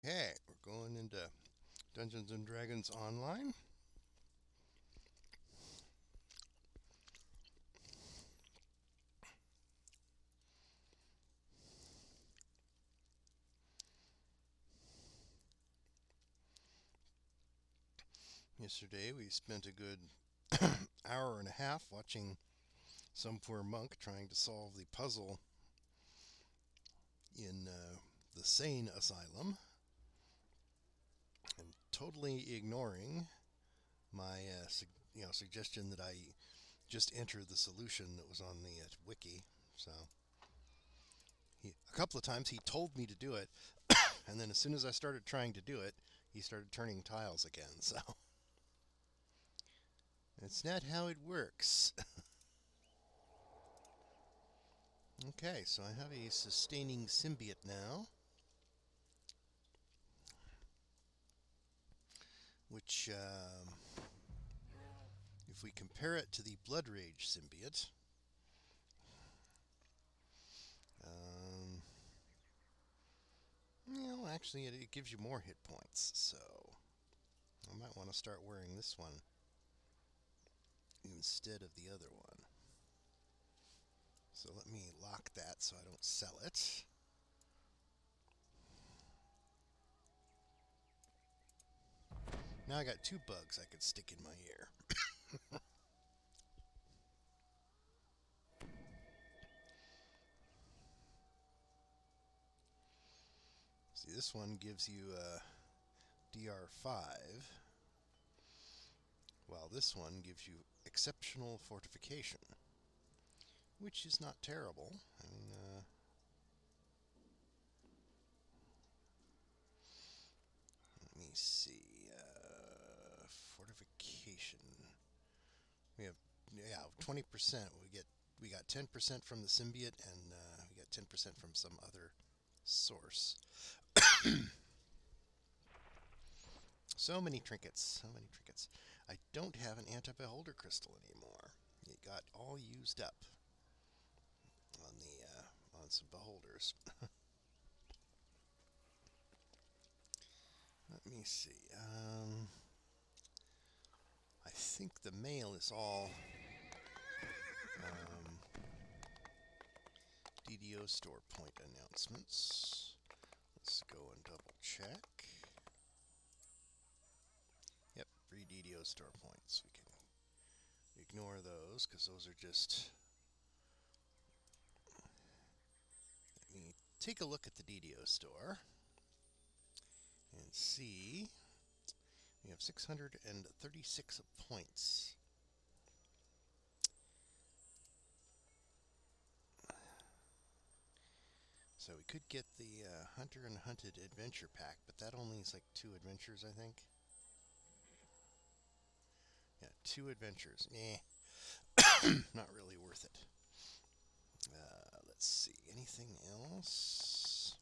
Okay, we're going into Dungeons and Dragons Online. Yesterday we spent a good hour and a half watching some poor monk trying to solve the puzzle in the sane asylum and totally ignoring my suggestion that I just enter the solution that was on the wiki. So a couple of times he told me to do it, and then as soon as I started trying to do it, he started turning tiles again. So it's not how it works. Okay, so I have a sustaining symbiote now, which, if we compare it to the Blood Rage symbiote, um, actually it gives you more hit points, so I might want to start wearing this one instead of the other one. So let me lock that so I don't sell it. Now I got two bugs I could stick in my ear. See, this one gives you DR5, while this one gives you exceptional fortification, which is not terrible. I mean, let me see. Fortification. We have 20%. We got 10% from the symbiote, and we got 10% from some other source. So many trinkets. So many trinkets. I don't have an anti-beholder crystal anymore. It got all used up on the on some beholders. Let me see. I think the mail is all DDO store point announcements. Let's go and double check. Yep, free DDO store points. We can ignore those because those are just. Let me take a look at the DDO store and see. We have 636 points. So we could get the Hunter and Hunted Adventure Pack, but that only is like 2 adventures, I think. Yeah, 2 adventures. Not really worth it. Let's see. Anything else?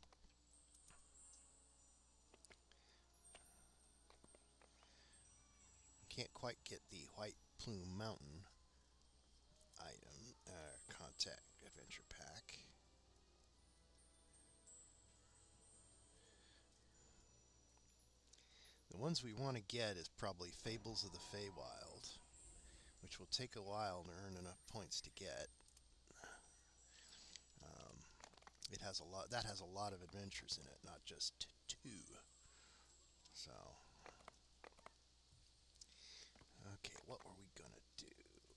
Can't quite get the White Plume Mountain item, contact adventure pack. The ones we want to get is probably Fables of the Feywild, which will take a while to earn enough points to get. It has a lot. That has a lot of adventures in it, not just 2. So, okay, what were we gonna do?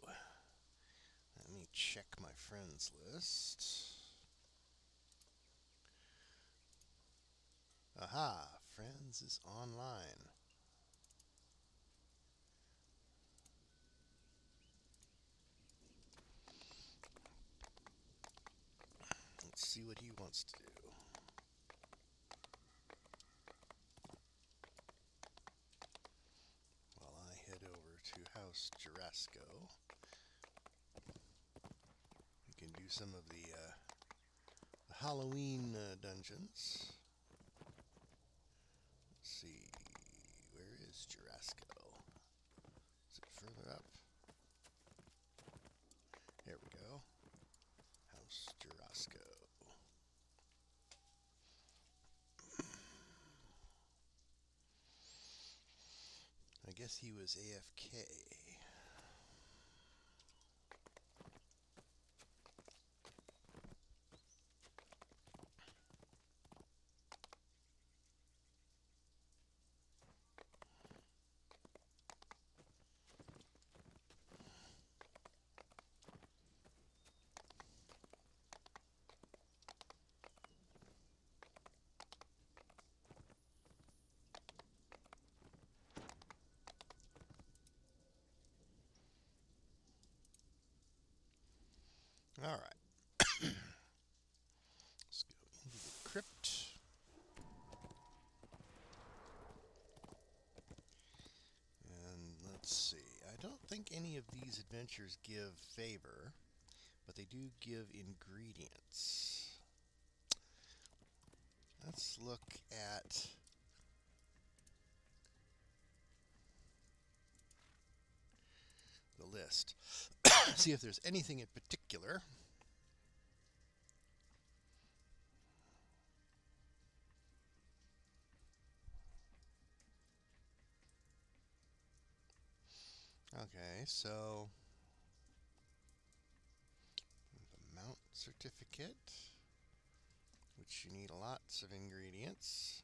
Let me check my friends list. Aha, friends is online. Let's see what he wants to do. While I head over to House Jurasco, we can do some of the Halloween dungeons. Let's see, where is Jurasco? Is it further up? There we go. House Jurasco. guess he was AFK. All right. Let's go into the crypt. And let's see. I don't think any of these adventures give favor, but they do give ingredients. Let's look at the list. See if there's anything in particular. Okay, so the mount certificate, which you need lots of ingredients.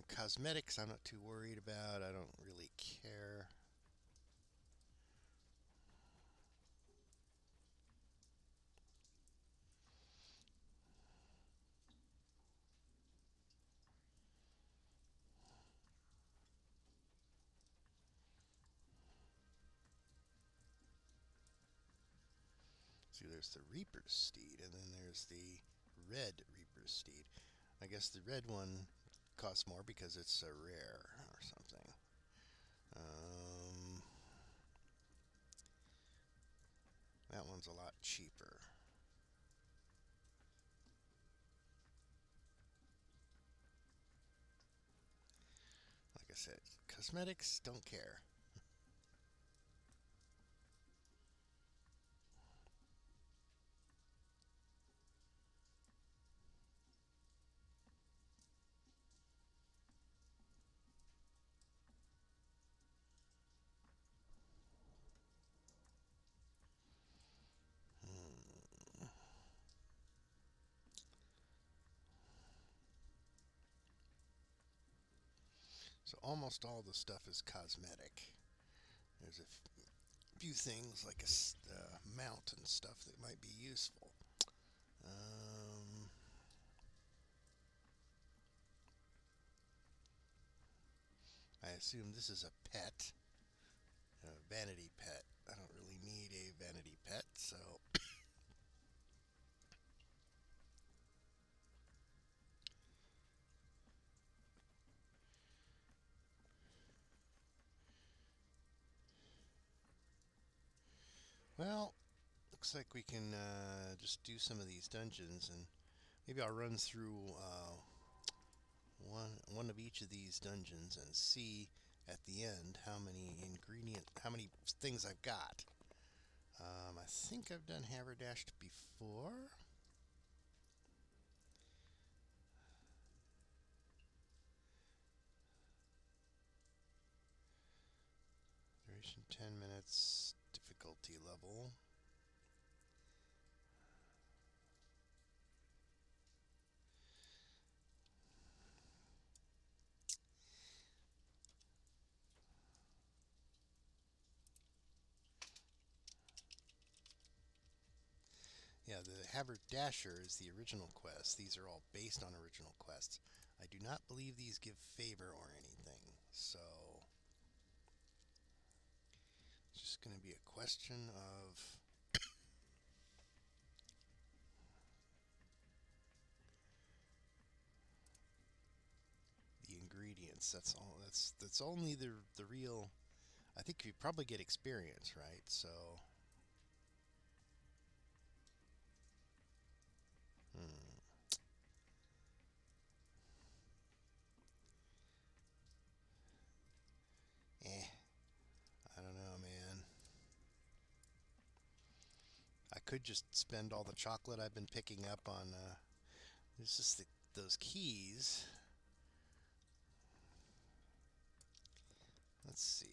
Cosmetics, I'm not too worried about. I don't really care. See, there's the Reaper's Steed, and then there's the red Reaper's Steed. I guess the red one costs more because it's a rare or something. That one's a lot cheaper. Like I said, cosmetics, don't care. So almost all the stuff is cosmetic. There's a few things like a mount and stuff that might be useful. I assume this is a pet, a vanity pet. I don't really need a vanity pet, so well, looks like we can just do some of these dungeons, and maybe I'll run through one of each of these dungeons and see at the end how many things I've got. I think I've done Haberdashed before. Duration 10 minutes, difficulty level. Yeah, the Haberdasher is the original quest. These are all based on original quests. I do not believe these give favor or anything, so it's just going to be a question of the ingredients. That's all. That's only the real. I think you probably get experience, right? So. Eh, I don't know, man. could just spend all the chocolate I've been picking up on. It's just those keys. Let's see.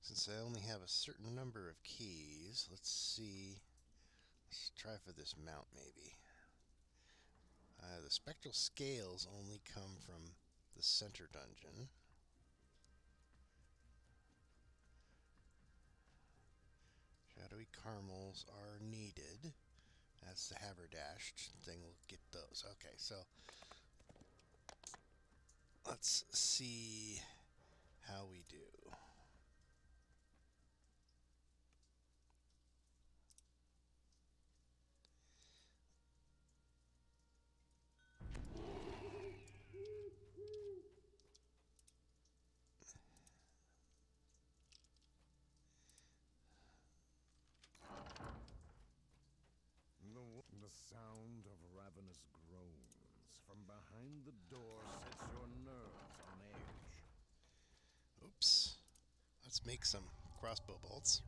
Since I only have a certain number of keys, let's see. Let's try for this mount, maybe. The spectral scales only come from the center dungeon. Shadowy caramels are needed. That's the haberdashed thing. We'll get those. Okay, so let's see how we do. The sound of ravenous groans from behind the door sets your nerves on edge. Oops. Let's make some crossbow bolts.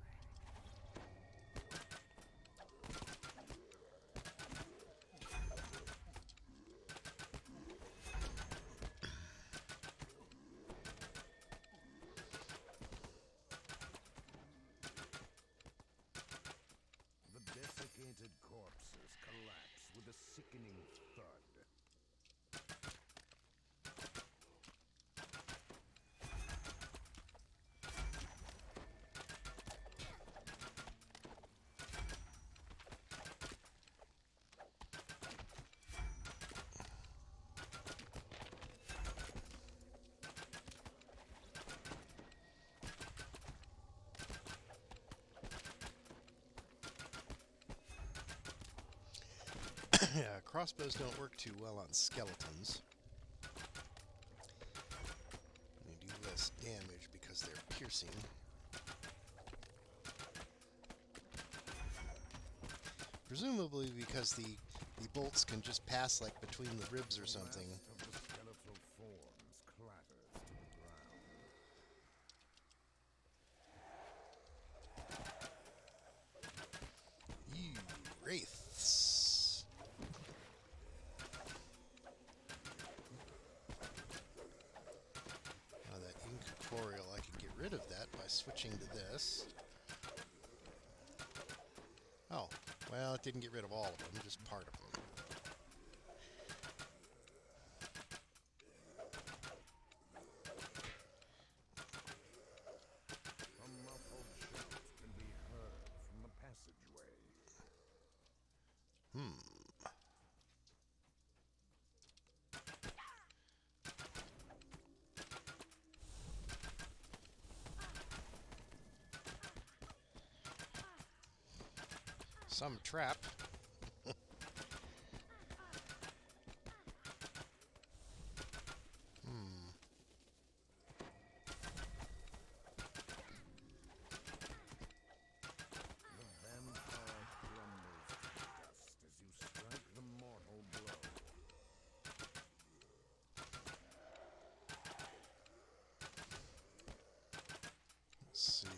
The desiccated corpses collapse with a sickening thud. Yeah, crossbows don't work too well on skeletons. They do less damage because they're piercing. Presumably because the bolts can just pass like between the ribs or something. The last of the skeletal forms clatters to the ground. You wraiths. Now that incorporeal, I can get rid of that by switching to this. Oh, well, it didn't get rid of all of them, just part of them. A muffled shout can be heard from the passageway. Some trap. The vampire crumbles to dust as you strike the mortal blow. Let's see.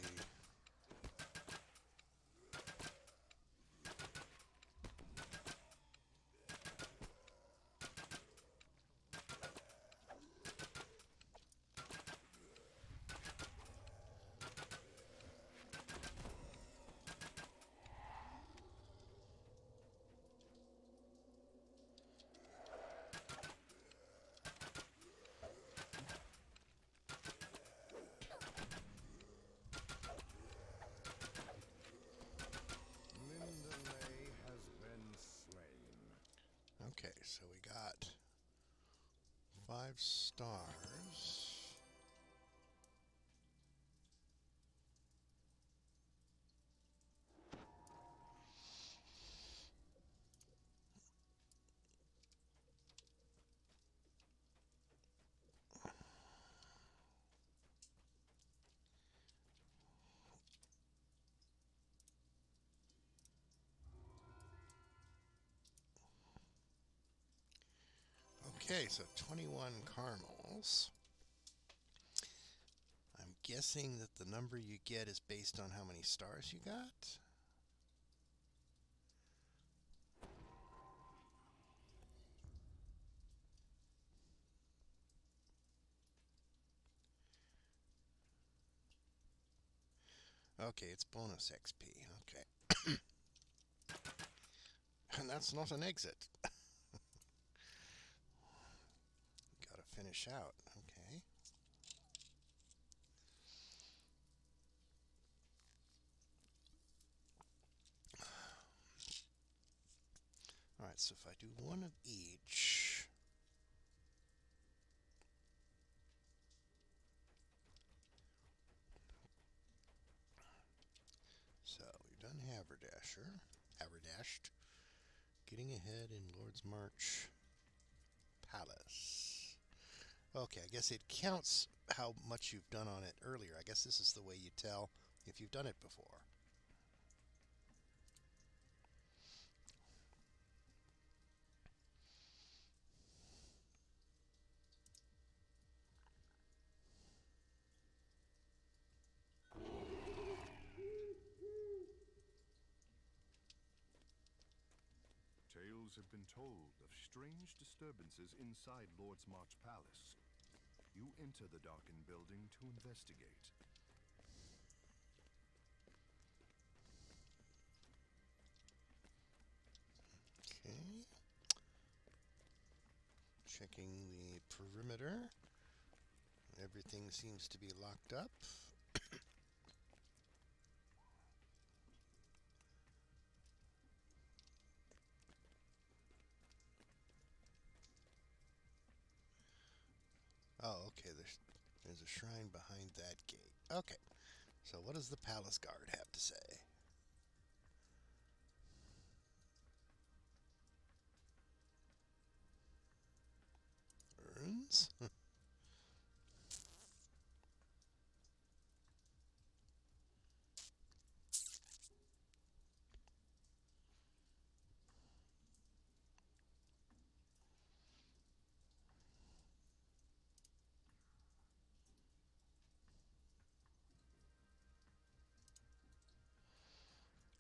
Lindelay has been slain. Okay, so we got 5 stars. Okay, so 21 caramels. I'm guessing that the number you get is based on how many stars you got. Okay, it's bonus XP. Okay. And that's not an exit. Gotta finish out. Okay. Alright, so if I do one of each. So we've done Haberdashed. Getting ahead in Lord's March Palace. Okay, I guess it counts how much you've done on it earlier. I guess this is the way you tell if you've done it before. Tales have been told of strange disturbances inside Lord's March Palace. You enter the darkened building to investigate. Okay. Checking the perimeter. Everything seems to be locked up. Oh, okay, there's a shrine behind that gate. Okay, so what does the palace guard have to say? Urns?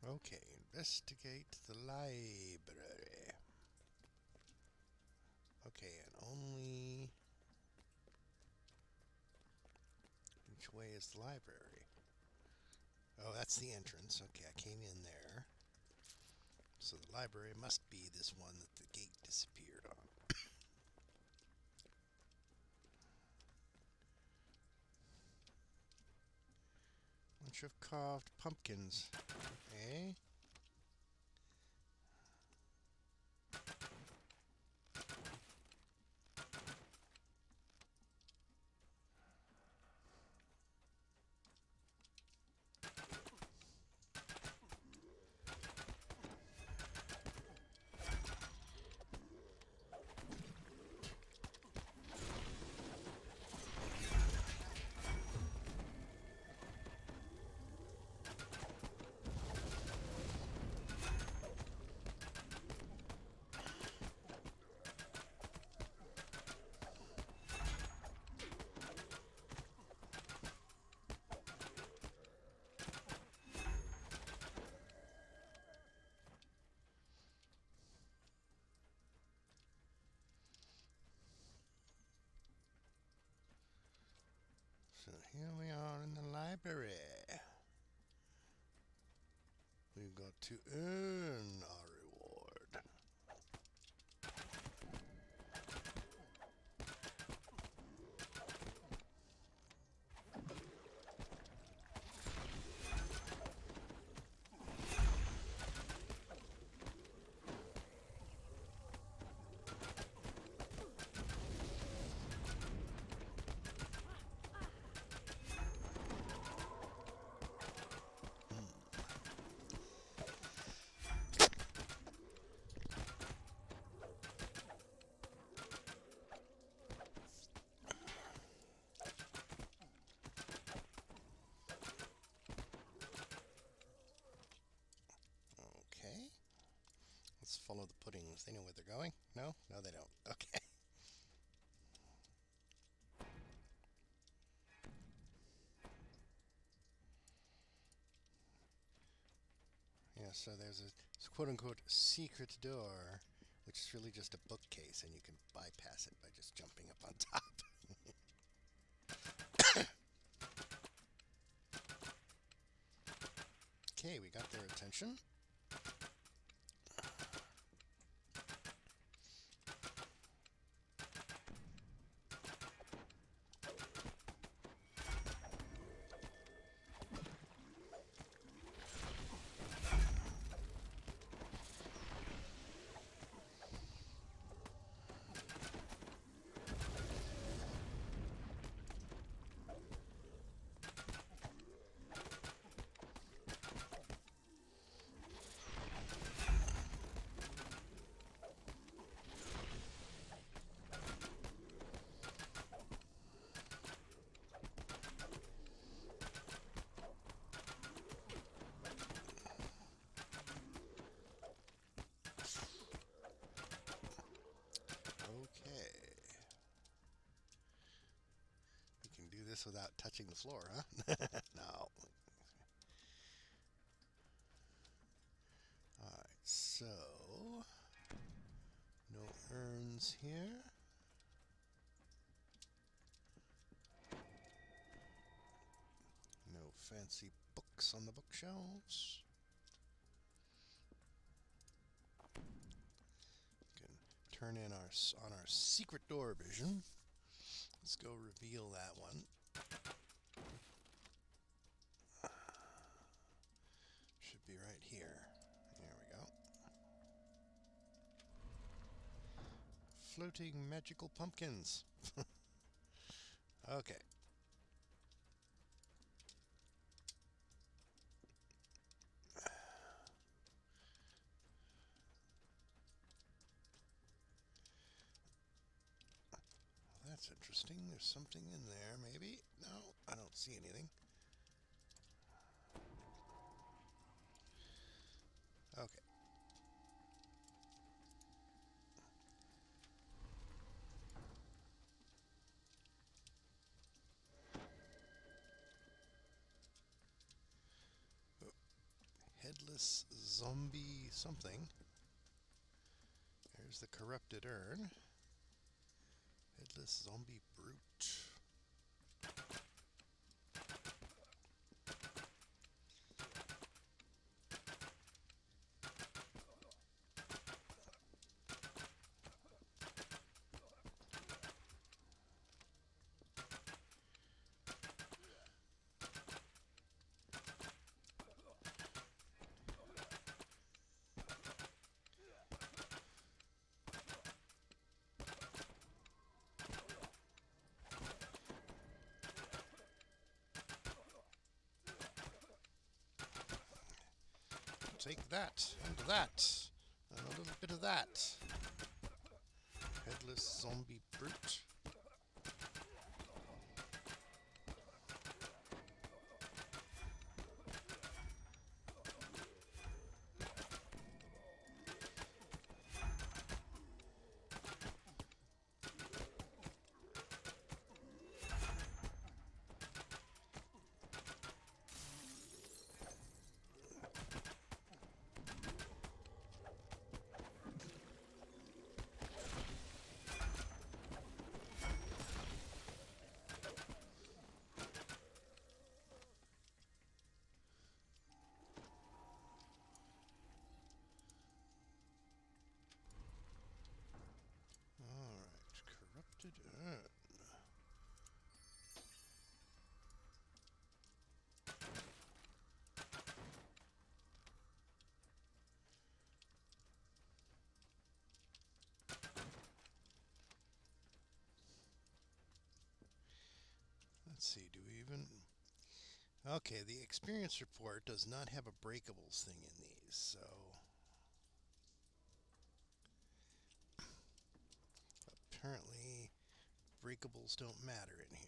Okay, investigate the library. Okay, and only... Which way is the library? Oh, that's the entrance. Okay, I came in there. So the library must be this one that the gate disappeared on. Bunch of carved pumpkins. Eh? So here we are in the library. We've got to earn our reward. Okay. Let's follow the puddings. They know where they're going? No? No, they don't. Okay. so there's a quote-unquote secret door, which is really just a bookcase, and you can bypass it by just jumping up on top. Okay, we got their attention. Okay. You can do this without touching the floor, huh? No. Alright, so no urns here. No fancy books on the bookshelves. Turn in on our secret door vision. Let's go reveal that one. Should be right here. There we go. Floating magical pumpkins. Okay. That's interesting. There's something in there, maybe? No, I don't see anything. Okay. Oh. Headless zombie something. There's the corrupted urn. Headless zombie brute. Take that, and that, and a little bit of that. Headless zombie brute. Urn. Let's see, do we even... Okay, the experience report does not have a breakables thing in these, so... Apparently, breakables don't matter in here.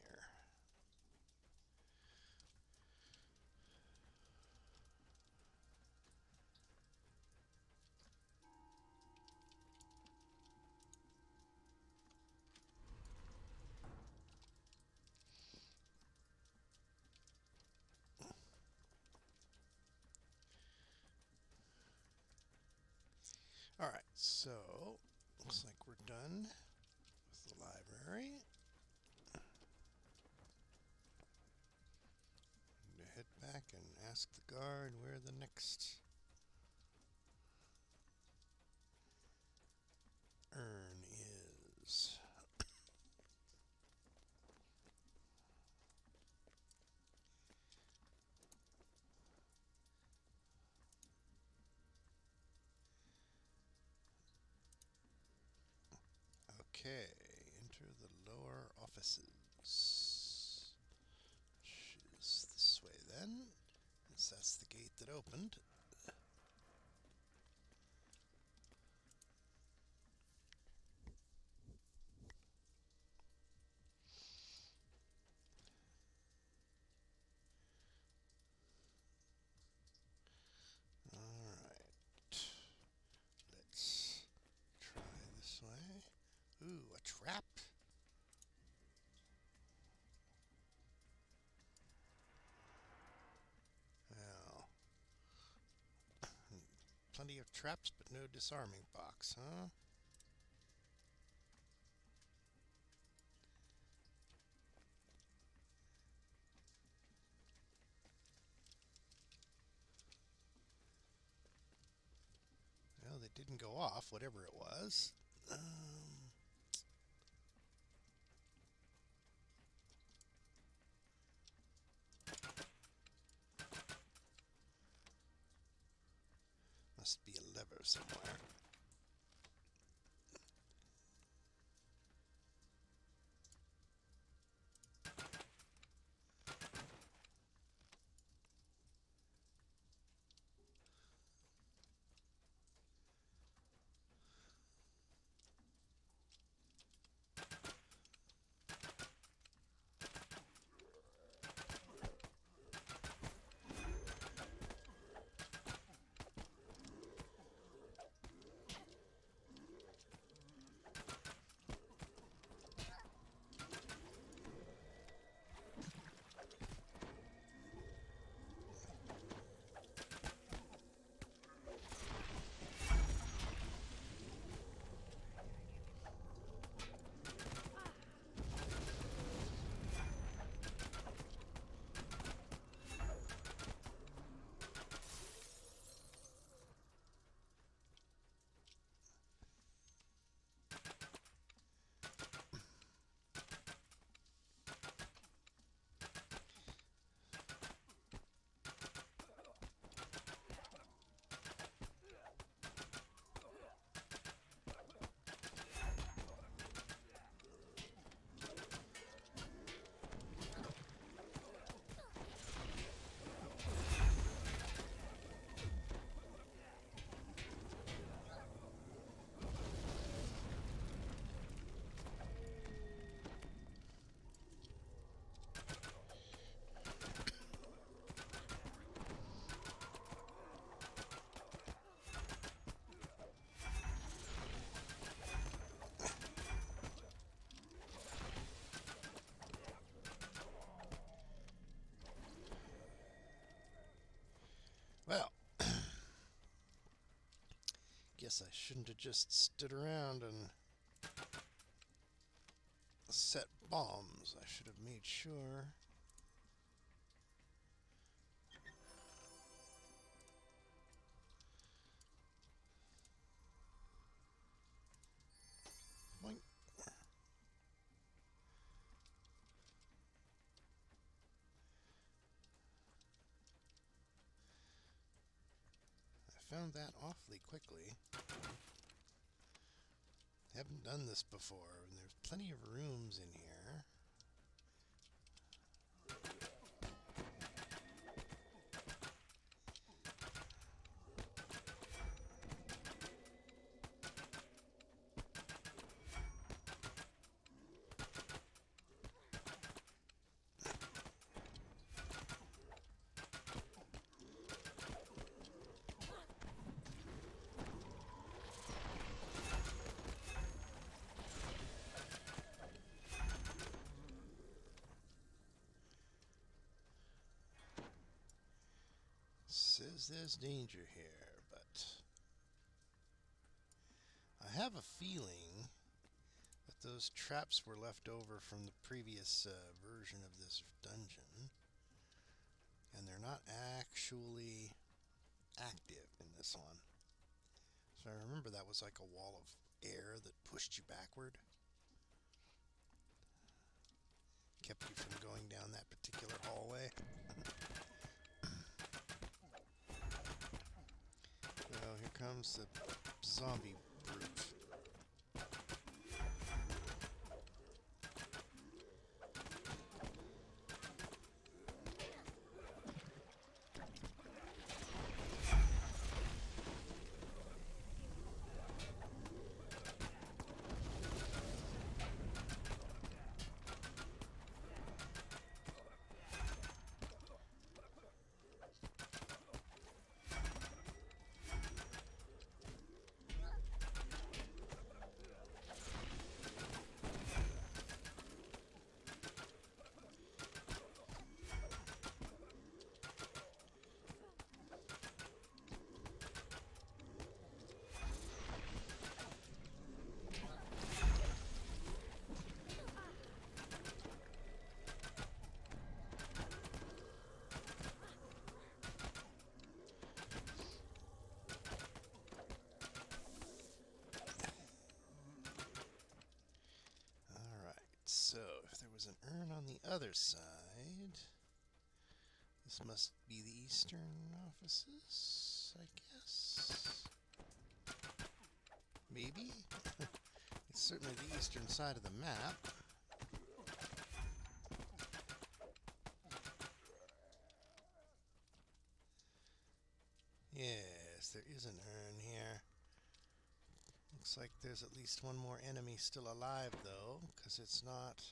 So, looks like we're done with the library. I'm going to head back and ask the guard where the next urn is. Okay, enter the lower offices. Which is this way then, as that's the gate that opened. Alright, let's try this way. Ooh, a trap. Well, plenty of traps, but no disarming box, huh? Well, they didn't go off, whatever it was. Must be a lever somewhere. Well, guess I shouldn't have just stood around and set bombs. I should have made sure. Boink. I found that awfully quickly. Haven't done this before, and there's plenty of rooms in here. Says there's danger here, but have a feeling that those traps were left over from the previous version of this dungeon, and they're not actually active in this one. So I remember that was like a wall of air that pushed you backward. Kept you from going down that particular hallway. So here comes the zombie brute. So, if there was an urn on the other side, this must be the eastern offices, I guess? Maybe? It's certainly the eastern side of the map. Yes, there is an urn here. Looks like there's at least one more enemy still alive, though, because it's not...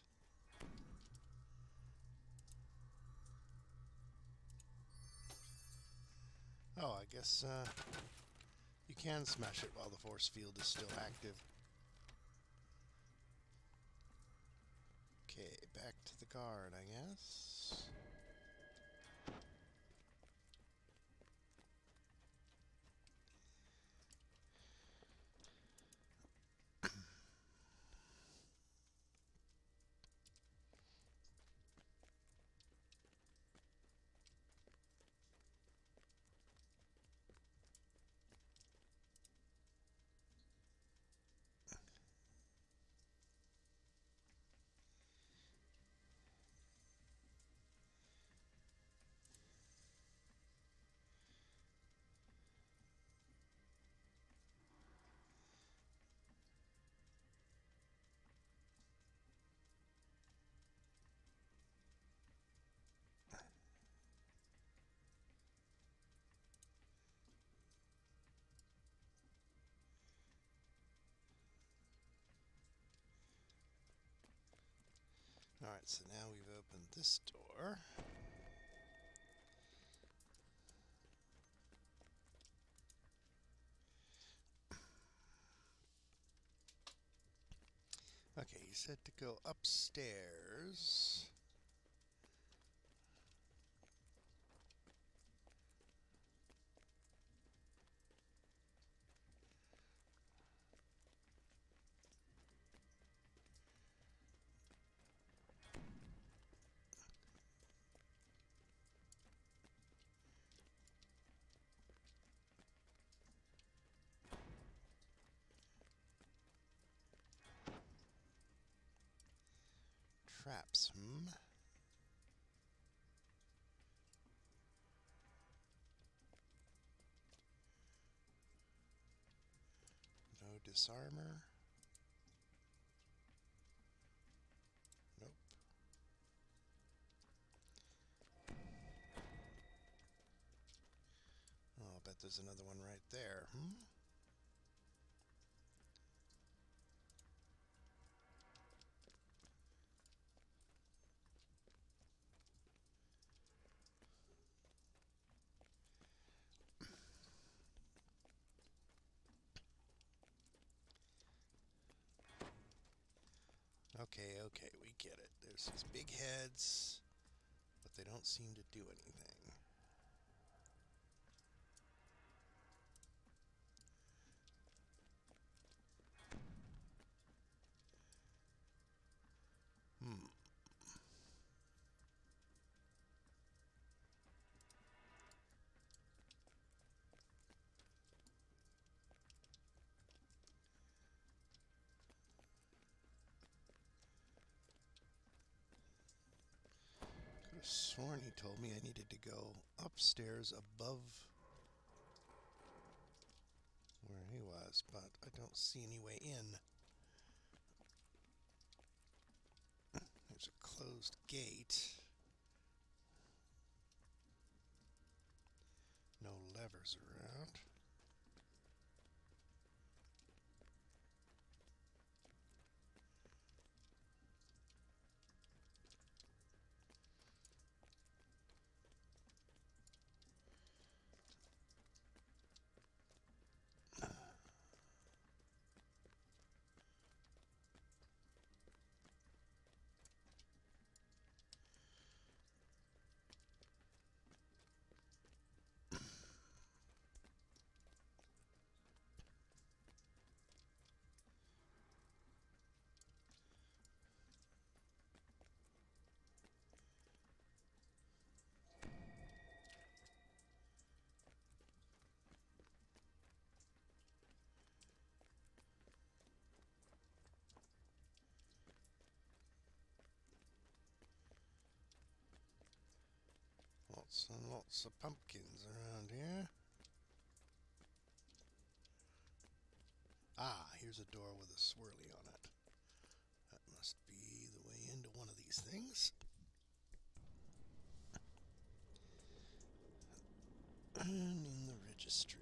Oh, I guess you can smash it while the force field is still active. Okay, back to the guard, I guess. Alright, so now we've opened this door. Okay, you said to go upstairs. Traps, No disarmor. Nope. Oh, I'll bet there's another one right there, Okay, okay, we get it. There's these big heads, but they don't seem to do anything. Sworn he told me I needed to go upstairs above where he was, but I don't see any way in. There's a closed gate. No levers around. Lots and lots of pumpkins around here. Ah, here's a door with a swirly on it. That must be the way into one of these things. And in the registry.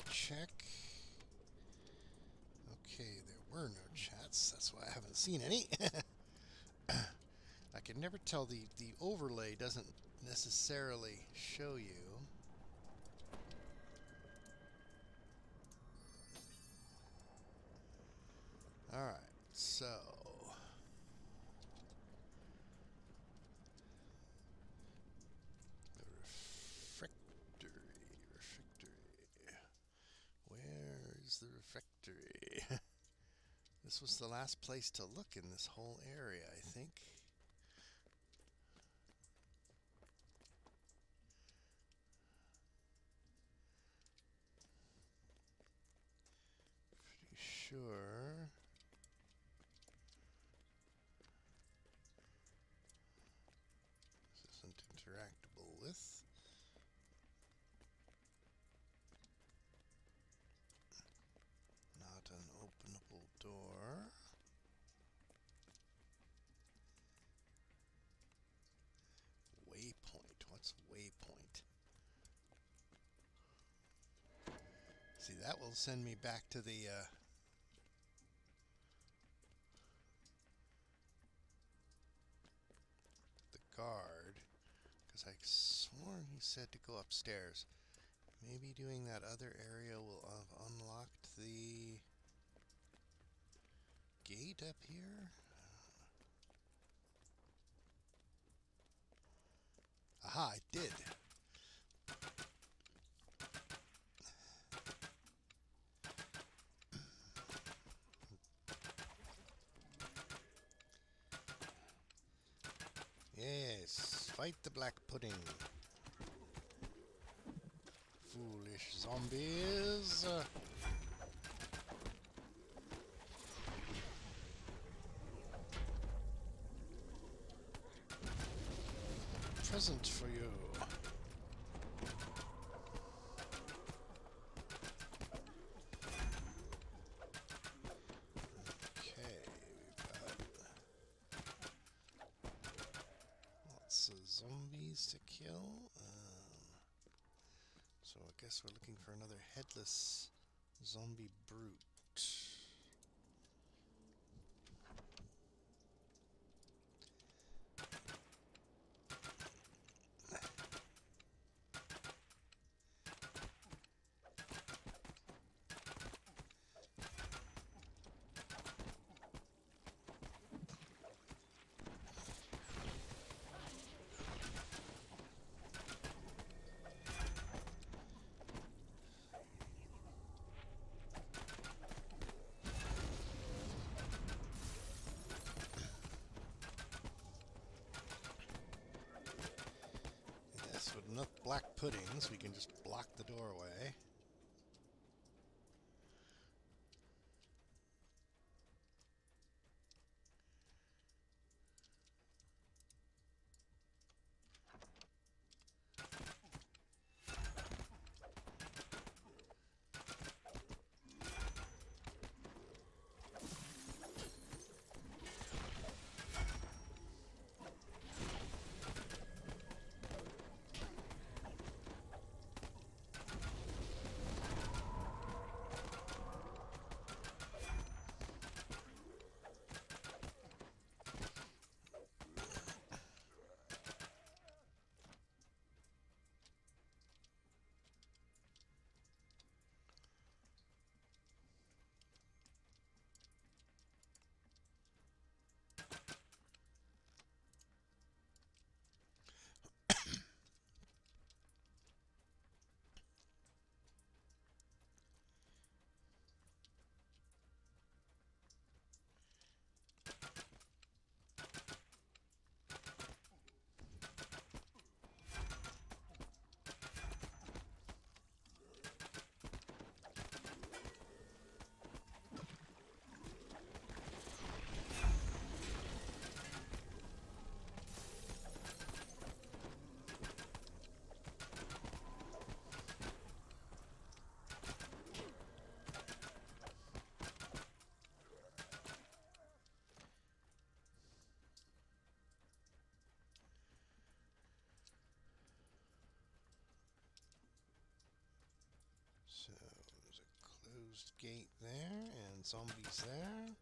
Check. Okay, there were no chats. That's why I haven't seen any. I can never tell. The overlay doesn't necessarily show you. Alright, so the refectory. This was the last place to look in this whole area, I think. Pretty sure. This isn't interactable with. Not an openable door. Waypoint. What's waypoint? See, that will send me back to the guard, because I sworn he said to go upstairs. Maybe doing that other area will have unlocked the gate up here? Aha, I did. Yes, fight the black pudding. Foolish zombies. Present for you. zombies to kill. So I guess we're looking for another headless zombie brute. With enough black puddings, we can just block the doorway. So there's a closed gate there and zombies there.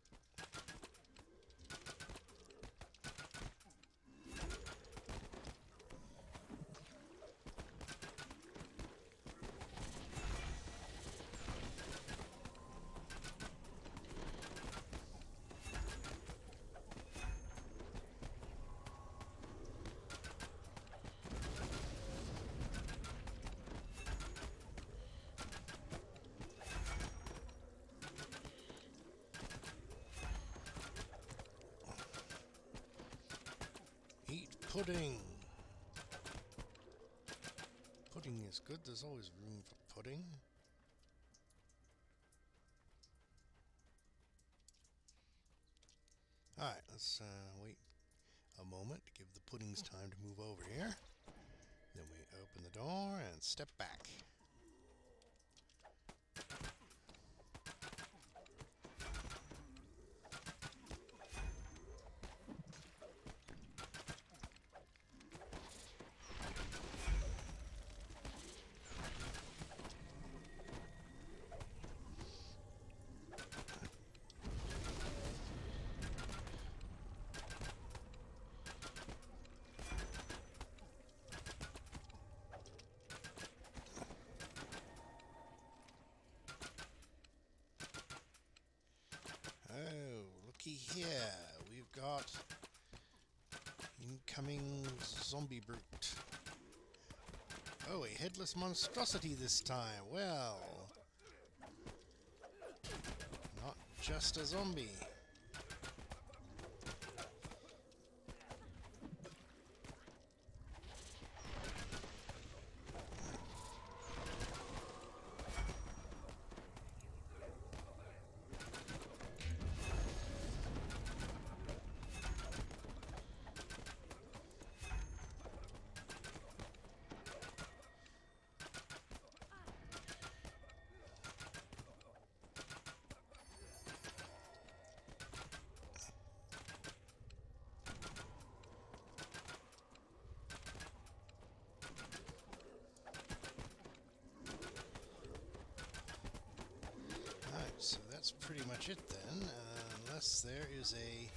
Eat pudding. Pudding is good. There's always room for pudding. Alright, let's wait a moment to give the puddings time to move over here. Then we open the door and step back. Oh, looky here. We've got incoming zombie brute. Oh, a headless monstrosity this time. Well, not just a zombie. that's pretty much it then, unless there is a...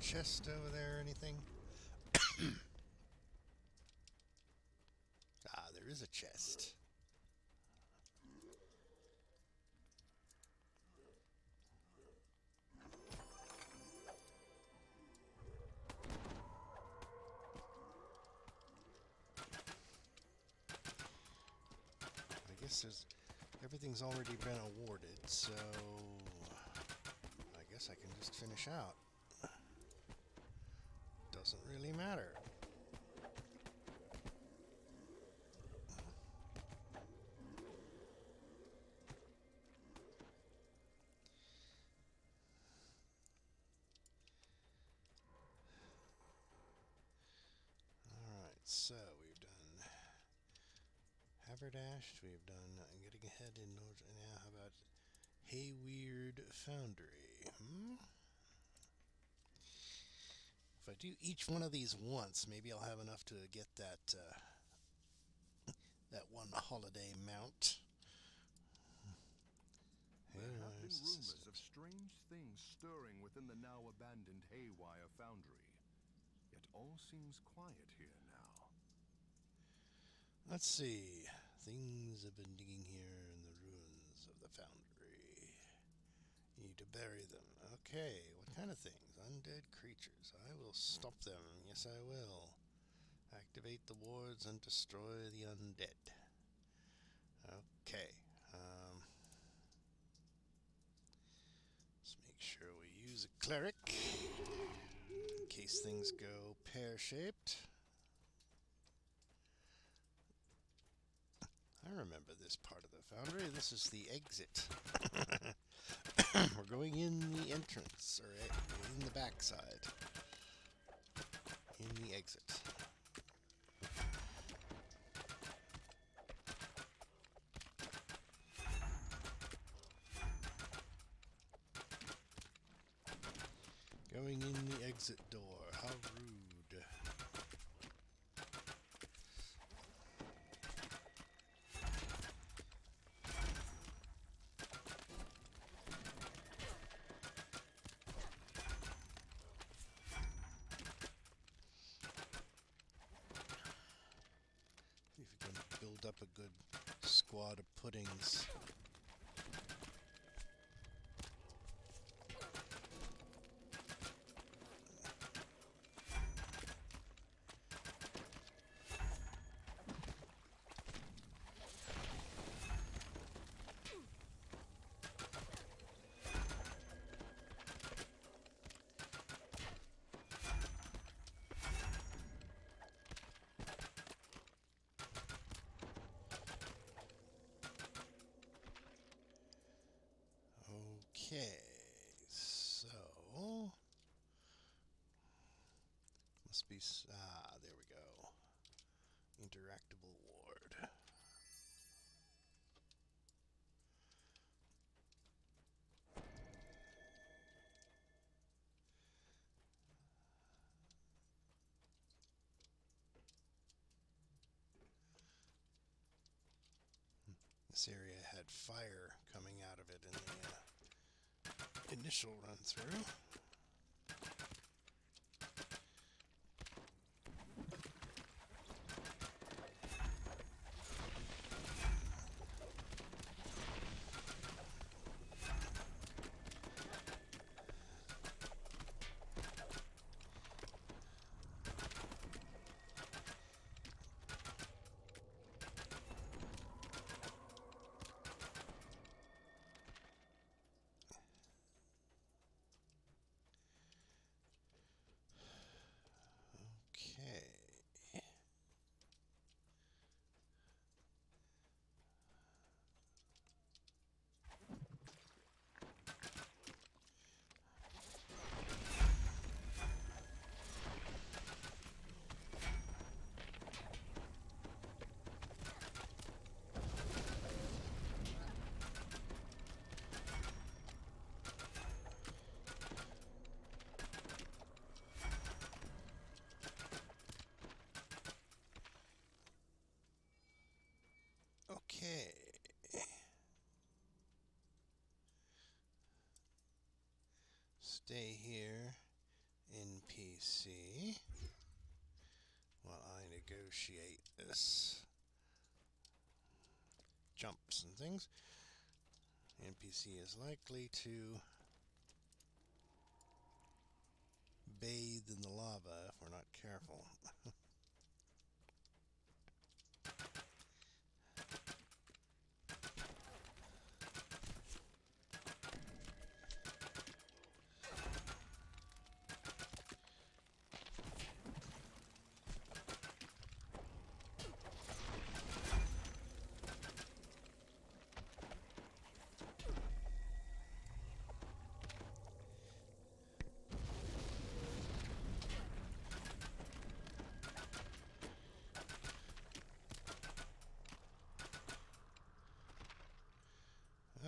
chest over there or anything? Ah, there is a chest. I guess everything's already been awarded, so I guess I can just finish out. Doesn't really matter. Alright, so we've done Haberdash, we've done getting ahead in North. Now, how about Hayweird Foundry? If I do each one of these once, maybe I'll have enough to get that that one holiday mount. There have been rumors of strange things stirring within the now abandoned Haywire Foundry. Yet all seems quiet here now. Let's see. Things have been digging here in the ruins of the foundry. You need to bury them. Okay, what kind of things? Undead creatures. I will stop them. Yes, I will. Activate the wards and destroy the undead. Okay. Let's make sure we use a cleric in case things go pear-shaped. I remember this part of the foundry. This is the exit. We're going in the entrance, or in the backside. In the exit. Going in the exit door. How rude. See if we can build up a good squad of puddings. Okay, so must be there we go. Interactable ward. This area had fire coming out of it in the initial run through. stay here, NPC, while I negotiate this. Jumps and things. NPC is likely to bathe in the lava if we're not careful.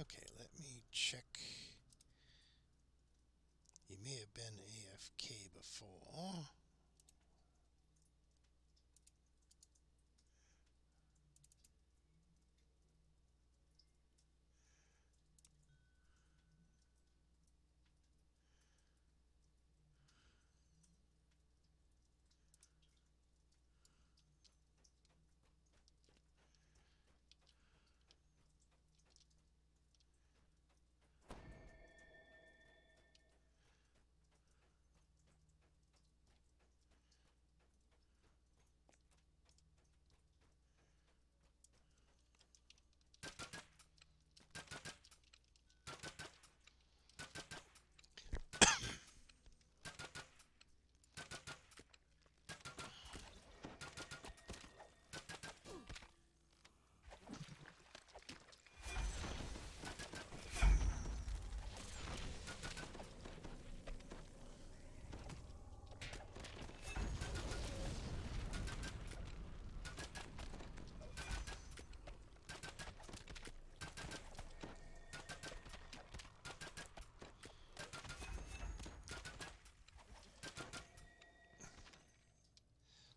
Okay, let me check. He may have been AFK before.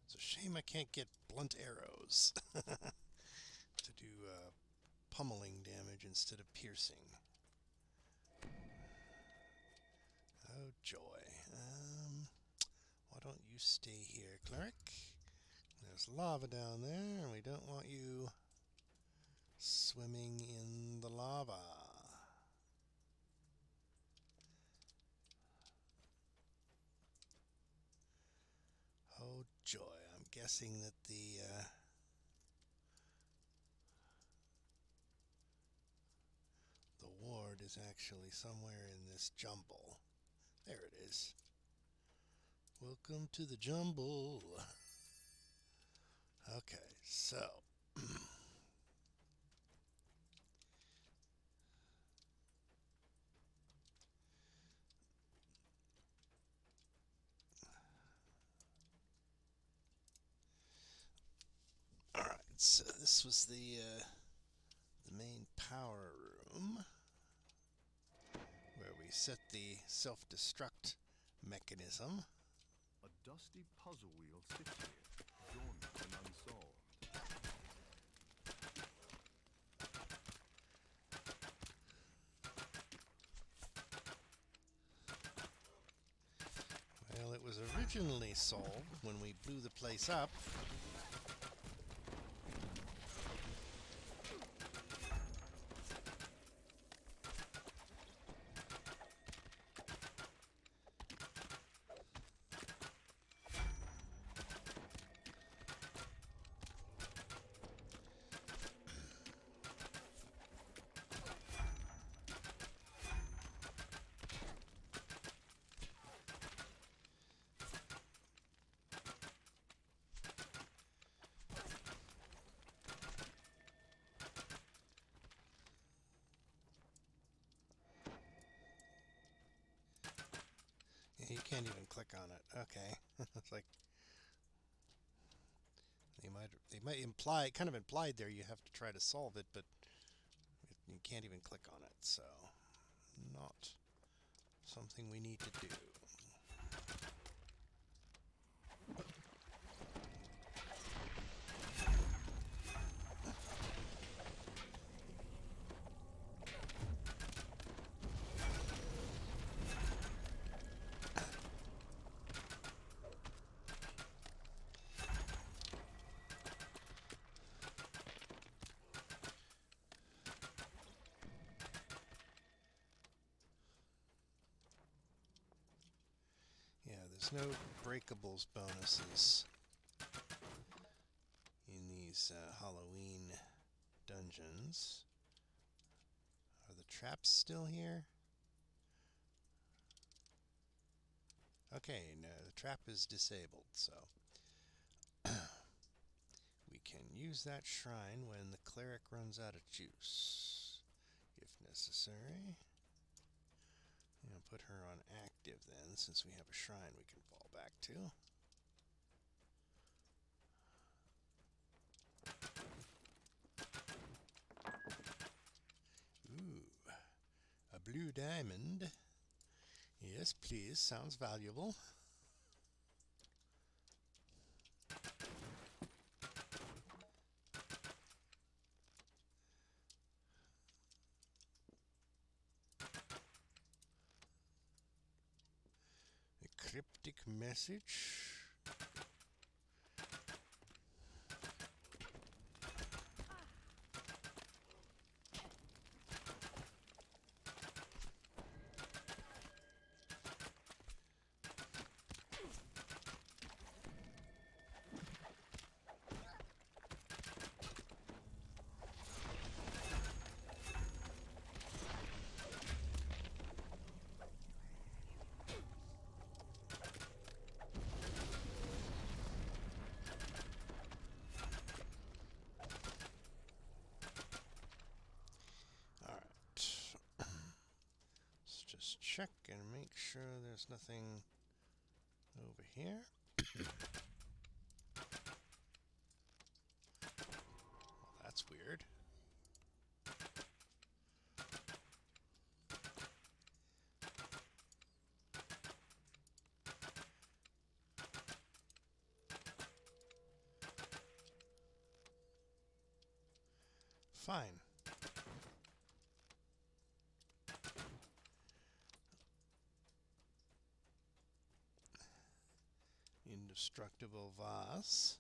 It's a shame I can't get blunt arrows to do pummeling damage instead of piercing. Oh joy. Why don't you stay here, cleric? There's lava down there, and we don't want you swimming in the lava. Oh joy. I'm guessing that the ward is actually somewhere in this jumble. There it is. Welcome to the jumble. Okay, so all right. So this was the main power room where we set the self-destruct mechanism. A dusty puzzle wheel sits here, dormant and unsolved. Well, it was originally solved when we blew the place up. You can't even click on it. Okay. It's like they might imply, kind of implied there you have to try to solve it, but you can't even click on it. So not something we need to do. There's no breakables bonuses in these Halloween dungeons. Are the traps still here? Okay, no, the trap is disabled, so we can use that shrine when the cleric runs out of juice, if necessary. And put her on active then, since we have a shrine we can fall back to. Ooh, a blue diamond. Yes, please, sounds valuable. A cryptic message. Just check and make sure there's nothing over here. Well, that's weird. Fine. Indestructible vase.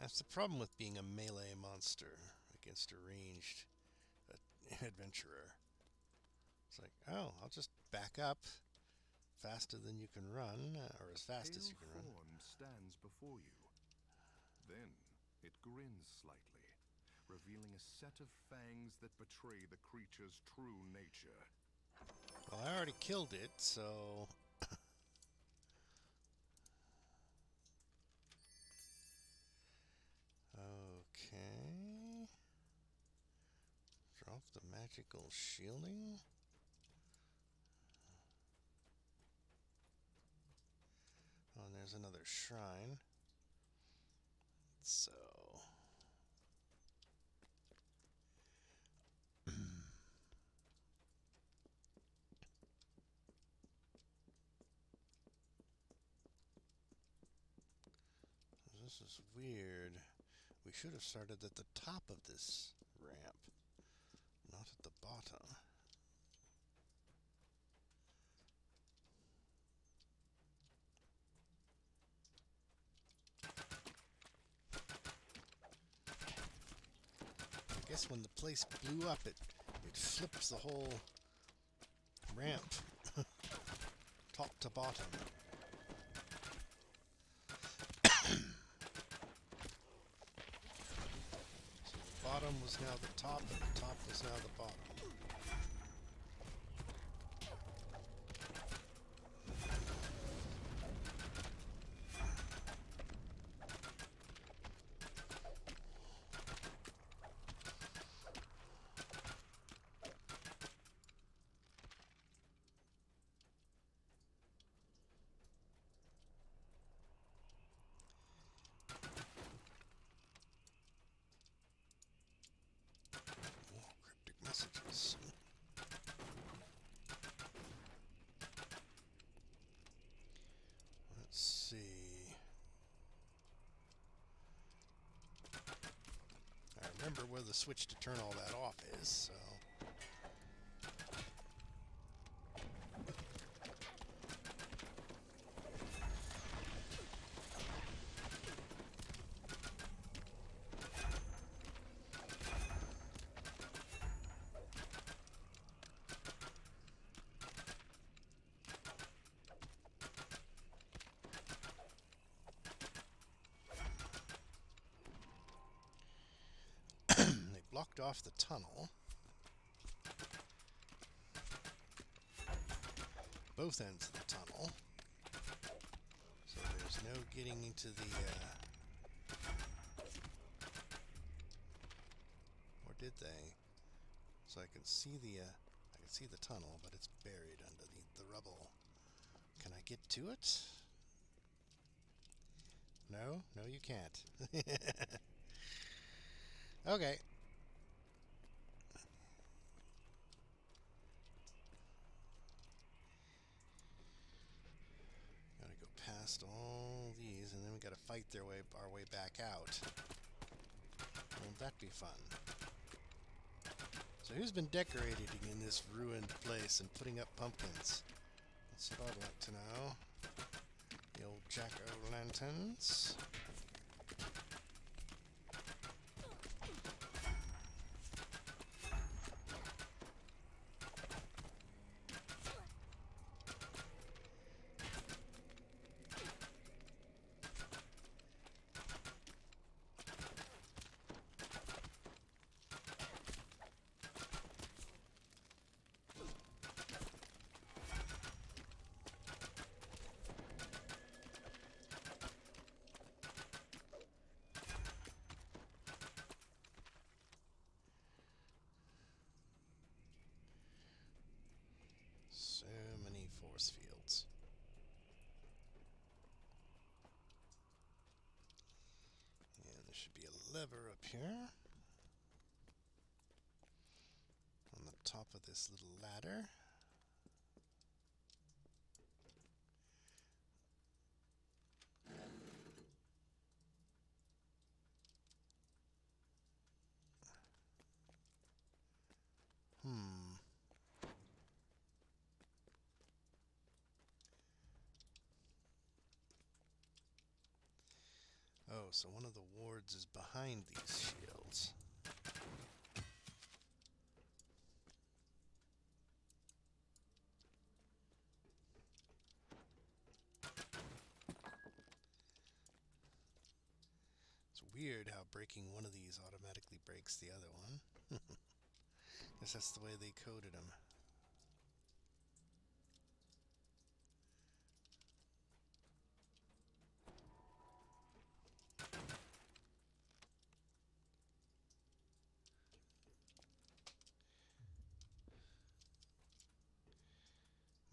That's the problem with being a melee monster against a ranged adventurer. It's like, oh, I'll just back up faster than you can run, or as fast as you can run. Form stands before you. Then it grins slightly, revealing a set of fangs that betray the creature's true nature. Well, I already killed it, so... Okay. Drop the magical shielding. Oh, and there's another shrine. So... This is weird. We should have started at the top of this ramp, not at the bottom. I guess when the place blew up, it flips the whole ramp top to bottom. So the bottom was now the top, and the top was now the bottom. Messages. remember where the switch to turn all that off is, so... They blocked off the tunnel. Both ends of the tunnel. So there's no getting into the... Or did they? So I can see the tunnel, but it's buried underneath the rubble. Can I get to it? No? No, you can't. Okay. Gotta go past all these, and then we gotta fight our way back out. Won't that be fun? So who's been decorating in this ruined place and putting up pumpkins? That's what I'd like to know. The old jack-o'-lanterns. So many force fields. And there should be a lever up here. On the top of this little ladder. Oh, so one of the wards is behind these shields. It's weird how breaking one of these automatically breaks the other one. Guess that's the way they coded them.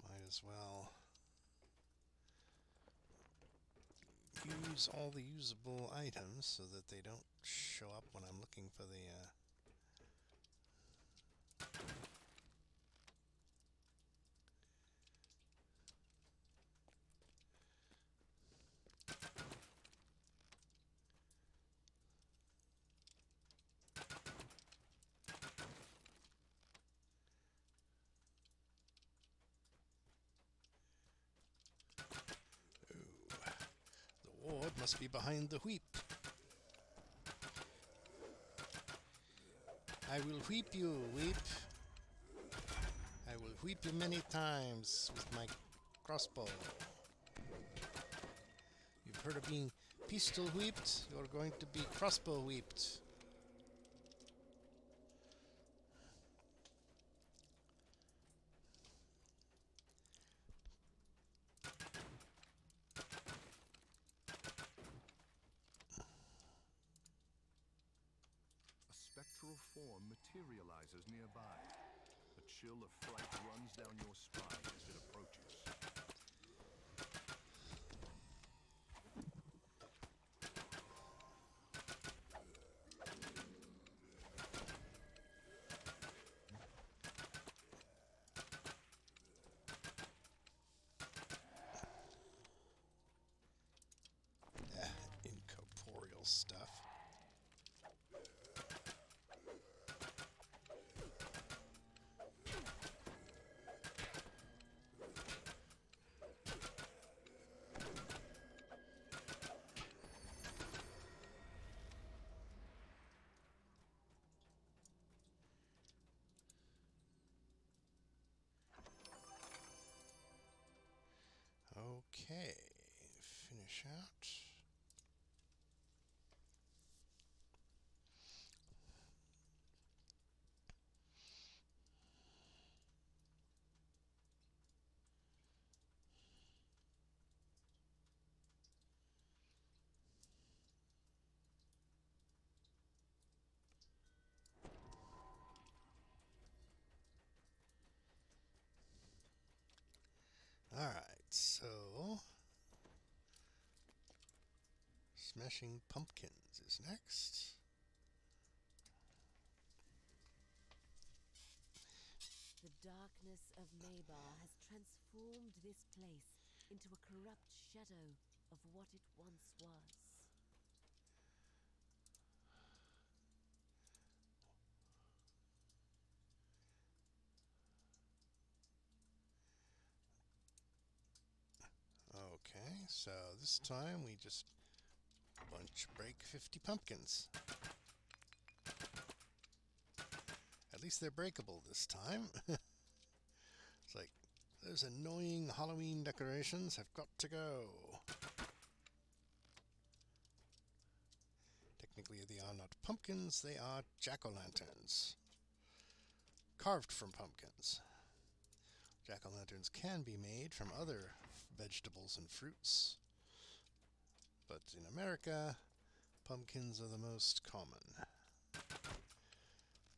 Might as well use all the usable items so that they don't show up when I'm looking for the ward must be behind the whip. I will whip you, whip. I will whip you many times with my crossbow. You've heard of being pistol whipped? You're going to be crossbow whipped. Spectral form materializes nearby. A chill of fright runs down your spine as it approaches. Incorporeal stuff. Okay, finish out. Alright, so smashing pumpkins is next. The darkness of Mabar has transformed this place into a corrupt shadow of what it once was. Okay, so this time we just break 50 pumpkins. At least they're breakable this time. It's like, those annoying Halloween decorations have got to go. Technically, they are not pumpkins, they are jack-o'-lanterns. Carved from pumpkins. Jack-o'-lanterns can be made from other vegetables and fruits. But in America, pumpkins are the most common.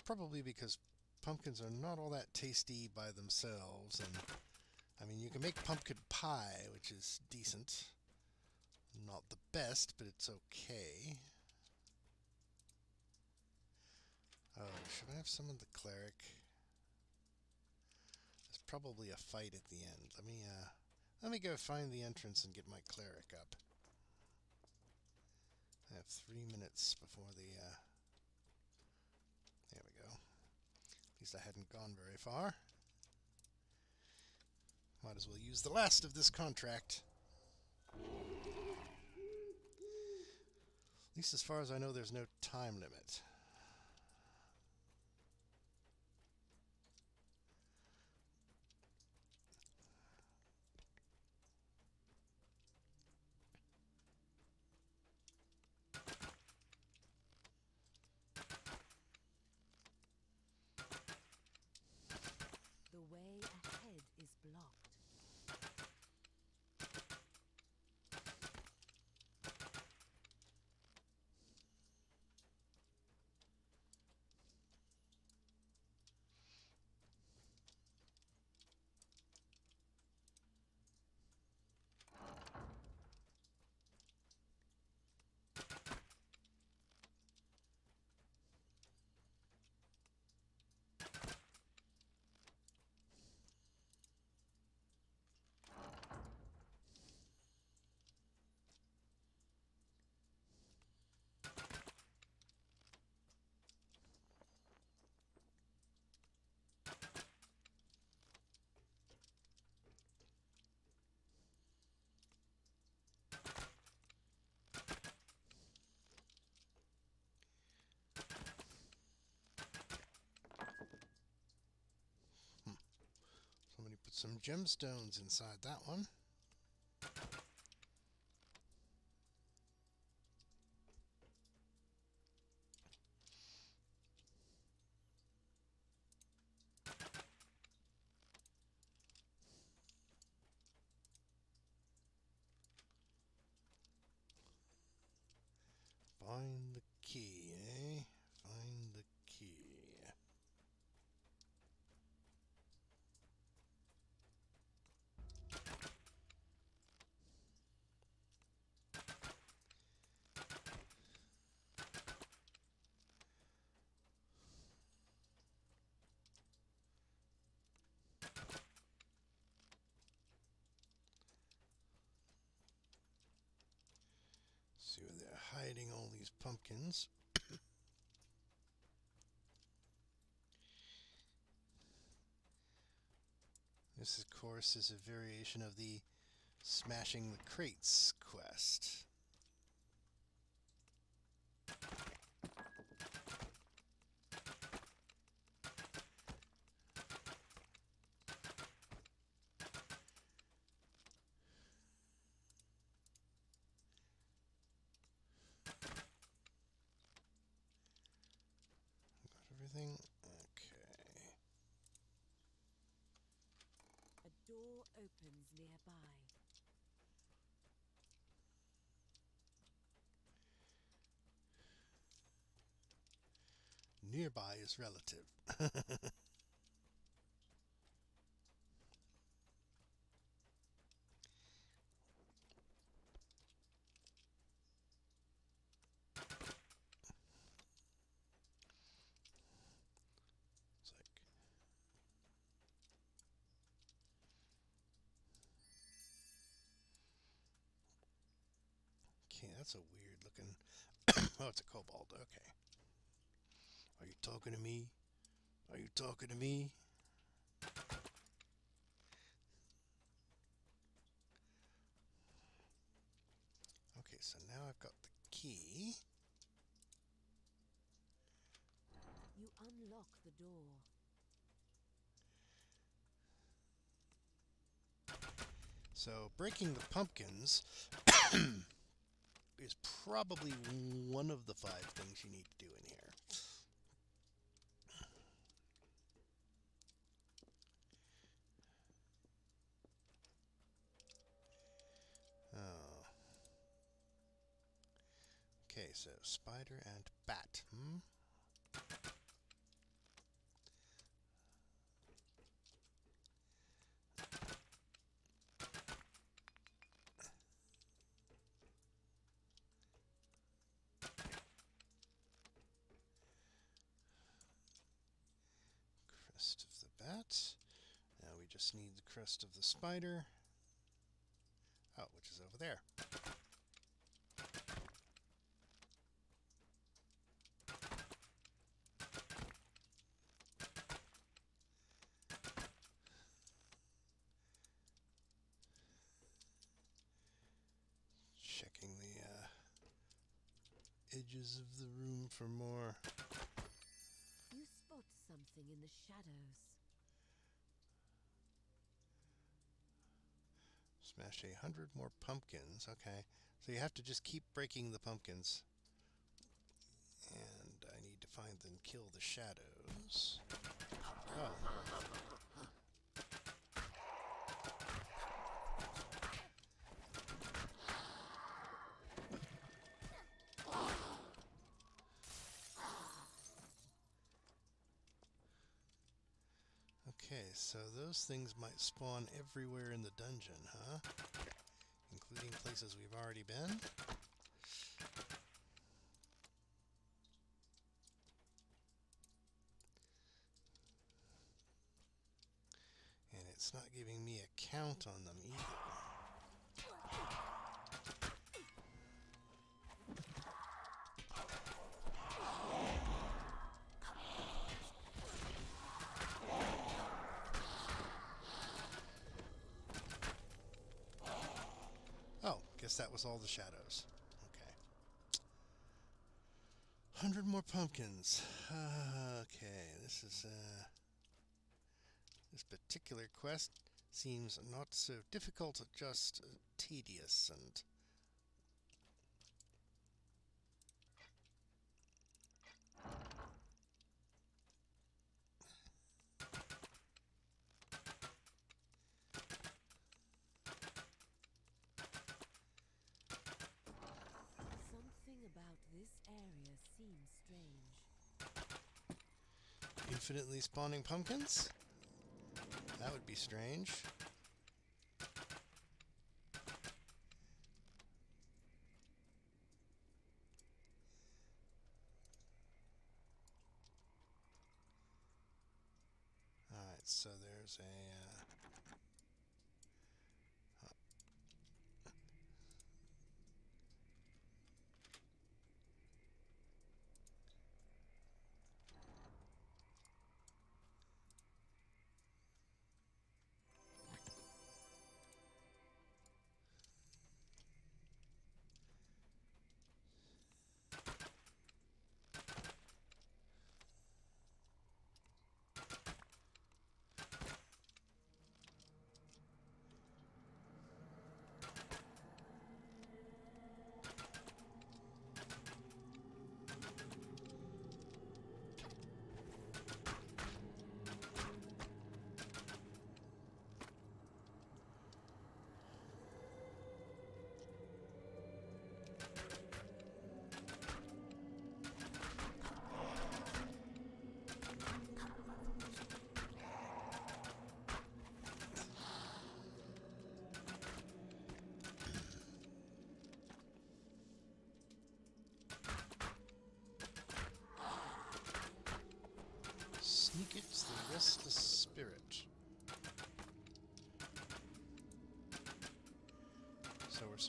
Probably because pumpkins are not all that tasty by themselves, and I mean, you can make pumpkin pie, which is decent. Not the best, but it's okay. Oh, should I have summoned the cleric? There's probably a fight at the end. Let me go find the entrance and get my cleric up. I have 3 minutes before the, there we go. At least I hadn't gone very far. Might as well use the last of this contract. At least as far as I know, there's no time limit. The way ahead is blocked. Somebody put some gemstones inside that one. Find the key, eh? Find the key. See where they're hiding all these pumpkins. This, of course, is a variation of the smashing the crates quest. everything? Okay. A door opens nearby. Nearby is relative. It's like, okay, that's a weird looking. Oh, it's a kobold. Okay. Are you talking to me? Are you talking to me? Okay, so now I've got the key. You unlock the door. So breaking the pumpkins is probably one of the 5 things you need to do in here. Oh. Okay, so spider and bat. Crest of the bat. Now we just need the crest of the spider. Oh, which is over there. Checking the edges of the room for more. You spot something in the shadows. Smash 100 more pumpkins. Okay. So you have to just keep breaking the pumpkins. And I need to find and kill the shadows. Oh. Okay, so those things might spawn everywhere in the dungeon, huh? Including places we've already been? And it's not giving me a count on them either. Oh, guess that was all the shadows. Okay. 100 more pumpkins. Okay, this particular quest seems not so difficult, just tedious and... Something about this area seems strange. Infinitely spawning pumpkins? That would be strange. Alright, so there's a...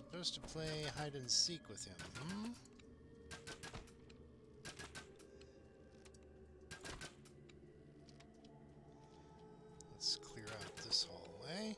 supposed to play hide and seek with him, hmm? Let's clear out this hallway.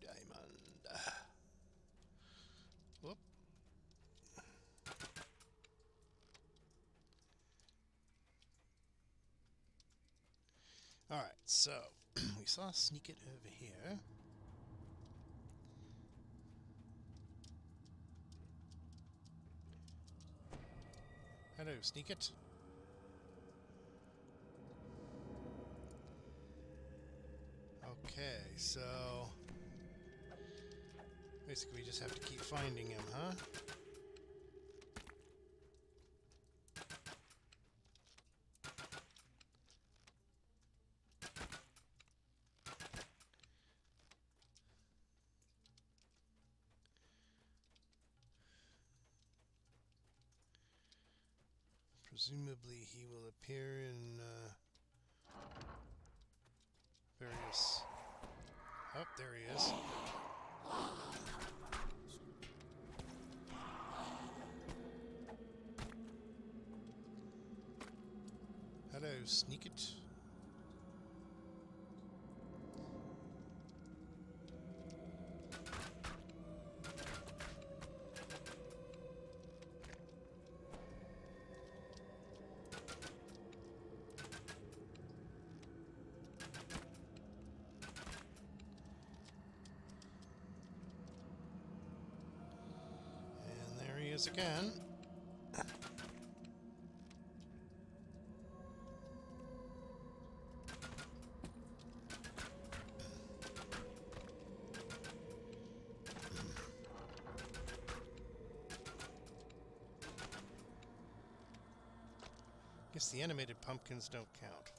Diamond. Whoop. Alright, so we saw sneak it over here. Hello, sneak it. Okay, so basically we just have to keep finding him, huh? Presumably he will appear in various... Oh, there he is. Hello, sneak it. And there he is again. Guess the animated pumpkins don't count.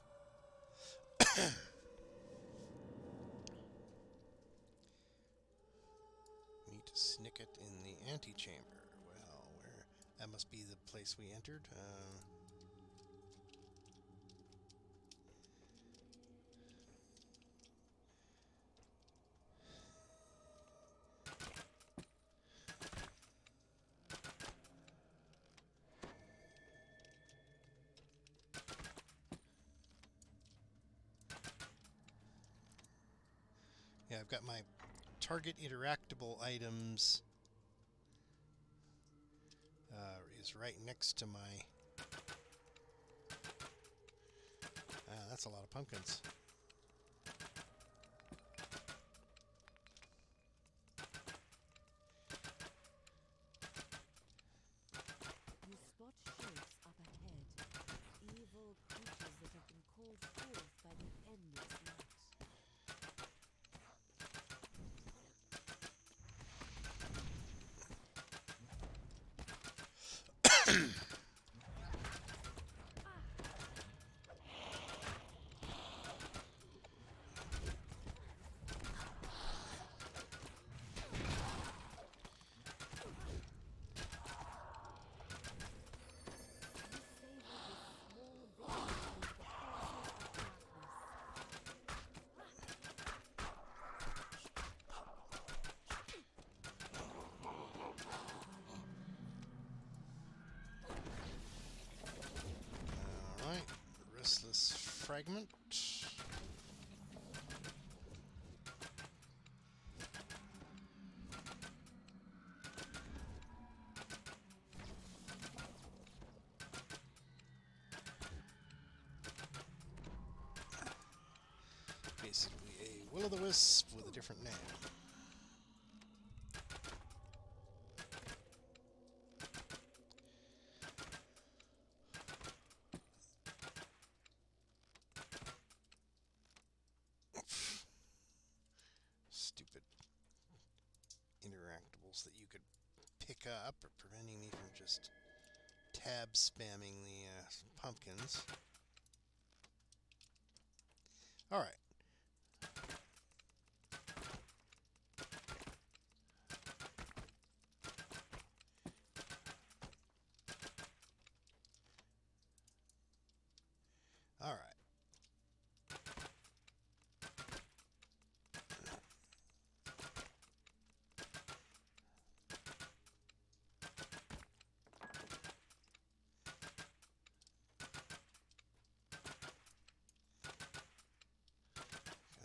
Meet Snicket in the antechamber. Well, that must be the place we entered. Yeah, I've got my target interactable items is right next to my... that's a lot of pumpkins. You spot shapes up ahead. Evil creatures that have been called forth by the endless night. Alright, restless fragment. Basically a will-o'-the-wisp with a different name. Stupid interactables that you could pick up or preventing me from just tab spamming the pumpkins. Alright. Alright.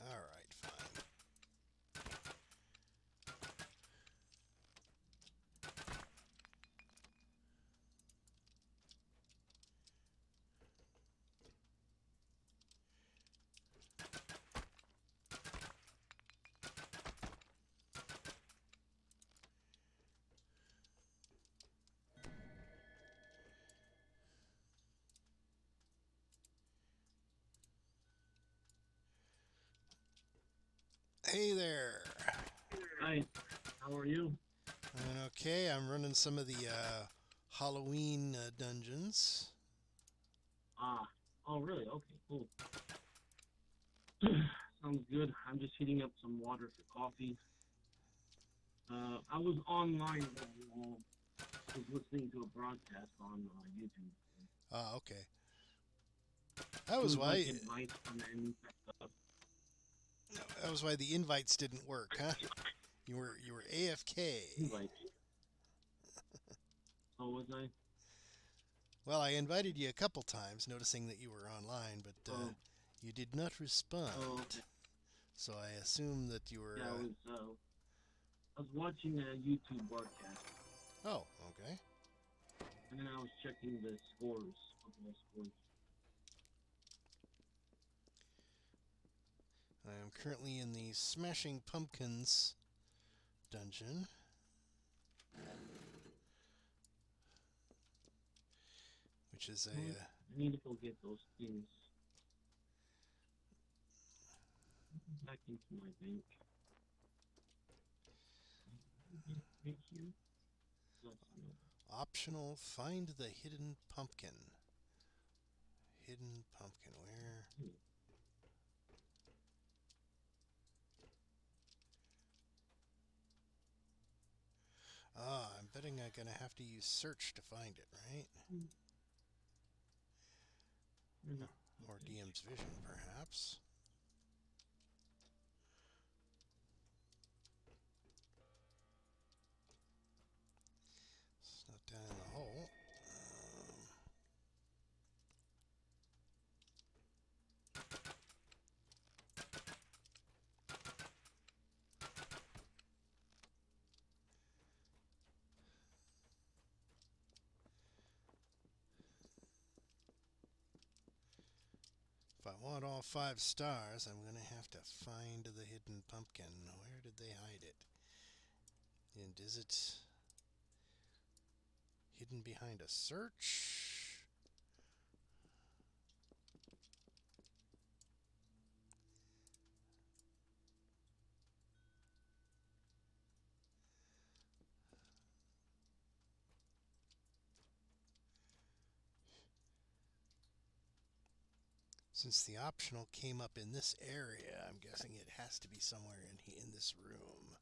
Alright, fine. Hey there. Hi, how are you? And okay, I'm running some of the Halloween dungeons. Oh really? Okay, cool. Sounds good. I'm just heating up some water for coffee. I was online, I was listening to a broadcast on YouTube. Ah, okay. That was It why. like advice from any stuff. That was why the invites didn't work, huh? You were AFK. Like, so was I? Well, I invited you a couple times, noticing that you were online, but you did not respond. Oh, okay. So I assume that you were. Yeah, I was watching a YouTube broadcast, Oh, okay. and then I was checking the scores, football scores. I am currently in the Smashing Pumpkins dungeon. Which is a. I need to go get those things. Back into my bank. Right here. Optional, find the hidden pumpkin. Hidden pumpkin, where? Ah, I'm betting I'm gonna have to use search to find it, right? No. Or DM's vision, perhaps. It's not down in the hole. If I want all 5 stars, I'm going to have to find the hidden pumpkin. Where did they hide it? And is it hidden behind a search? Since the optional came up in this area, I'm guessing it has to be somewhere in this room.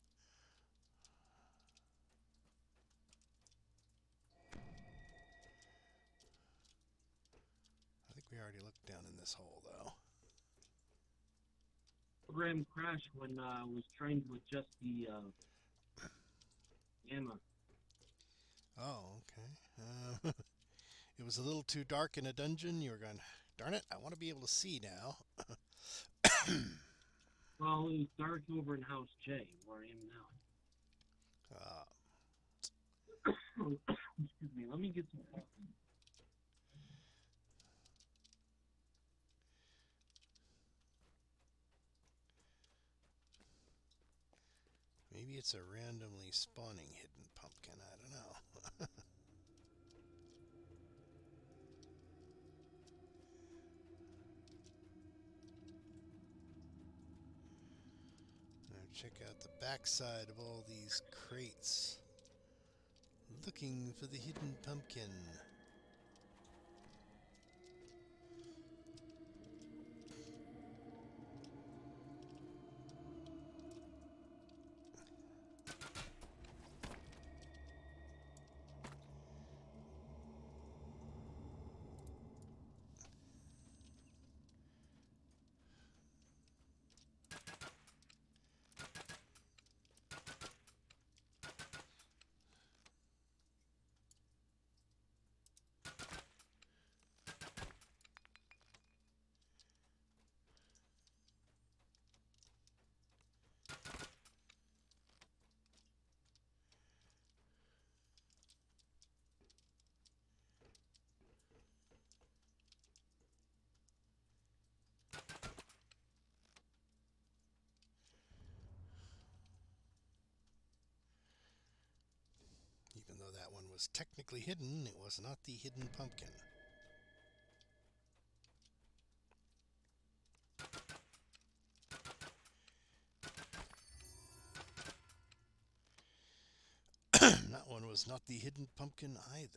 I think we already looked down in this hole, though. Program crashed when I was trying to adjust the gamma. Oh, okay. It was a little too dark in a dungeon. You were going, darn it, I want to be able to see now. Well, it was dark over in House J, where I am now. Excuse me, let me get some coffee. Maybe it's a randomly spawning hidden pumpkin. I don't know. Now check out the backside of all these crates. Looking for the hidden pumpkin. Even though that one was technically hidden, it was not the hidden pumpkin. That one was not the hidden pumpkin either.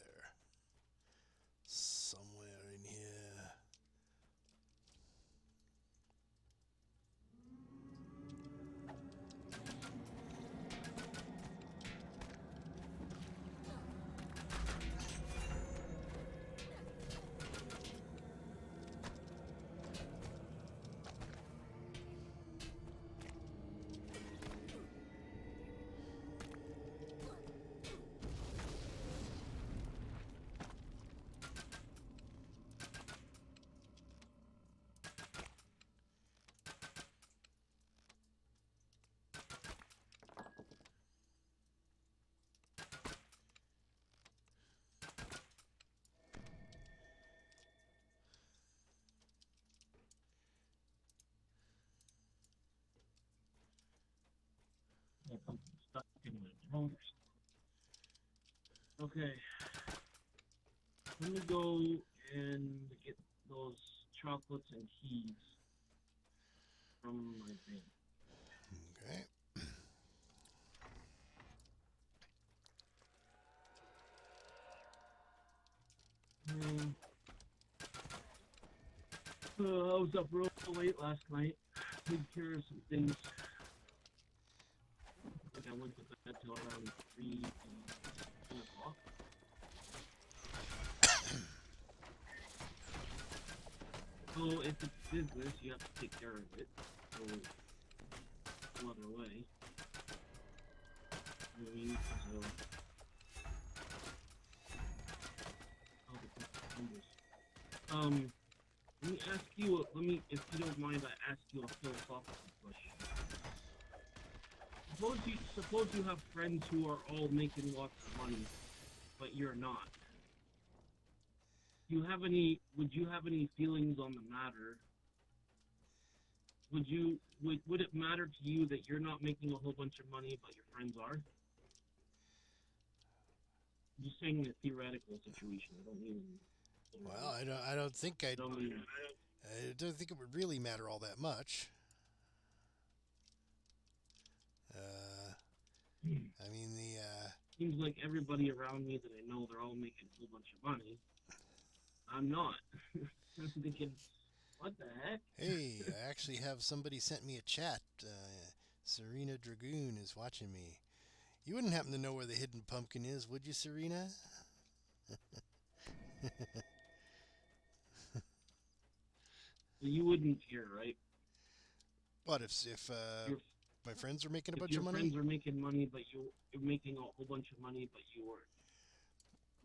Somewhere in here. I'm stuck in my phone. Okay. Let me go and get those chocolates and keys from my thing. Okay. I was up real late last night. Taking care of some things. I think I went to bed till around 3 o'clock. So if it's business, you have to take care of it. So no other way. You know what I mean? So I'll get the numbers. Let me ask you. If you don't mind, I ask you a philosophical question. Suppose you have friends who are all making lots of money, but you're not. Would you have any feelings on the matter? Would it matter to you that you're not making a whole bunch of money, but your friends are? I'm just saying in a theoretical situation. I don't mean. Well, I don't think I don't mean. I don't think it would really matter all that much. I mean Seems like everybody around me that I know, they're all making a whole bunch of money. I'm not. I'm thinking, what the heck? Hey, I actually have somebody sent me a chat. Serena Dragoon is watching me. You wouldn't happen to know where the hidden pumpkin is, would you, Serena? You wouldn't care, right? What if my friends are making a bunch of If your money? friends are making money, but you're making a whole bunch of money, but you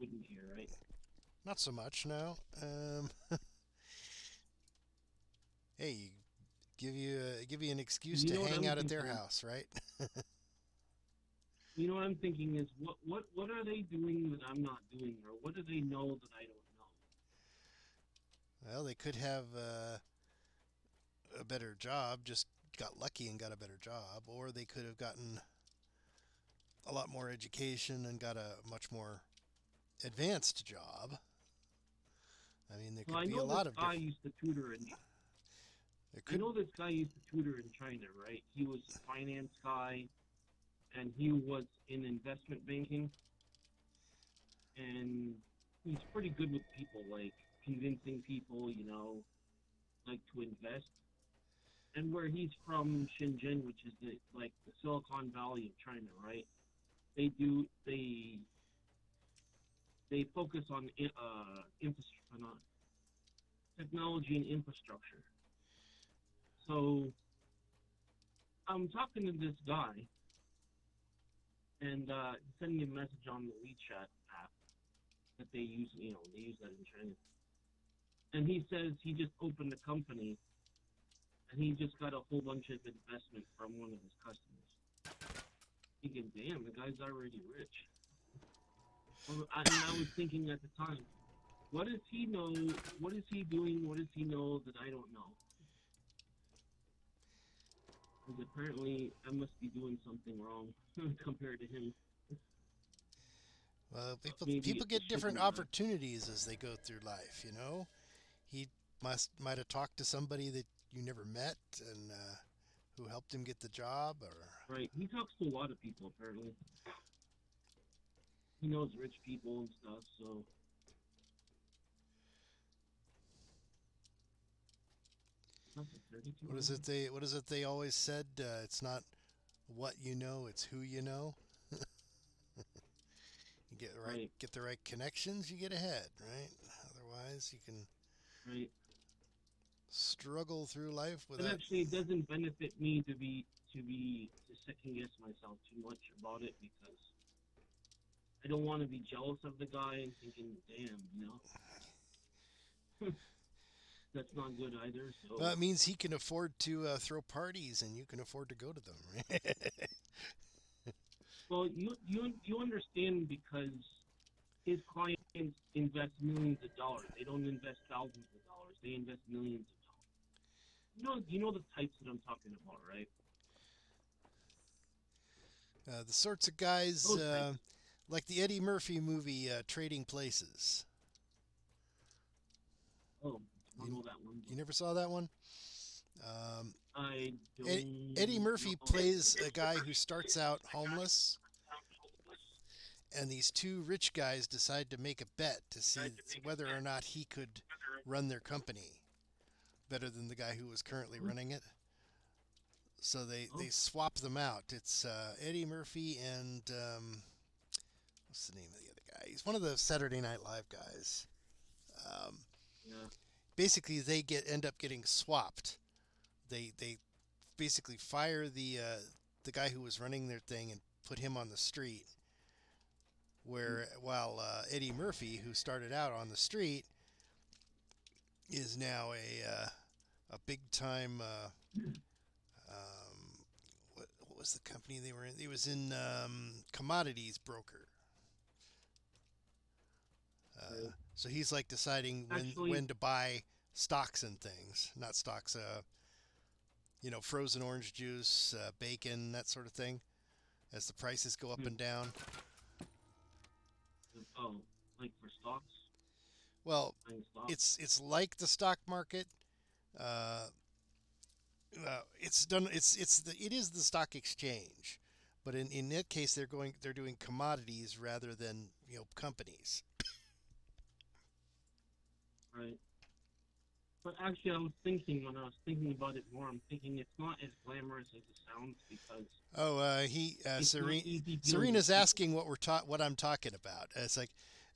wouldn't care, right? Not so much, no. Hey, give you an excuse You to know what hang I'm out at their thinking? house, right? You know what I'm thinking is, what are they doing that I'm not doing, or what do they know that I don't know? Well, they could have a better job, just got lucky and got a better job, or they could have gotten a lot more education and got a much more advanced job. I mean, there Well, could I be a know lot this of guy different. used to tutor in. I know this guy used to tutor in China, right? He was a finance guy, and he was in investment banking. and he's pretty good with people, like convincing people, like to invest. And where he's from, Shenzhen, which is the Silicon Valley of China, right? They focus on technology and infrastructure. So I'm talking to this guy and sending a message on the WeChat app that they use. They use that in China. And he says he just opened a company and he just got a whole bunch of investment from one of his customers. Thinking, damn, the guy's already rich. I was thinking at the time, what does he know? What is he doing? What does he know that I don't know? Because apparently I must be doing something wrong compared to him. Well, Maybe people it's get the different shipping line. opportunities as they go through life. He might have talked to somebody that you never met and who helped him get the job, or Right. He talks to a lot of people, apparently. He knows rich people and stuff, so. what is it they always said? It's not what you know, it's who you know. You Right. get the right connections, you get ahead, right? Otherwise, you can Right. struggle through life But without. actually, it doesn't benefit me to second guess myself too much about it because I don't want to be jealous of the guy and thinking, damn, that's not good either. So, Well, it means he can afford to throw parties, and you can afford to go to them, right? well, you understand because his clients invest millions of dollars. They don't invest thousands of dollars. They invest millions of dollars. You know the types that I'm talking about, right? The sorts of guys Those types. like the Eddie Murphy movie, Trading Places. Oh, I don't You, know that one. you never saw that one? Um, I Eddie don't Murphy know. plays a guy who starts out homeless, and these two rich guys decide to make a bet to see whether or not he could run their company better than the guy who was currently running it. So they swap them out. It's Eddie Murphy and what's the name of the other guy? He's one of the Saturday Night Live guys. Um, Yeah. basically, they end up getting swapped. They basically fire the guy who was running their thing and put him on the street. While Eddie Murphy, who started out on the street, is now a big time. What was the company they were in? It was in commodities broker. So he's like deciding Actually, when to buy stocks and things, not stocks. Frozen orange juice, bacon, that sort of thing, as the prices go up and down. oh, like for stocks, Well, buying stocks. it's like the stock market. Uh, it's done. It is the stock exchange, but in that case they're doing commodities rather than companies. Right. But actually, I was thinking when I was thinking about it more, I'm thinking it's not as glamorous as it sounds because Oh, it's not easy dealing with Serena's people. asking what I'm talking about. It's like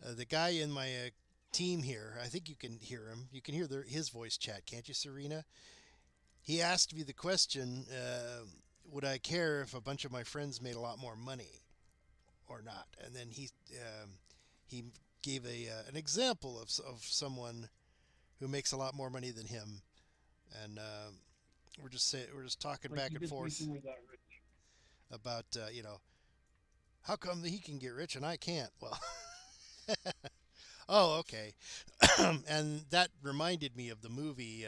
the guy in my team here. I think you can hear him. You can hear his voice chat, can't you, Serena? He asked me the question: would I care if a bunch of my friends made a lot more money or not? And then he gave an example of someone who makes a lot more money than him, and we're just talking Like back he and just forth recently got rich. about how come he can get rich and I can't? Well, oh, okay. And that reminded me of the movie,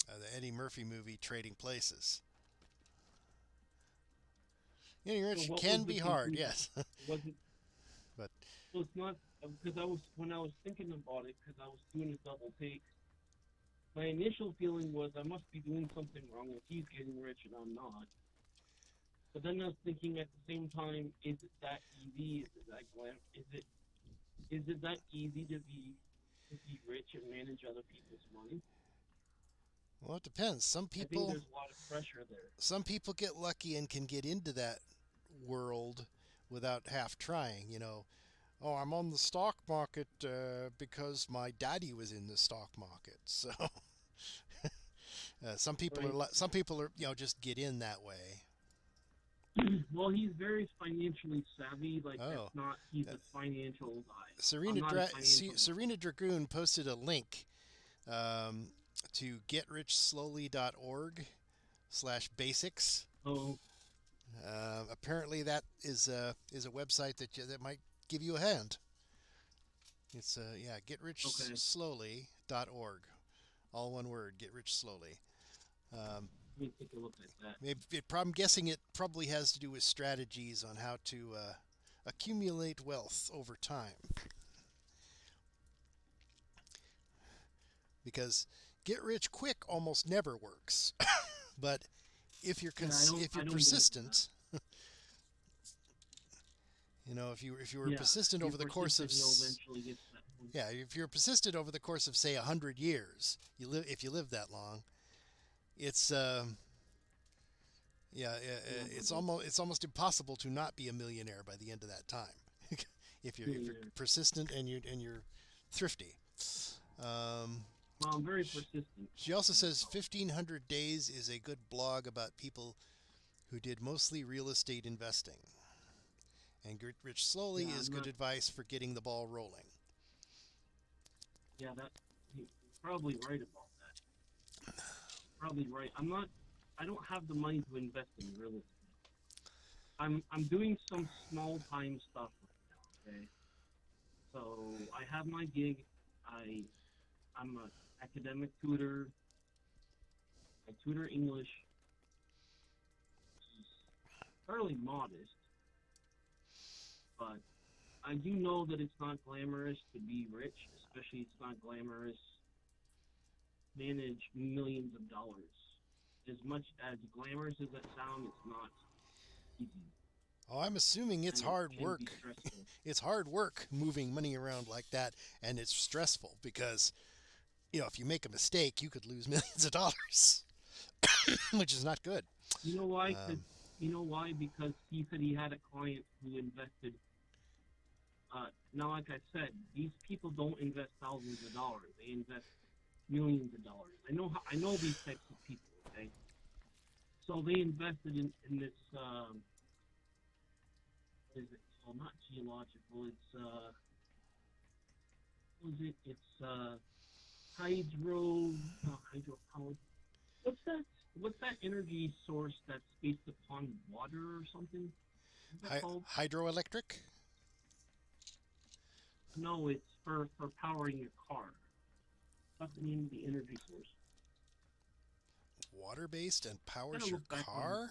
the Eddie Murphy movie, Trading Places. Getting So rich what was can the be hard, conclusion? yes, Was it? but So it's not because when I was thinking about it because I was doing a double take. My initial feeling was I must be doing something wrong if he's getting rich and I'm not. But then I was thinking at the same time, is it that easy? Is it that is it that easy to be rich and manage other people's money? Well, it depends. I think there's a lot of pressure there. Some people get lucky and can get into that world without half trying. Oh, I'm on the stock market because my daddy was in the stock market. So some people are just get in that way. Well, he's very financially savvy. Like, Oh. that's not, he's a financial guy. Serena, I'm not a financial guy. Serena Dragoon posted a link to getrichslowly.org/basics. Oh, Apparently, that is a website that might give you a hand. It's getrichslowly.org, all one word. Get rich slowly. let me take a look at that. I'm guessing it probably has to do with strategies on how to accumulate wealth over time. Because get rich quick almost never works, but if you're I don't persistent, if you were persistent over the course of you'll eventually get to that point. if you're persistent over the course of say 100 years, if you live that long, it's it's almost impossible to not be a millionaire by the end of that time if you're persistent and you're thrifty. Well, I'm very persistent. She also says 1500 Days is a good blog about people who did mostly real estate investing. And Get Rich Slowly is good advice for getting the ball rolling. Yeah, he's probably right about that. Probably right. I don't have the money to invest in real estate. I'm doing some small time stuff right now, okay? So I have my gig. I'm an academic tutor. I tutor English. It's fairly modest, but I do know that it's not glamorous to be rich, especially it's not glamorous manage millions of dollars. As much as glamorous as that sounds, it's not easy. Oh, I'm assuming it's hard work. It's hard work moving money around like that, and it's stressful because, if you make a mistake, you could lose millions of dollars, which is not good. You know why? Because he said he had a client who invested. Now, like I said, these people don't invest thousands of dollars; they invest millions of dollars. I know these types of people. Okay, so they invested in this. What is it called? Not geological. It's what is it? It's hydropower. What's that energy source that's based upon water or something? What's that called? Hydroelectric? No, it's for powering your car. What's the name of the energy source? Water-based and powers your car?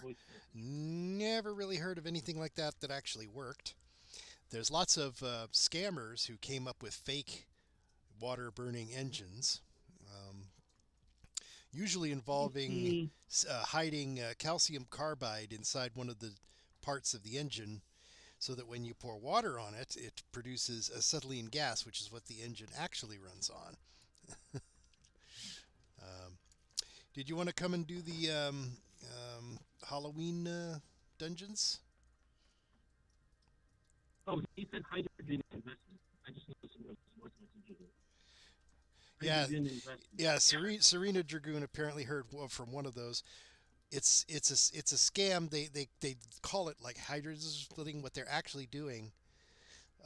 Never really heard of anything like that actually worked. There's lots of scammers who came up with fake water-burning engines, usually involving hiding calcium carbide inside one of the parts of the engine so that when you pour water on it, it produces acetylene gas, which is what the engine actually runs on. Did you want to come and do the Halloween dungeons? Oh, he said hydrogen investment. I just noticed it was Yeah, Serena Dragoon apparently heard from one of those. It's a scam. They call it like hydrogen splitting. What they're actually doing,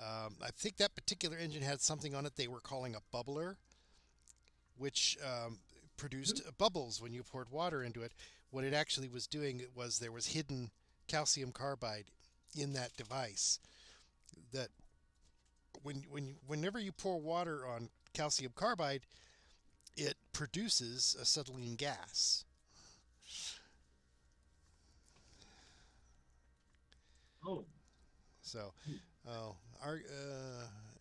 I think that particular engine had something on it they were calling a bubbler, which produced bubbles when you poured water into it. What it actually was doing was there was hidden calcium carbide in that device. That whenever you pour water on calcium carbide, it produces acetylene gas. Oh. So,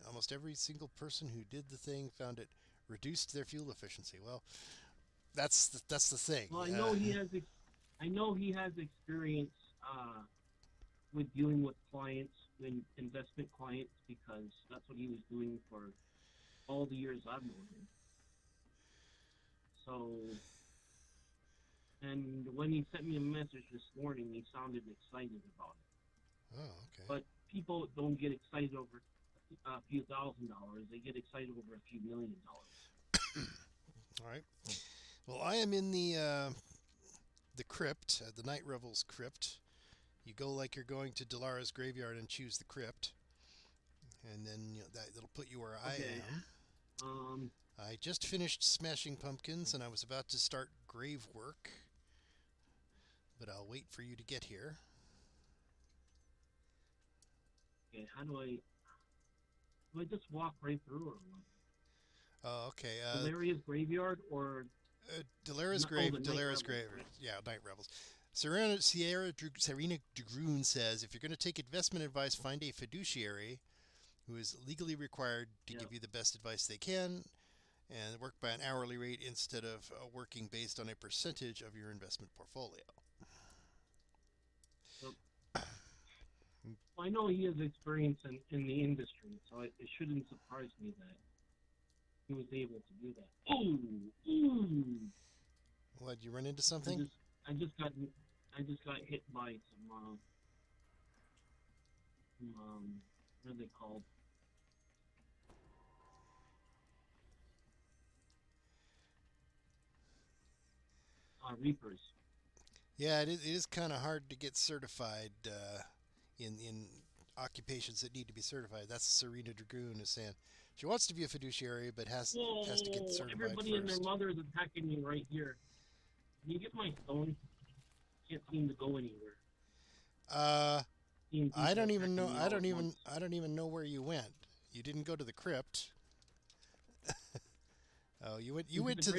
almost every single person who did the thing found it reduced their fuel efficiency. Well, that's the thing. Well, I know he has experience with dealing with clients, investment clients, because that's what he was doing for all the years I've known him. So, and when he sent me a message this morning, he sounded excited about it. Oh, okay. But people don't get excited over a few $1,000. They get excited over a few $1 million. All right. Well, I am in the crypt, the Night Revels crypt. You go like you're going to Dalara's graveyard and choose the crypt, and then that'll put you where I am. I just finished smashing pumpkins, and I was about to start grave work, but I'll wait for you to get here. Okay, how do I just walk right through or what? Oh, okay. Delaria's graveyard or Dalara's graveyard. Yeah, Night Revels. Serena DeGroon says, if you're going to take investment advice, find a fiduciary who is legally required to give you the best advice they can and work by an hourly rate instead of working based on a percentage of your investment portfolio. I know he has experience in the industry, so it shouldn't surprise me that he was able to do that. Ooh! What, you run into something? I just got hit by some what are they called? Reapers. Yeah, it is kind of hard to get certified in occupations that need to be certified. That's Serena Dragoon is saying. She wants to be a fiduciary, but has to get certified everybody first. and their mother is attacking me right here. Can you get my phone? Can't seem to go anywhere. I don't even know. I don't even know where you went. You didn't go to the crypt. Oh, you went to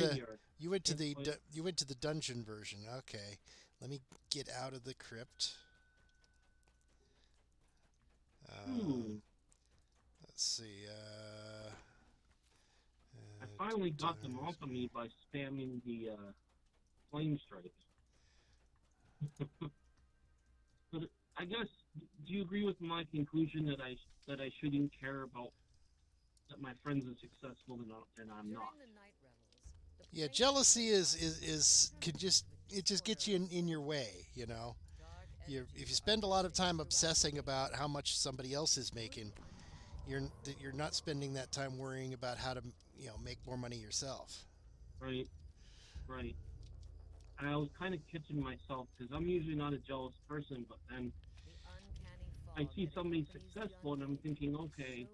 the dungeon version. Okay, let me get out of the crypt. Let's see. I finally got them off of me by spamming the flame strikes. But I guess, do you agree with my conclusion that I shouldn't care about that my friends are successful and I'm not? Yeah, jealousy it just gets you in your way, you know. If you spend a lot of time obsessing about how much somebody else is making, you're not spending that time worrying about how to make more money yourself. Right. And I was kind of catching myself because I'm usually not a jealous person, but then I see somebody successful and I'm thinking, okay,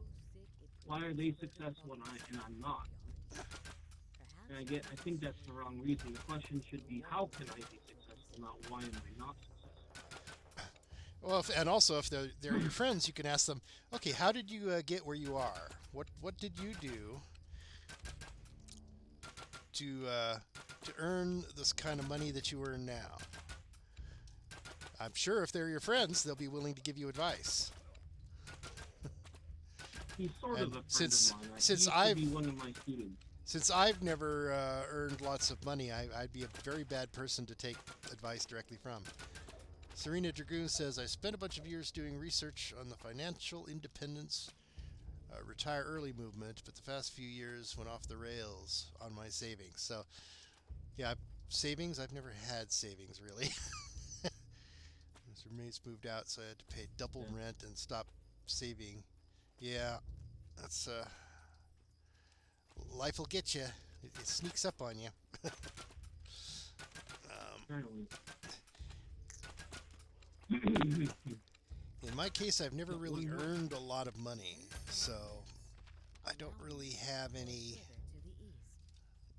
why are they successful and I'm not? And I think that's the wrong reason. The question should be, how can I be successful, not why am I not successful? Well, and also if they're your friends, you can ask them, okay, how did you get where you are? What did you do to earn this kind of money that you earn now? I'm sure if they're your friends, they'll be willing to give you advice. He's sort of a friend since of mine. since he used to be one of my students. Since I've never earned lots of money, I'd be a very bad person to take advice directly from. Serena Dragoon says, I spent a bunch of years doing research on the financial independence, retire early movement, but the past few years went off the rails on my savings. So, yeah, savings, I've never had savings, really. Mr. Mates moved out, so I had to pay double rent and stop saving. Yeah, that's... life will get you. It sneaks up on you. In my case, I've never really earned a lot of money, so I don't really have any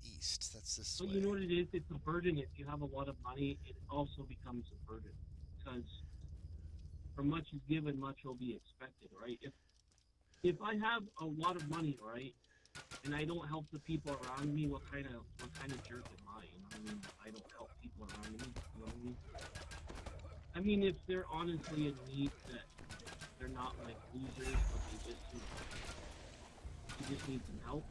east. That's this way. But you know what it is? It's a burden. If you have a lot of money, it also becomes a burden. Because for much is given, much will be expected, right? If I have a lot of money, right, and I don't help the people around me, what kind of jerk am I? You know what I mean? I don't help people around me. You know what I mean? I mean, if they're honestly in need, that they're not like losers, but they just need some help.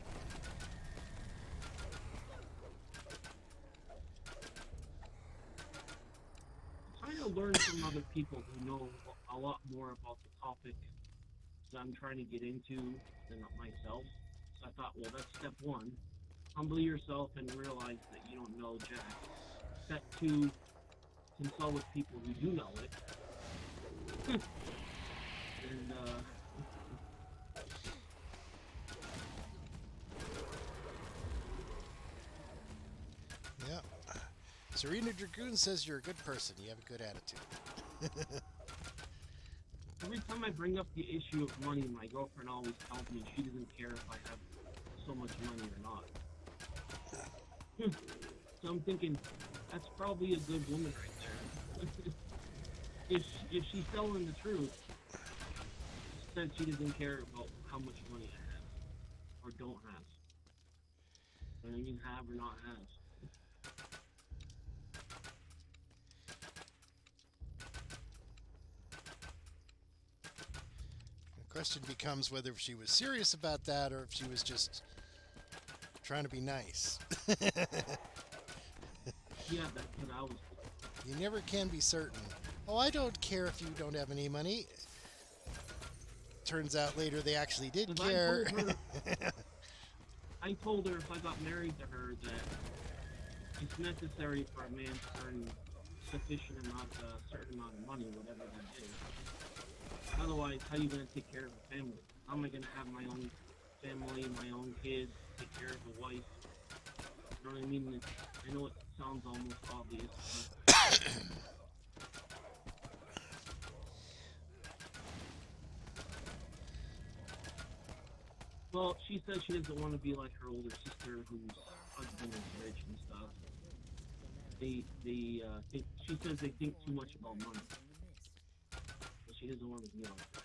I'm trying to learn from other people who know a lot more about the topic that I'm trying to get into than myself. So I thought, well, that's step one. Humble yourself and realize that you don't know jack. Step two, consult with people who do know it. And, Yeah. Serena Dragoon says you're a good person. You have a good attitude. every time I bring up the issue of money, my girlfriend always tells me she doesn't care if I have so much money or not. So I'm thinking, that's probably a good woman right there. if she's telling the truth, said she doesn't care about how much money I have or don't have. And I mean have or not have. The question becomes whether she was serious about that or if she was just trying to be nice. Yeah, that's what I was You never can be certain. Oh, I don't care if you don't have any money. Turns out later they actually did If care. I told her if I got married to her that it's necessary for a man to earn sufficient amount, a certain amount of money, whatever that is. Otherwise, how are you going to take care of a family? How am I going to have my own family, my own kids, take care of a wife? You know what I mean? I know it sounds almost obvious, but well, she says she doesn't want to be like her older sister whose husband is rich and stuff. She says they think too much about money. But she doesn't want to be like that.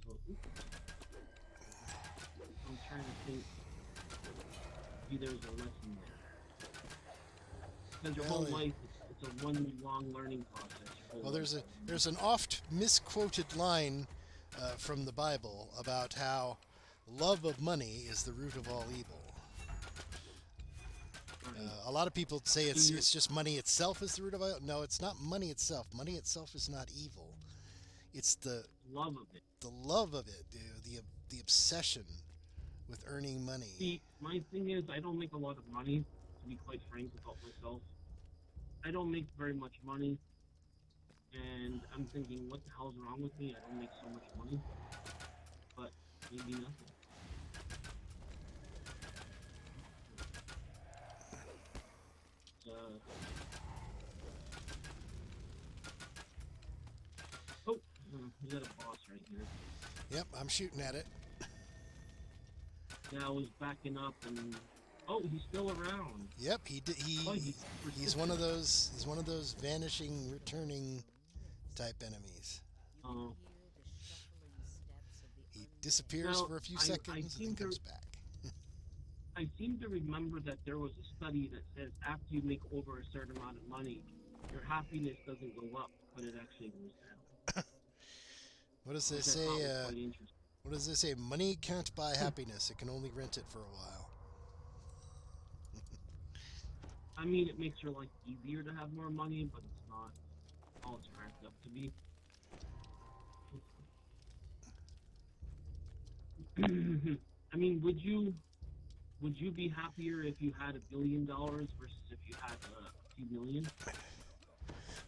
So, I'm trying to think. Maybe there's a lesson there. Because your whole life, it's a one long learning process. Well, there's an oft misquoted line from the Bible about how love of money is the root of all evil. A lot of people say it's just money itself is the root of all. No, it's not money itself. Money itself is not evil. It's the love of it. The love of it, the obsession with earning money. See, my thing is, I don't make a lot of money. To be quite frank about myself, I don't make very much money, and I'm thinking, what the hell's wrong with me? I don't make so much money, but maybe nothing. We got a boss right here. Yep, I'm shooting at it. Yeah, I was backing up and he's still around. Yep, he's one of those vanishing, returning type enemies. Oh. He disappears for a few seconds and then comes back. I seem to remember that there was a study that says after you make over a certain amount of money, your happiness doesn't go up, but it actually goes down. What does they say? What does they say? Money can't buy happiness. It can only rent it for a while. I mean, it makes your life easier to have more money, but it's not all it's cracked up to be. I mean, would you be happier if you had $1 billion versus if you had a few million?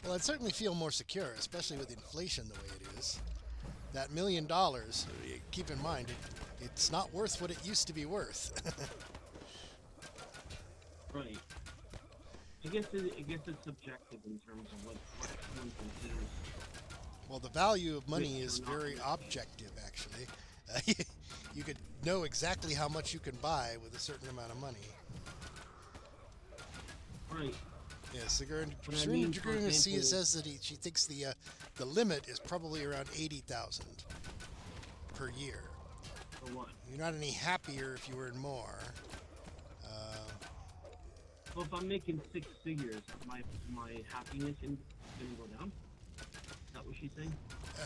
Well, I'd certainly feel more secure, especially with inflation the way it is. That $1 million, keep in mind, it's not worth what it used to be worth. Right. I guess it's subjective in terms of what one considers. Well, the value of money is very objective, actually. You could know exactly how much you can buy with a certain amount of money. Right. Yes, Serena Dragoon says that she thinks the limit is probably around 80,000 per year. For what? You're not any happier if you earn more. Well, if I'm making 6 figures, my happiness is going to go down? Is that what she's saying? Is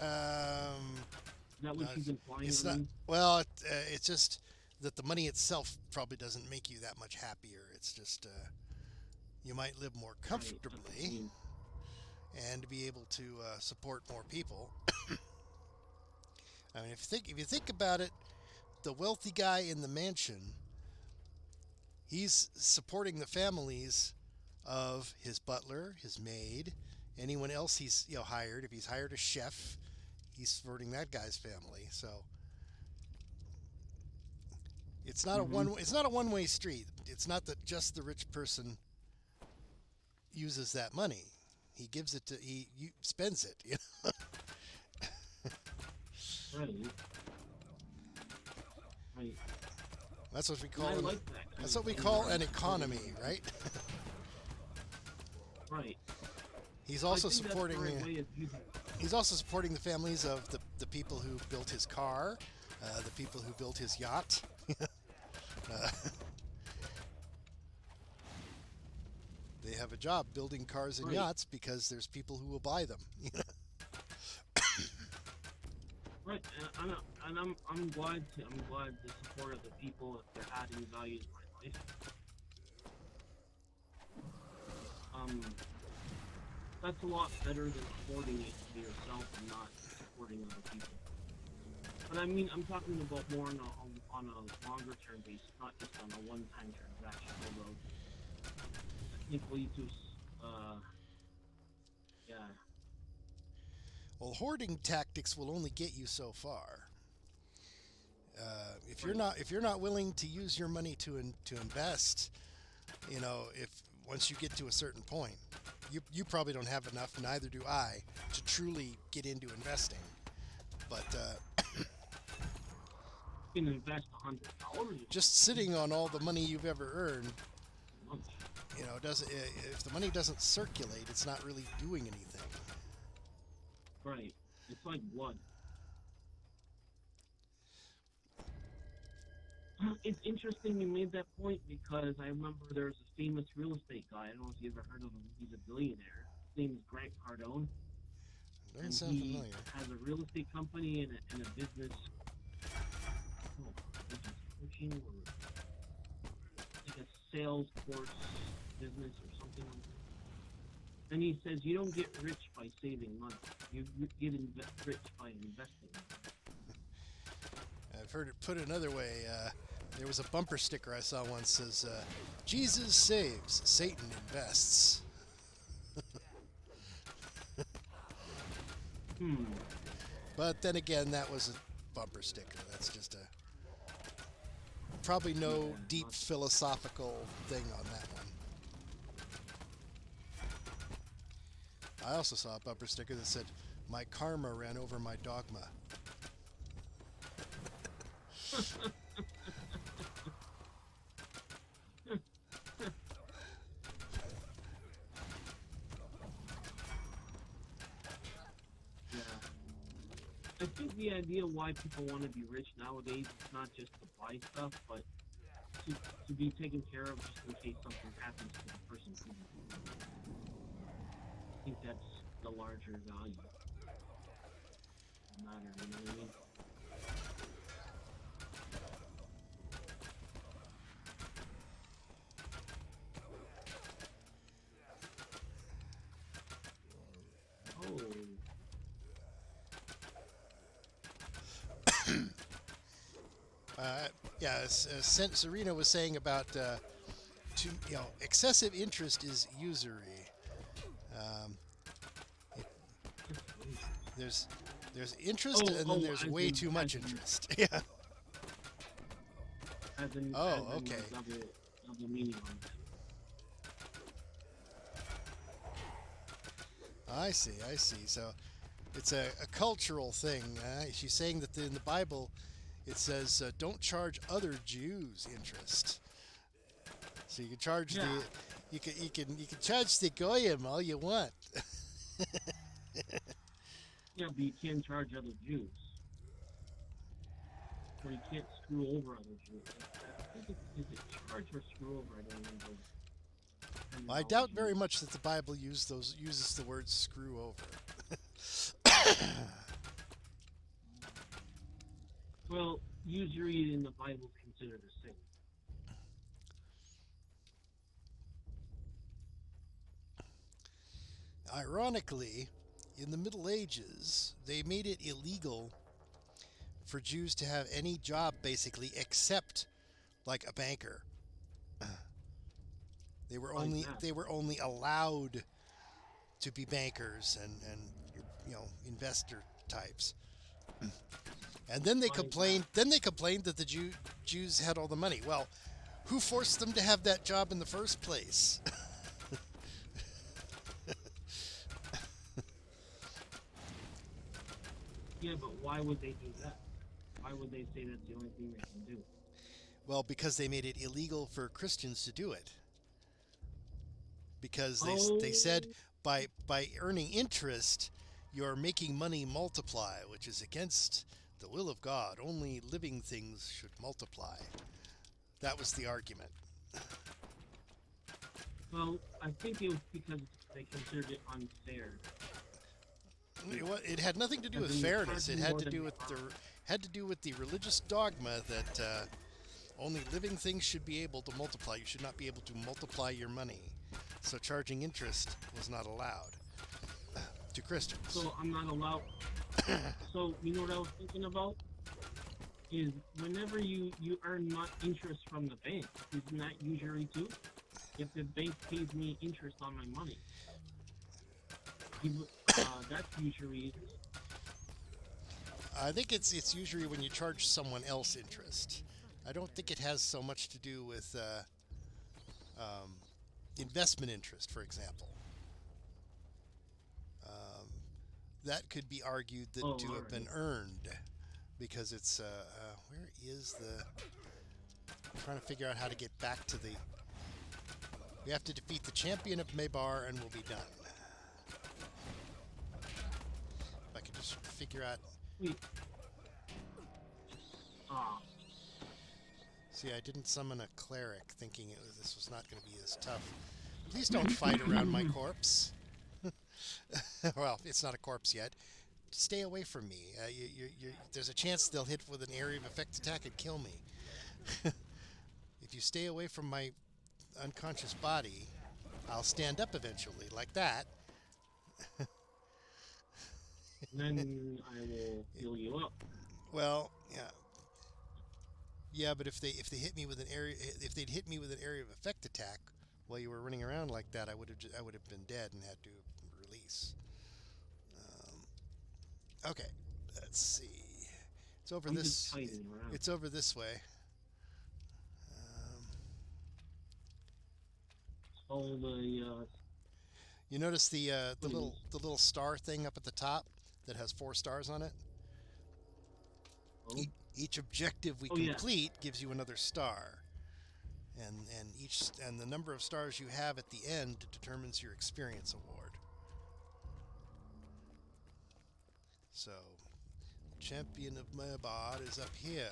that what she's implying? It's not. Well, it's just that the money itself probably doesn't make you that much happier. It's just you might live more comfortably, and to be able to support more people. I mean, if you think about it, the wealthy guy in the mansion, he's supporting the families of his butler, his maid, anyone else he's hired. If he's hired a chef, he's supporting that guy's family. So it's not a one-way street. It's not that just the rich person uses that money. He gives it to he spends it. Right. Right. That's what we And call I an, like that. that's what we call an economy, right? Right. He's also I think supporting that's the right way of using it. he's also supporting the families of the people who built his car, the people who built his yacht. They have a job building cars and Right. yachts because there's people who will buy them. Right, and I'm glad the support of the people if they're adding value to my life. That's a lot better than hoarding it to yourself and not supporting other people. But I mean, I'm talking about more on a longer term basis, not just on a one-time transaction. Although I think we'll need to, yeah. Well, hoarding tactics will only get you so far. If you're not willing to use your money to invest, if once you get to a certain point, you probably don't have enough, neither do I, to truly get into investing. But You can invest $100. just sitting on all the money you've ever earned, a month. doesn't if the money doesn't circulate, it's not really doing anything. Right. It's like blood. It's interesting you made that point because I remember there's a famous real estate guy. I don't know if you ever heard of him. He's a billionaire. His name is Grant Cardone. Doesn't And sound he familiar. has a real estate company and a business. Business coaching or like a sales course business or something like that. And he says you don't get rich by saving money. You get rich by investing. I've heard it put another way. There was a bumper sticker I saw once says, "Jesus saves, Satan invests." But then again, that was a bumper sticker. That's just probably no deep philosophical thing on that one. I also saw a bumper sticker that said, "My karma ran over my dogma." Yeah. I think the idea why people want to be rich nowadays is not just to buy stuff, but to be taken care of just in case something happens to the person. I think that's the larger value. Matter, you know what I mean? Yeah, Serena was saying about excessive interest is usury. There's interest, and then there's way too much interest. Yeah. Okay. Double meaning on that. I see. So it's a cultural thing. She's saying that in the Bible, it says don't charge other Jews interest. So you can charge you can charge the goyim all you want. Yeah, but you can't charge other Jews. Or you can't screw over other Jews. Is it charge or screw over? I don't remember. I doubt very much that the Bible uses the word screw over. Well, usury in the Bible is considered a sin. Ironically, in the Middle Ages, they made it illegal for Jews to have any job basically except like a banker. They were Like only that. they were only allowed to be bankers and investor types. And then they Why is complained. Then they complained that the Jews had all the money. Well, who forced them to have that job in the first place? Yeah, but why would they do that? Why would they say that's the only thing they can do? Well, because they made it illegal for Christians to do it. Because they said by earning interest, you're making money multiply, which is against the will of God. Only living things should multiply. That was the argument. Well, I think it was because they considered it unfair. It had nothing to do with As in fairness. It charging had more to than do they with are. had to do with the religious dogma that only living things should be able to multiply. You should not be able to multiply your money. So charging interest was not allowed to Christians. So I'm not allowed. So you know what I was thinking about? Is whenever you earn interest from the bank, isn't that usury too? If the bank pays me interest on my money, that's usury. I think it's usually when you charge someone else interest. I don't think it has so much to do with investment interest, for example. That could be argued that Oh, to have alright. been earned, because it's where is the? I'm trying to figure out how to get back to the. We have to defeat the champion of Maybar, and we'll be done. If I could just figure out. Wait. Ah, See, I didn't summon a cleric, thinking this was not going to be as tough. Please don't fight around my corpse. Well, it's not a corpse yet. Stay away from me. There's a chance they'll hit with an area of effect attack and kill me. If you stay away from my unconscious body, I'll stand up eventually, like that. then I will heal you up. Well, yeah. Yeah, but if they'd hit me with an area of effect attack while you were running around like that, I would have been dead and had to release. Okay, let's see. It's over I'm this. just fighting around. It's over this way. All the You notice the Please. little star thing up at the top that has 4 stars on it. oh, Each objective we Oh, yeah. complete gives you another star, and the number of stars you have at the end determines your experience award. So, champion of Maybar is up here.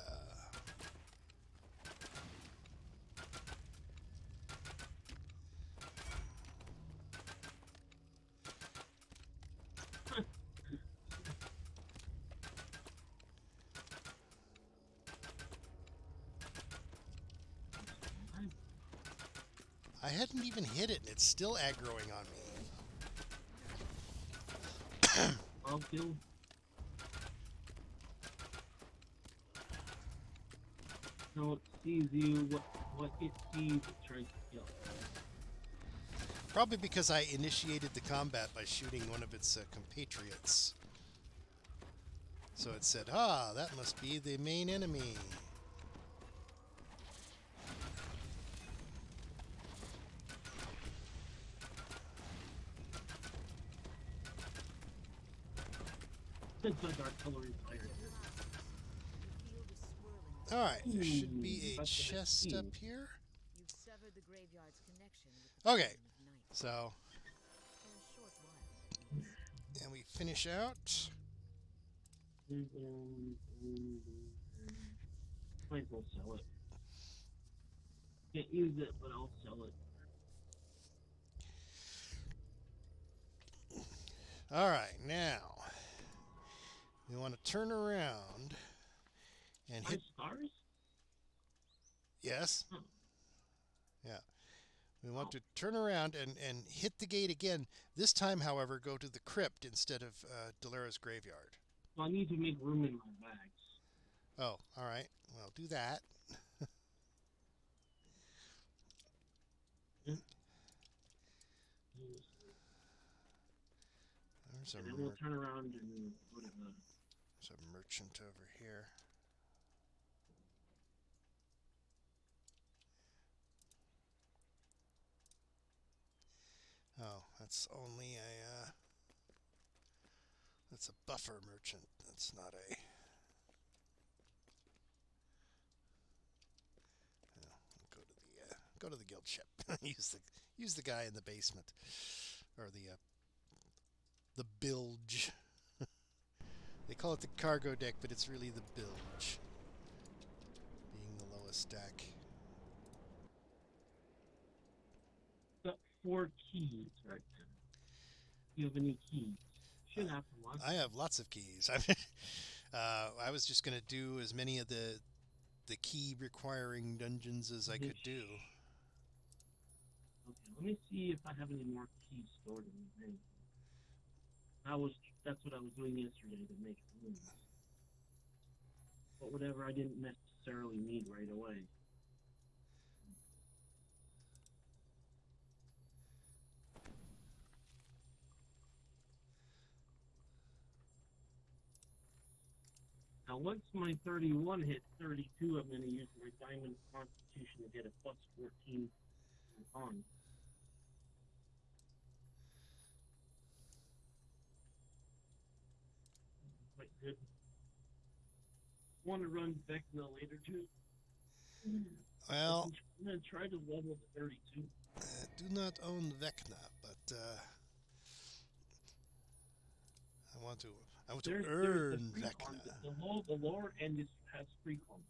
I hadn't even hit it, and it's still aggroing on me. I'll kill. No, it sees you. What it sees, it tries to kill. Probably because I initiated the combat by shooting one of its compatriots. So it said, "Ah, that must be the main enemy." It's like artillery fire. All right, there should be Ooh, a that's what I chest see. up here. You've severed the graveyard's connection with the Okay, Queen of Night so for a short while. and we finish out. Might as well sell it. Can't use it, but I'll sell it. All right, now we want to turn around and 5 hit. stars? Yes. Huh. Yeah. We want to turn around and hit the gate again. This time, however, go to the crypt instead of Delara's graveyard. Well, I need to make room in my bags. Oh, all right. Well, do that. There's And then we'll turn around and go to the... There's a merchant over here. Oh, that's only a that's a buffer merchant. That's not a go to the guild ship. use the guy in the basement or the bilge. They call it the cargo deck, but it's really the bilge, being the lowest deck. Got 4 keys right now. Do you have any keys? Should have one. I have lots of keys. I was just going to do as many of the key requiring dungeons as I could do. Okay, let me see if I have any more keys stored in the thing. That's what I was doing yesterday to make rooms. But whatever I didn't necessarily need right away. Now once my 31 hits 32, I'm going to use my Diamond Constitution to get a plus 14 on. Quite good. Want to run Vecna later too? Well, I'm going to try to level to 32. Do not own Vecna, but I want to earn Vecna. The lower end has free con.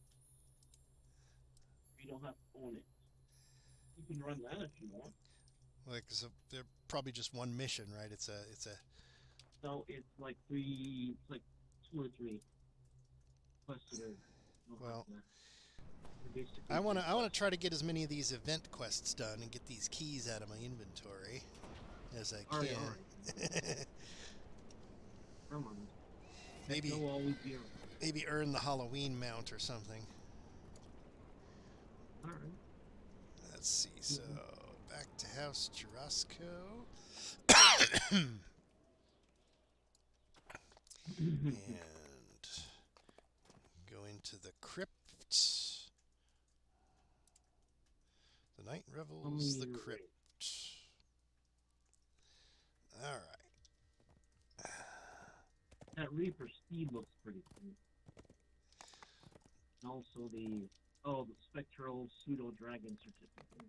You don't have to own it. You can run that if you want. Like, so they're probably just one mission, right? It's a. So it's like 3. It's like 2 or 3. Plus Well, I want to try to get as many of these event quests done and get these keys out of my inventory as I can. All right. Come on. Maybe earn the Halloween mount or something. All right. Let's see. So back to House Jurasco. And go into the crypt. The night revels, the crypt. All right. That Reaper Steed looks pretty cool. And also the spectral pseudo dragon certificate.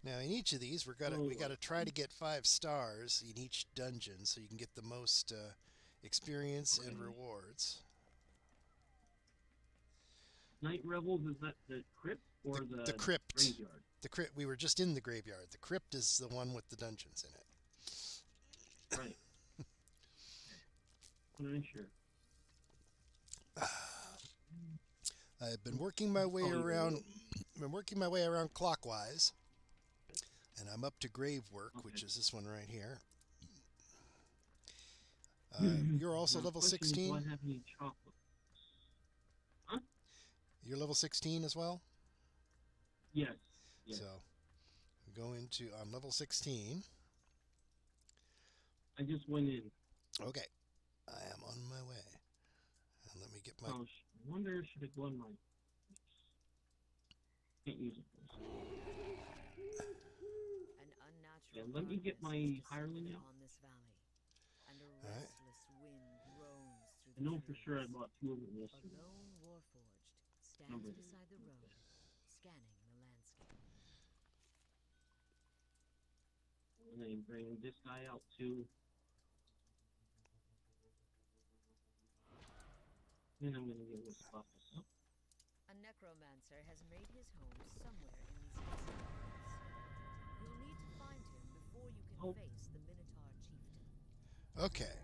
Now in each of these, we got to try to get 5 stars in each dungeon, so you can get the most experience and rewards. Night Revels, is that the crypt or the crypt? Graveyard? The crypt. We were just in the graveyard. The crypt is the one with the dungeons in it. Right. I'm not sure. I've been working my way around. Been working my way around clockwise, and I'm up to grave work, which is this one right here. You're also level 16. Do I have any chocolate? Huh? You're level 16 as well. Yes. So go into I'm level 16. I just went in. Okay, I am on my way. And let me get my. Oh, I wonder should I go on my. Can't use it. An unnatural Yeah, let me get my hireling out. on this valley, and a All right. restless wind roams through I the know for sure I trees. bought 2 of them A yesterday. lone warforged stands Number. beside the road, scanning the landscape. And then bring this guy out too. Then I'm gonna get this stuff up. A necromancer has made his home somewhere in these distant hills. You'll need to find him before you can Oh. face the Minotaur chieftain. Okay.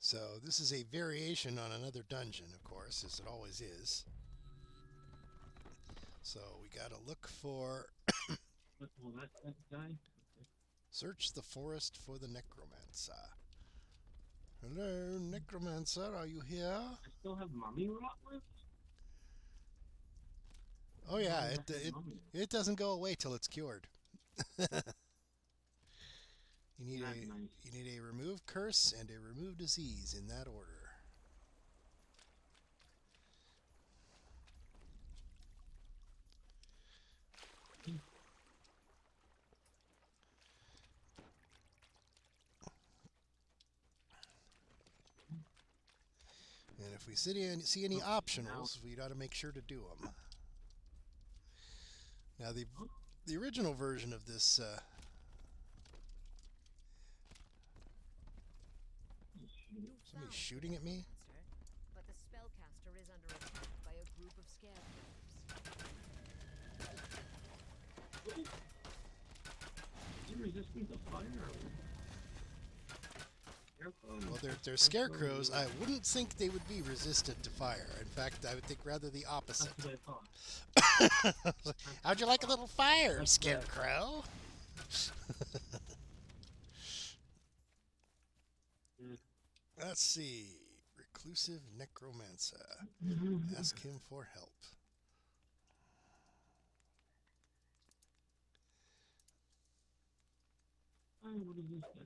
So this is a variation on another dungeon, of course, as it always is. So we gotta look for... Well, that guy? Okay. Search the forest for the necromancer. Hello, necromancer, are you here? I still have mummy rot left? Oh yeah, Why do I have mummy? it doesn't go away till it's cured. You need Not a nice. you need a remove curse and a remove disease in that order. And if we see any optionals, we got to make sure to do them. Now the original version of this somebody shooting at me? But the spellcaster is under attack by a group of scarecrows. Is he resistant to fire? Well, they're scarecrows. I wouldn't think they would be resistant to fire. In fact, I would think rather the opposite. That's what I thought. How'd you like a little fire, scarecrow? Let's see. Reclusive necromancer. Ask him for help. Oh, what is this guy?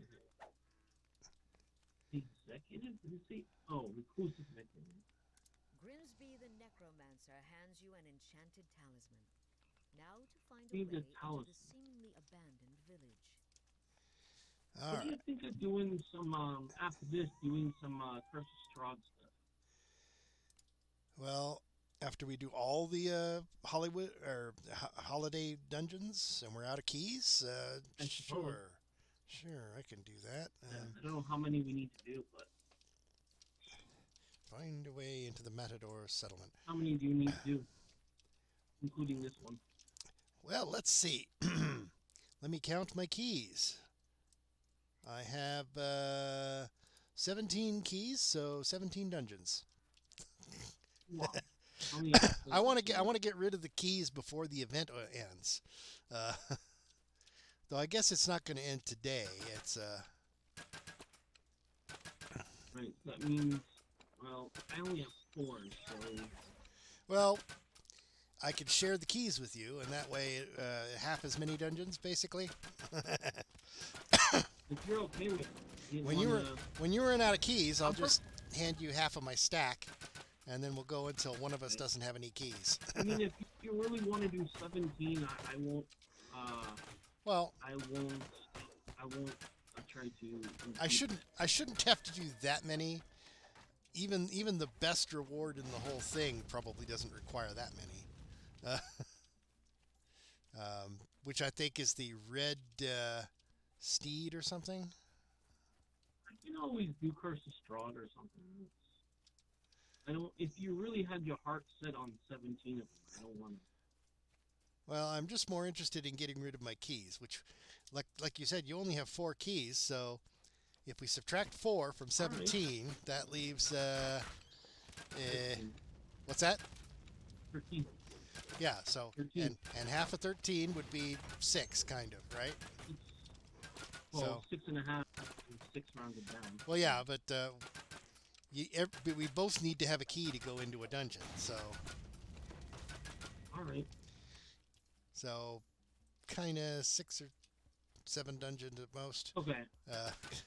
Executive? Did it say? Oh, reclusive necromancer. Grimsby the necromancer hands you an enchanted talisman. Now to find a Read way the into talisman. the seemingly abandoned village. All What do you right. think of doing some, after this, doing some, Curse of Strahd stuff? Well, after we do all the Hollywood or holiday dungeons and we're out of keys, I suppose. Sure, I can do that. I don't know how many we need to do, but Find a way into the Matador settlement. how many do you need to do? Including this one. Well, let's see. Let me count my keys. I have 17 keys, so 17 dungeons. Wow. I want to get rid of the keys before the event ends. Though I guess it's not going to end today. It's Right, that means, well, I only have 4, so... well, I could share the keys with you, and that way half as many dungeons, basically. If you're okay with it, When you run out of keys, I'll just hand you half of my stack, and then we'll go until one of us doesn't have any keys. I mean, if you really want to do 17, I won't, Well, I won't try to... I shouldn't have to do that many. Even the best reward in the whole thing probably doesn't require that many. Which I think is the red steed or something. I can always do Curse of Strahd or something. I don't... If you really had your heart set on 17 of them, I don't want to... Well, I'm just more interested in getting rid of my keys, which, like you said, you only have 4 keys, so if we subtract 4 from 17, that leaves, what's that? 13. Yeah, so, 13. and half of 13 would be 6, kind of, right? Well, So- 6.5 and 6 rounded down. Well, yeah, but we both need to have a key to go into a dungeon, so... Alright. So, kind of 6 or 7 dungeons at most. Okay. Just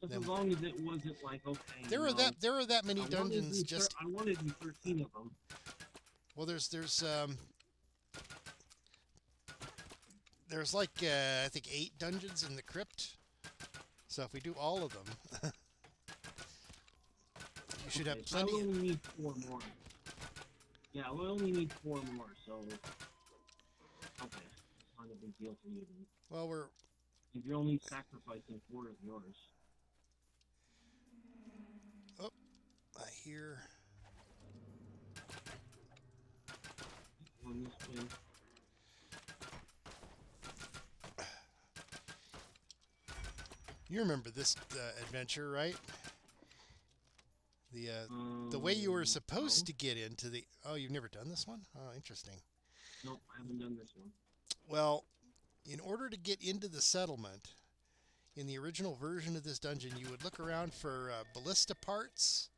Then- as long as it wasn't like, okay... There are that many dungeons just... I wanted to do 13 of them. Well, there's like I think 8 dungeons in the crypt. So if we do all of them, you should have So I plenty. will only need 4 more. Yeah, I will only need 4 more, so... Okay. It's not a big deal to you. Well, If you're only sacrificing 4 of yours. I hear. Going this way. You remember this adventure, right? the way you were No. supposed to get into the... Oh, you've never done this one? Oh, interesting. Nope, I haven't done this one. Well, in order to get into the settlement, in the original version of this dungeon, you would look around for ballista parts,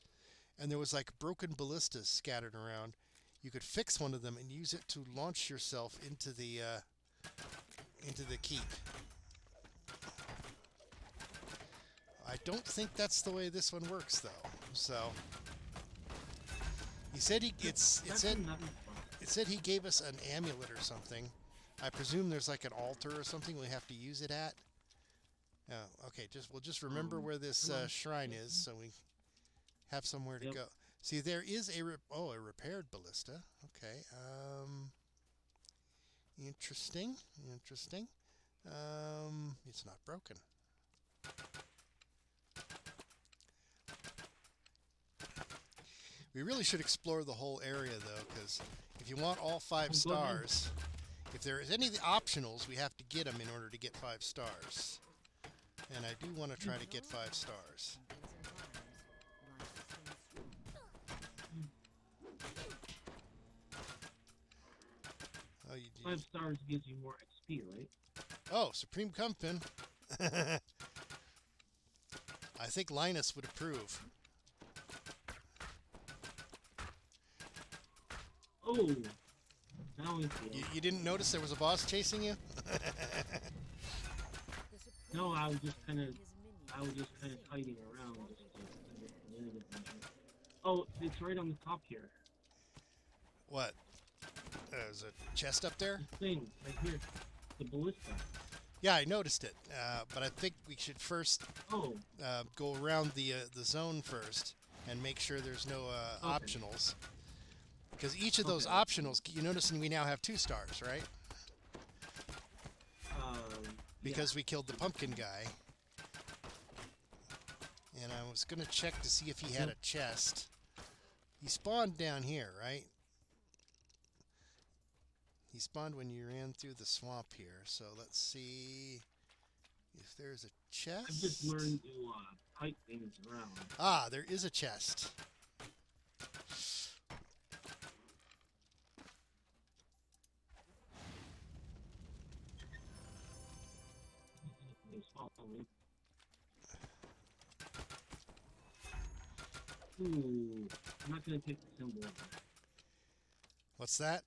and there was like broken ballistas scattered around. You could fix one of them and use it to launch yourself into the keep. I don't think that's the way this one works, though. So he said it said he gave us an amulet or something. I presume there's like an altar or something we have to use it at. Okay, we'll just remember where this shrine is, so we have somewhere to go. See, there is a repaired ballista. Okay. Interesting. It's not broken. We really should explore the whole area, though, because if you want all 5 stars, if there is any of the optionals, we have to get them in order to get 5 stars. And I do want to try to get 5 stars. Oh, 5 stars gives you more XP, right? Oh, Supreme Compin. I think Linus would approve. Oh! Now we feel. You didn't notice there was a boss chasing you? No, I was just kind of hiding around. Oh, it's right on the top here. What? There's a chest up there? This thing, right here. The ballista. Yeah, I noticed it. But I think we should first go around the zone first and make sure there's no optionals. Because each of those optionals, you notice we now have 2 stars, right? Because we killed the pumpkin guy. And I was going to check to see if he had a chest. He spawned down here, right? He spawned when you ran through the swamp here. So let's see if there's a chest. I've just learned to pipe things around. Ah, there is a chest. Ooh, I'm not gonna take the symbol of that. What's that?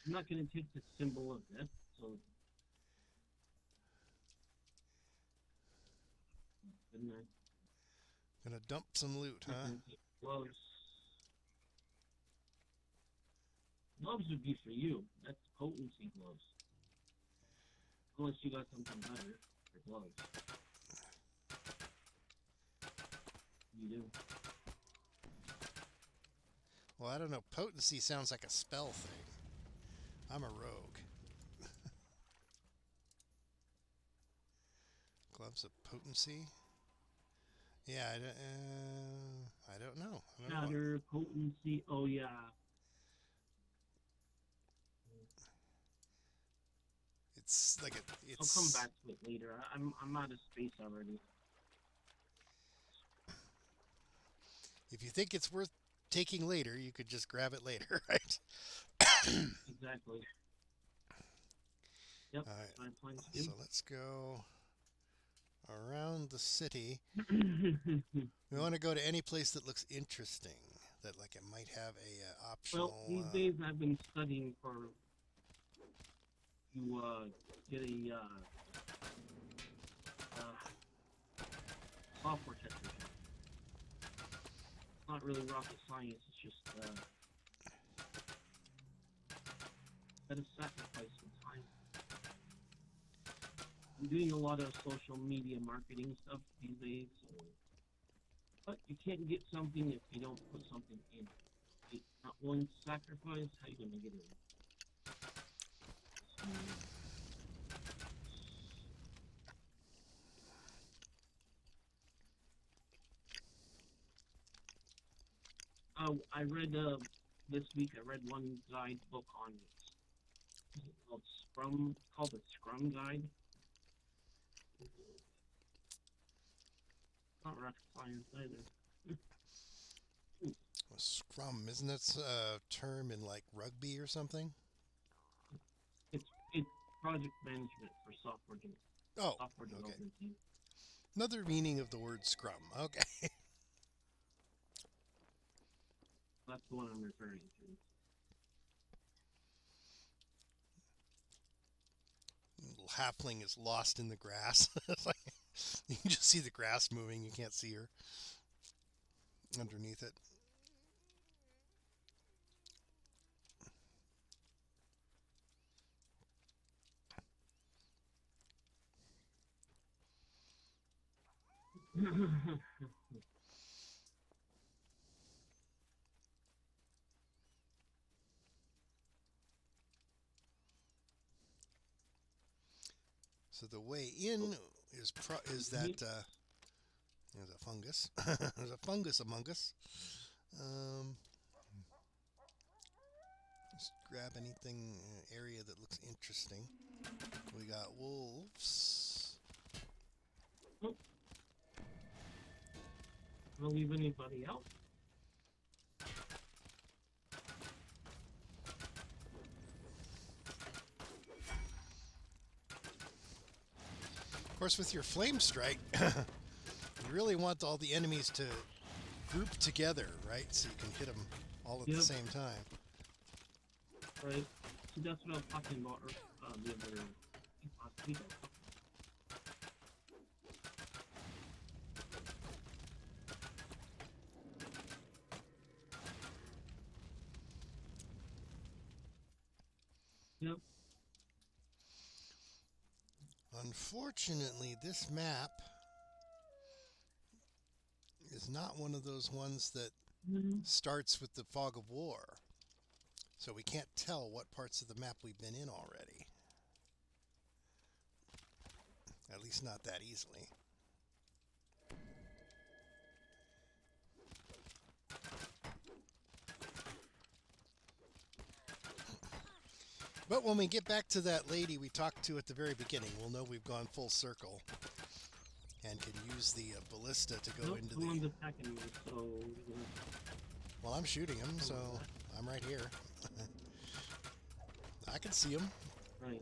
I'm not gonna take the symbol of that, so... Gonna dump some loot, huh? Gloves. Gloves would be for you. That's potency gloves. Unless you got something better for gloves. You do. Well, I don't know. Potency sounds like a spell thing. I'm a rogue. Gloves of potency? Yeah, I don't know. Shatter, potency, oh yeah. It's like it's... I'll come back to it later. I'm out of space already. If you think it's worth taking later, you could just grab it later, right? Exactly. Yep. All right. So let's go around the city. We want to go to any place that looks interesting, that like it might have a optional... Well, these days I've been studying for to get a software technician. It's not really rocket science, it's just gotta sacrifice some time. I'm doing a lot of social media marketing stuff these days, but you can't get something if you don't put something in. If you're not willing to sacrifice, how are you gonna get it? I read this week. I read one guide book on called the Scrum Guide. Not rocket science either. Scrum, isn't that a term in like rugby or something? It's project management for Oh, software okay. development team. Another meaning of the word scrum. Okay. That's the one I'm referring to. Little halfling is lost in the grass. It's like, you can just see the grass moving. You can't see her underneath it. So the way in is that there's a fungus. There's a fungus among us. Just grab anything area that looks interesting. We got wolves. Don't leave anybody out. Of course, with your flame strike, you really want all the enemies to group together, right? So you can hit them all at the same time. Right. So that's what I was talking about the other week. Yep. Unfortunately, this map is not one of those ones that starts with the fog of war. So we can't tell what parts of the map we've been in already. At least not that easily. But when we get back to that lady we talked to at the very beginning, we'll know we've gone full circle and can use the ballista to go into someone's attacking me, so... Well, I'm shooting him, so I'm right here. I can see him. Right.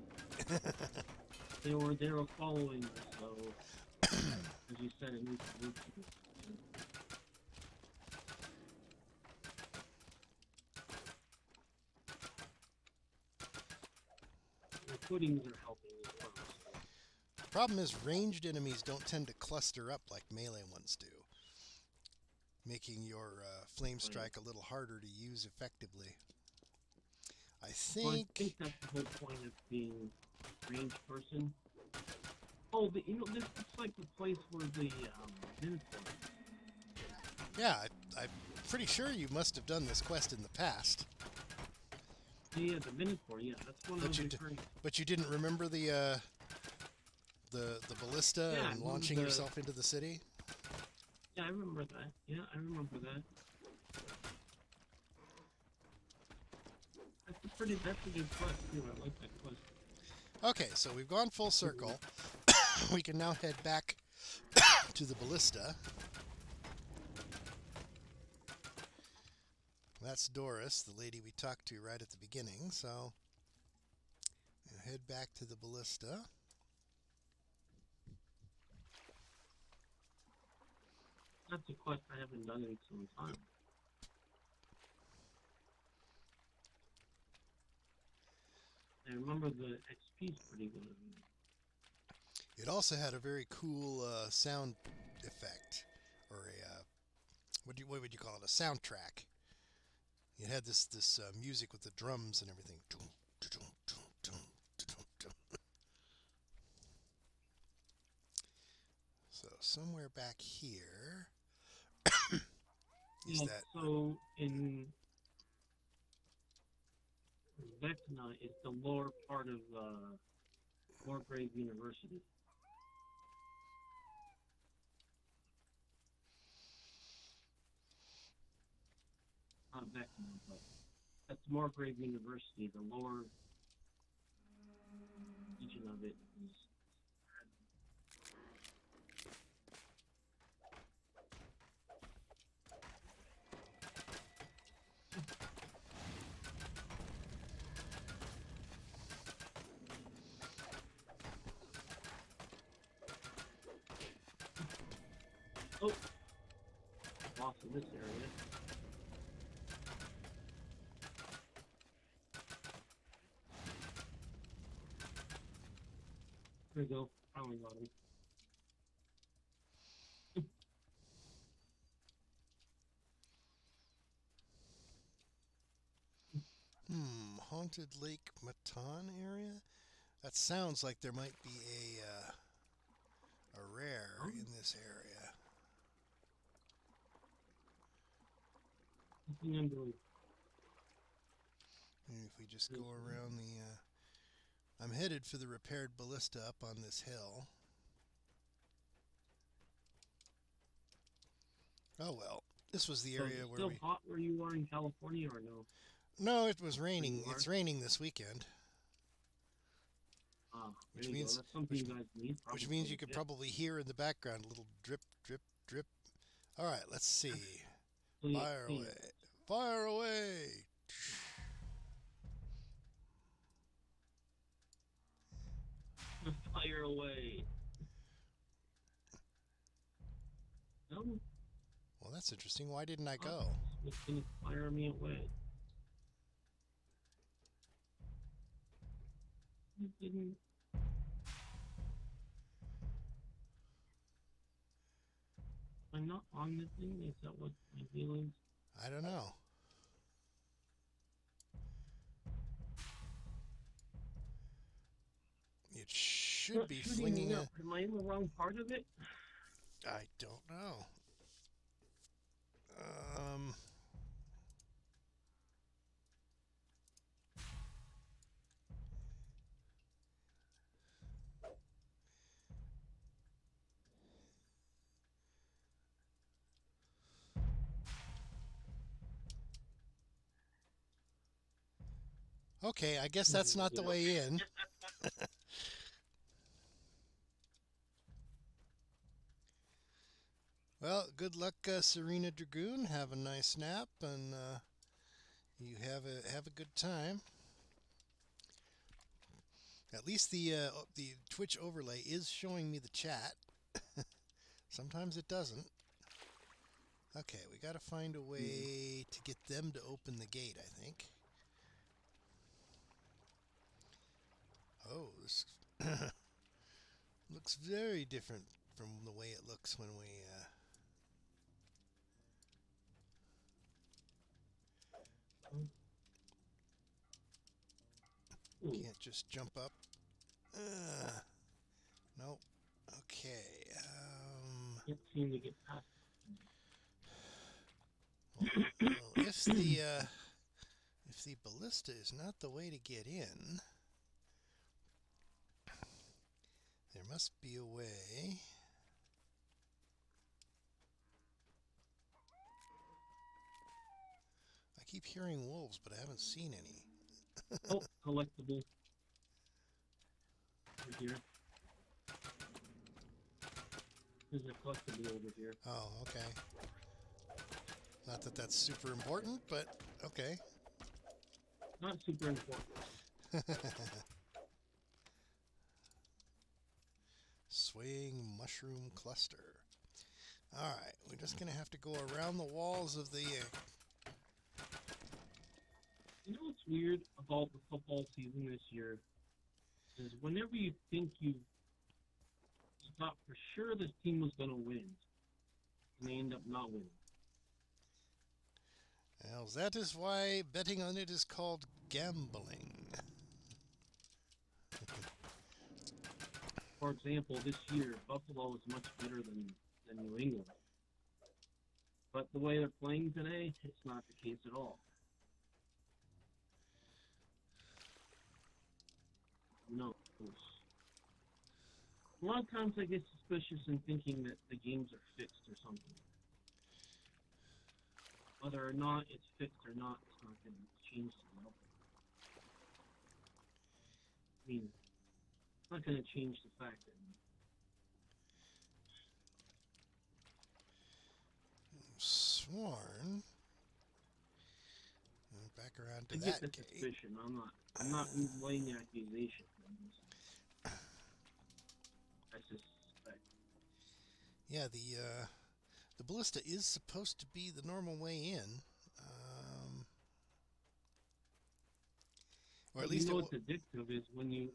they were following me, so... as you said, it needs to move to this. Footings are helping as well. So. Problem is, ranged enemies don't tend to cluster up like melee ones do, making your flame strike a little harder to use effectively. I think that's the whole point of being a ranged person. Oh, this looks like the place where the Minotaur is. Yeah, I'm pretty sure you must have done this quest in the past. Yeah, the Minotaur, yeah, that's one of the But you didn't remember the ballista and launching yourself into the city? Yeah, I remember that. Yeah, I remember that. That's a good quest, too. I like that quest. Okay, so we've gone full circle. We can now head back to the ballista. That's Doris, the lady we talked to right at the beginning, so we'll head back to the ballista. That's a quest I haven't done in some time. I remember the XP's pretty good. It also had a very cool sound effect, or a what would you call it? A soundtrack. It had this music with the drums and everything. So somewhere back here is that. So in Vecna is the lower part of Wargrave University. Not Vecna, but that's Wargrave University. The lower region of it is. Oh, lost in this area. There we go. Finally got him. Haunted Lake Matan area? That sounds like there might be a rare in this area. Nothing I'm doing. And if we just go around the... I'm headed for the repaired ballista up on this hill. Oh well, this was the area where still we... hot where you are in California or no? No, it was raining. It's raining this weekend. Which means that's something you guys need. Which means you could probably hear in the background a little drip, drip, drip. All right, let's see. Fire away. Fire away. Fire away. No. Well, that's interesting. Why didn't I go? It's gonna fire me away. You didn't. I'm not on the thing. Is that what my deal is? I don't know. It should be flinging a... Am I in the wrong part of it? I don't know. Okay, I guess that's not the way in. Well, good luck, Serena Dragoon. Have a nice nap, and you have a good time. At least the Twitch overlay is showing me the chat. Sometimes it doesn't. Okay, we got to find a way to get them to open the gate, I think. Oh, this looks very different from the way it looks when we... Can't just jump up. Nope. Okay. Can't seem to get past. Well, if the ballista is not the way to get in, there must be a way. I keep hearing wolves, but I haven't seen any. Oh, collectible. Over here. There's a collectible over here. Oh, okay. Not that that's super important, but okay. Not super important. Swaying mushroom cluster. Alright, we're just going to have to go around the walls of the... You know what's weird about the football season this year? Is whenever you think you thought for sure this team was going to win, and they end up not winning. Well, that is why betting on it is called gambling. For example, this year, Buffalo is much better than New England. But the way they're playing today, it's not the case at all. No. A lot of times I get suspicious in thinking that the games are fixed or something. Whether or not it's fixed or not, it's not going to change the outcome. I mean, it's not going to change the fact that Sworn. Back around to I that get the gate. suspicion. I'm not laying accusation. I suspect. Yeah, The ballista is supposed to be the normal way in. Or at least you know what's addictive is when you...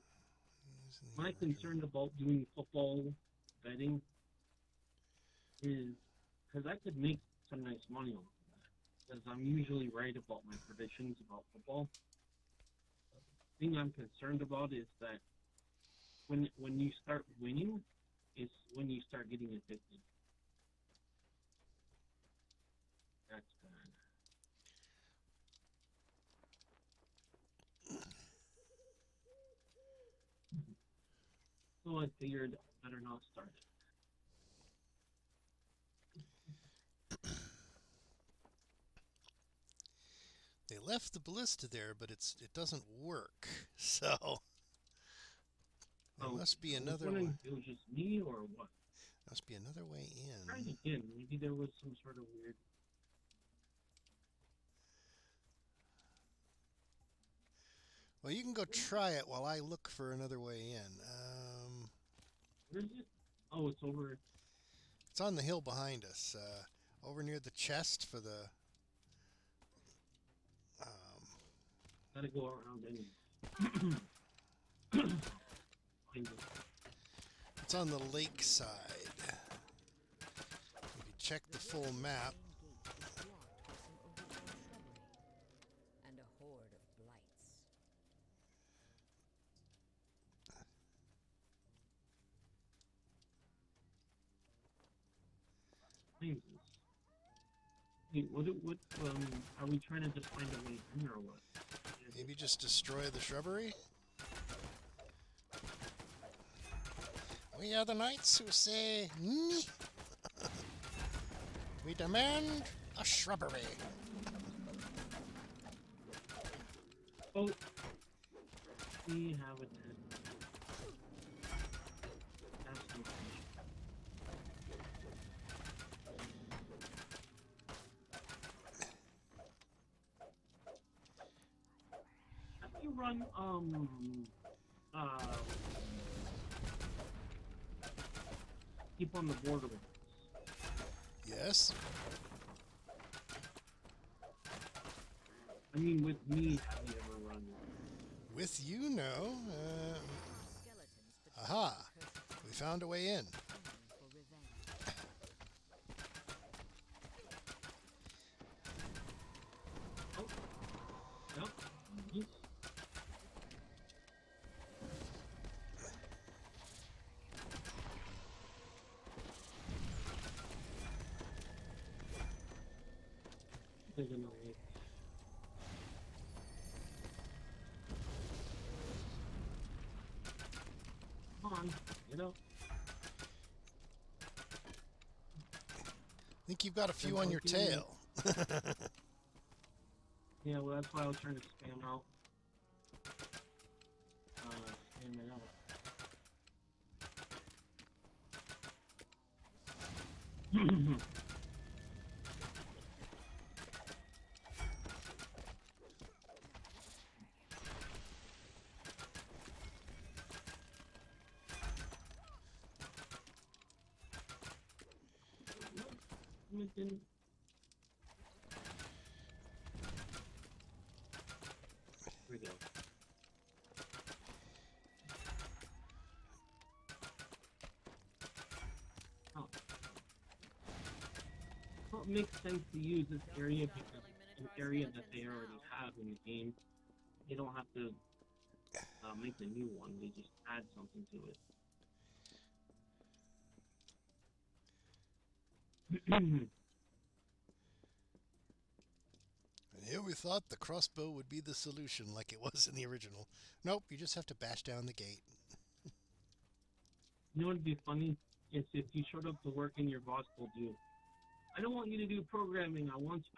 My concern about doing football betting is because I could make some nice money on that. Because I'm usually right about my predictions about football. The thing I'm concerned about is that when you start winning, is when you start getting addicted. That's bad. So I figured better not start it. They left the ballista there, but it doesn't work. So there must be another way. It was just me or what? Must be another way in. Try it again. Maybe there was some sort of weird. Well, you can go try it while I look for another way in. Where is it? Oh, it's over. It's on the hill behind us, over near the chest for the. Gotta go around anyway. It's on the lake side. If you check the full map. And a horde of blights. Jesus. Wait, what, are we trying to just find a way in or what? Maybe just destroy the shrubbery? We are the knights who say, "Nee." We demand a shrubbery. Oh, we have a tent. That's no fish. Have you run, keep on the border with us? Yes. I mean, with me, have you ever run? With you, no. Aha. We found a way in. Oh, yep. Yes. There's another way. Come on, get up. I think you've got a few on your tail. Yeah, well, that's why I was trying to spam out. Spam it out. It didn't. Here we go. Oh. Well, it makes sense to use this area because it's an area that they already have in the game. They don't have to make a new one. They just add something to it. And here we thought the crossbow would be the solution like it was in the original. Nope, you just have to bash down the gate. You know what would be funny? Is if you showed up to work and your boss told you, I don't want you to do programming, I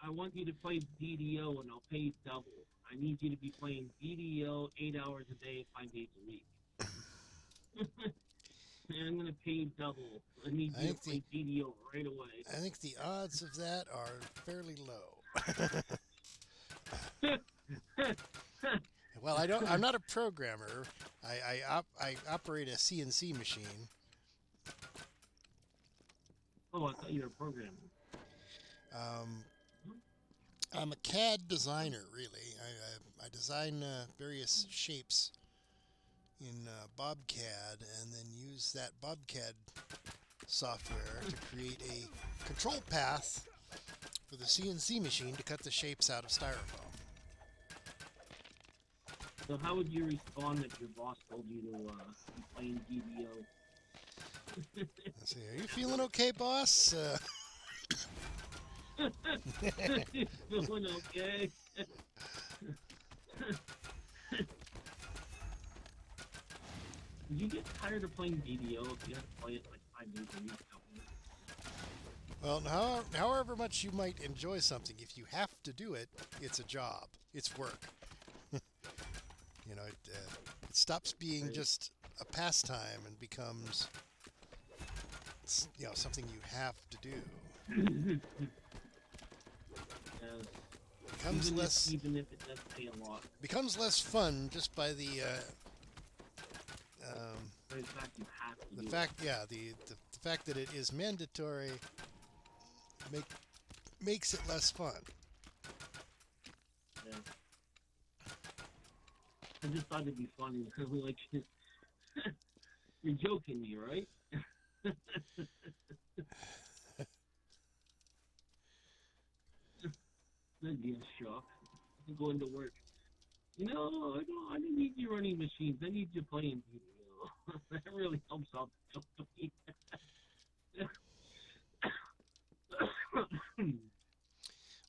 want you to play DDO and I'll pay you double. I need you to be playing DDO 8 hours a day, 5 days a week. And I'm gonna pay you double. I need you to play DDO right away. I think the odds of that are fairly low. Well, I'm not a programmer. I operate a CNC machine. Oh, I thought you were a programmer. Um, I'm a CAD designer, really. I design various shapes in BobCAD and then use that BobCAD software to create a control path for the CNC machine to cut the shapes out of styrofoam. So how would you respond if your boss told you to be playing DDO? Let's see, are you feeling okay, boss? Feeling okay? Did you get tired of playing DDO if you had to play it like 5 days a week? Well, however much you might enjoy something, if you have to do it, it's a job. It's work. You know, it stops being Right. just a pastime and becomes, something you have to do. Yeah. Becomes less Even if it does pay a lot. becomes less fun just by the But in fact, you have to the do fact, yeah, the fact that it is mandatory makes it less fun. it. Yeah. I just thought it'd be funny. Like, you're joking me, right? That'd be a shock. Going to work. I don't need you running machines. I need you playing video. That really helps out the company.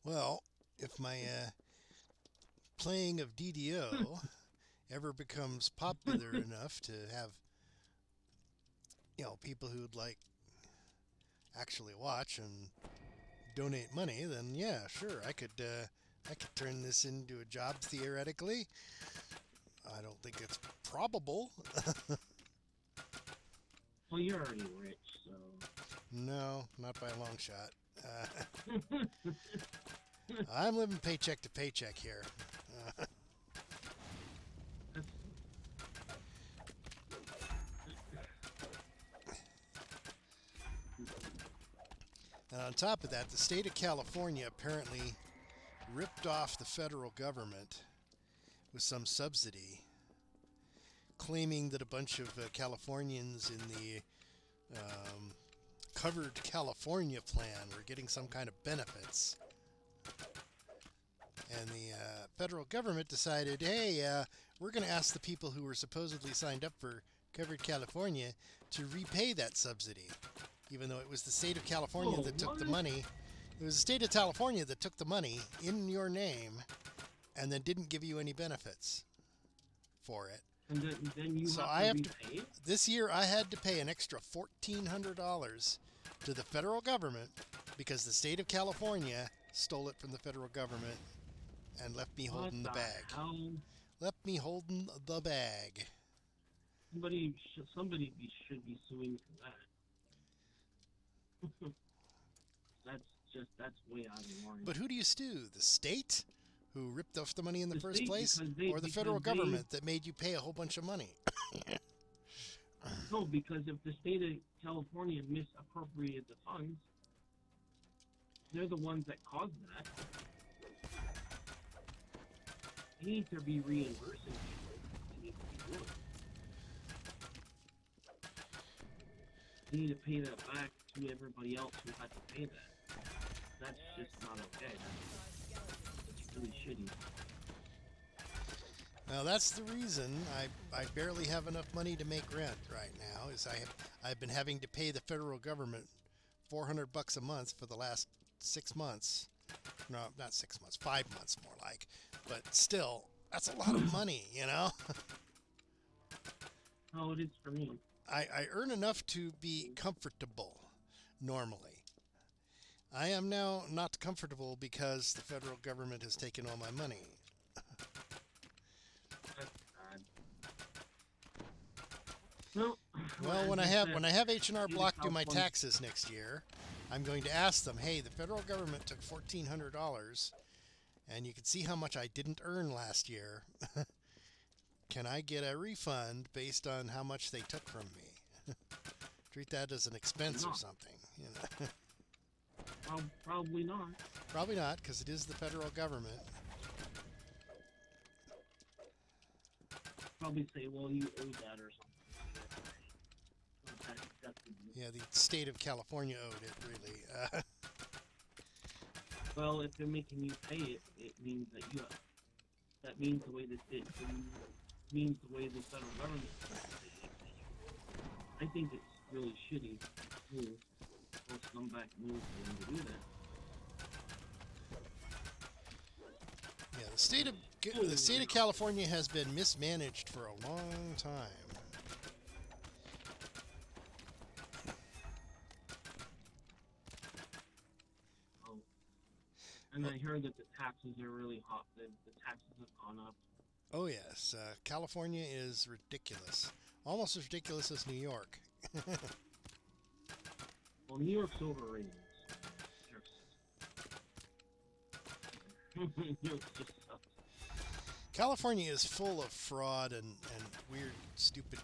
Well, if my playing of DDO ever becomes popular enough to have, people who'd like actually watch and donate money, then yeah, sure, I could turn this into a job theoretically. I don't think it's probable. Well, you're already rich, so. No, not by a long shot. I'm living paycheck to paycheck here. And on top of that, the state of California apparently ripped off the federal government with some subsidy, claiming that a bunch of Californians in the Covered California plan were getting some kind of benefits. And the federal government decided, hey, we're going to ask the people who were supposedly signed up for Covered California to repay that subsidy, even though it was the state of California that took the money. It was the state of California that took the money in your name and then didn't give you any benefits for it. And then you So have to repay it? This year I had to pay an extra $1,400 to the federal government because the state of California stole it from the federal government and left me holding the bag. Hell? Left me holding the bag. Somebody should be suing for that. That's way out of line. But who do you sue? The state, who ripped off the money in the first state, place, or the federal government that made you pay a whole bunch of money? No, because if the state of California misappropriated the funds, they're the ones that caused that. They need to be reimbursing people. They need to be doing it. They need to pay that back to everybody else who had to pay that. That's just not okay. It's really shitty. Now that's the reason I barely have enough money to make rent right now. Is I've been having to pay the federal government $400 a month for the last 6 months. No, not 6 months, 5 months more like. But still, that's a lot of money, you know. Oh, it is for me. I earn enough to be comfortable normally. I am now not comfortable because the federal government has taken all my money. That's bad. Well, Well, when I have H&R Block do my California- taxes next year, I'm going to ask them, hey, the federal government took $1,400, and you can see how much I didn't earn last year. Can I get a refund based on how much they took from me? Treat that as an expense or something, you know. Probably not. Probably not, because it is the federal government. Probably say, well, you owe that or something. Yeah, the state of California owed it, really. Well, if they're making you pay it, it means that you. That means the way that it means the way the federal government. I think it's really shitty move, or scumbag move for them to do that. Yeah, the state of California has been mismanaged for a long time. And I heard that the taxes are really hot. The taxes have gone up. Oh yes, California is ridiculous. Almost as ridiculous as New York. Well, New York's overrated. New York just sucks. California is full of fraud and weird, stupid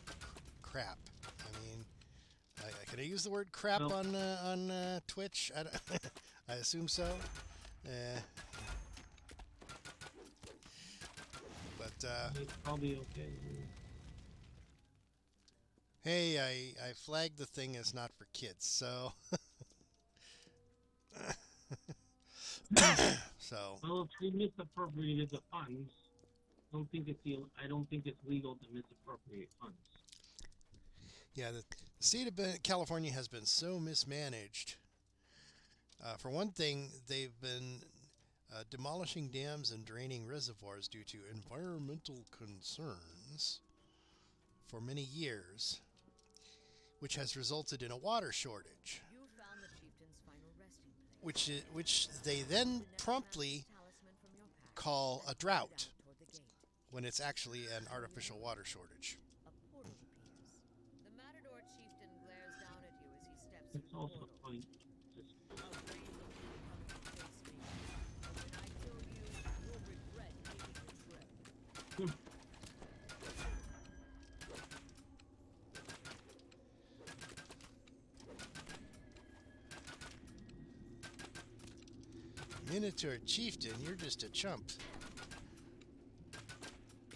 crap. I mean, can I use the word crap No. on Twitch? I assume so. But It's probably okay. hey, I flagged the thing as not for kids, so so Well, if we misappropriated the funds, I don't think it's legal to misappropriate funds. yeah, the state of California has been so mismanaged. For one thing, they've been demolishing dams and draining reservoirs due to environmental concerns for many years, which has resulted in a water shortage, You found the chieftain's final resting place. which they then promptly call a drought when it's actually an artificial water shortage. A portal appears. The Matador chieftain glares down at you as he steps It's through the also portal. funny. Just I'll raise the king comes to face me. When I kill you, you'll regret making the trip. Minotaur chieftain, you're just a chump.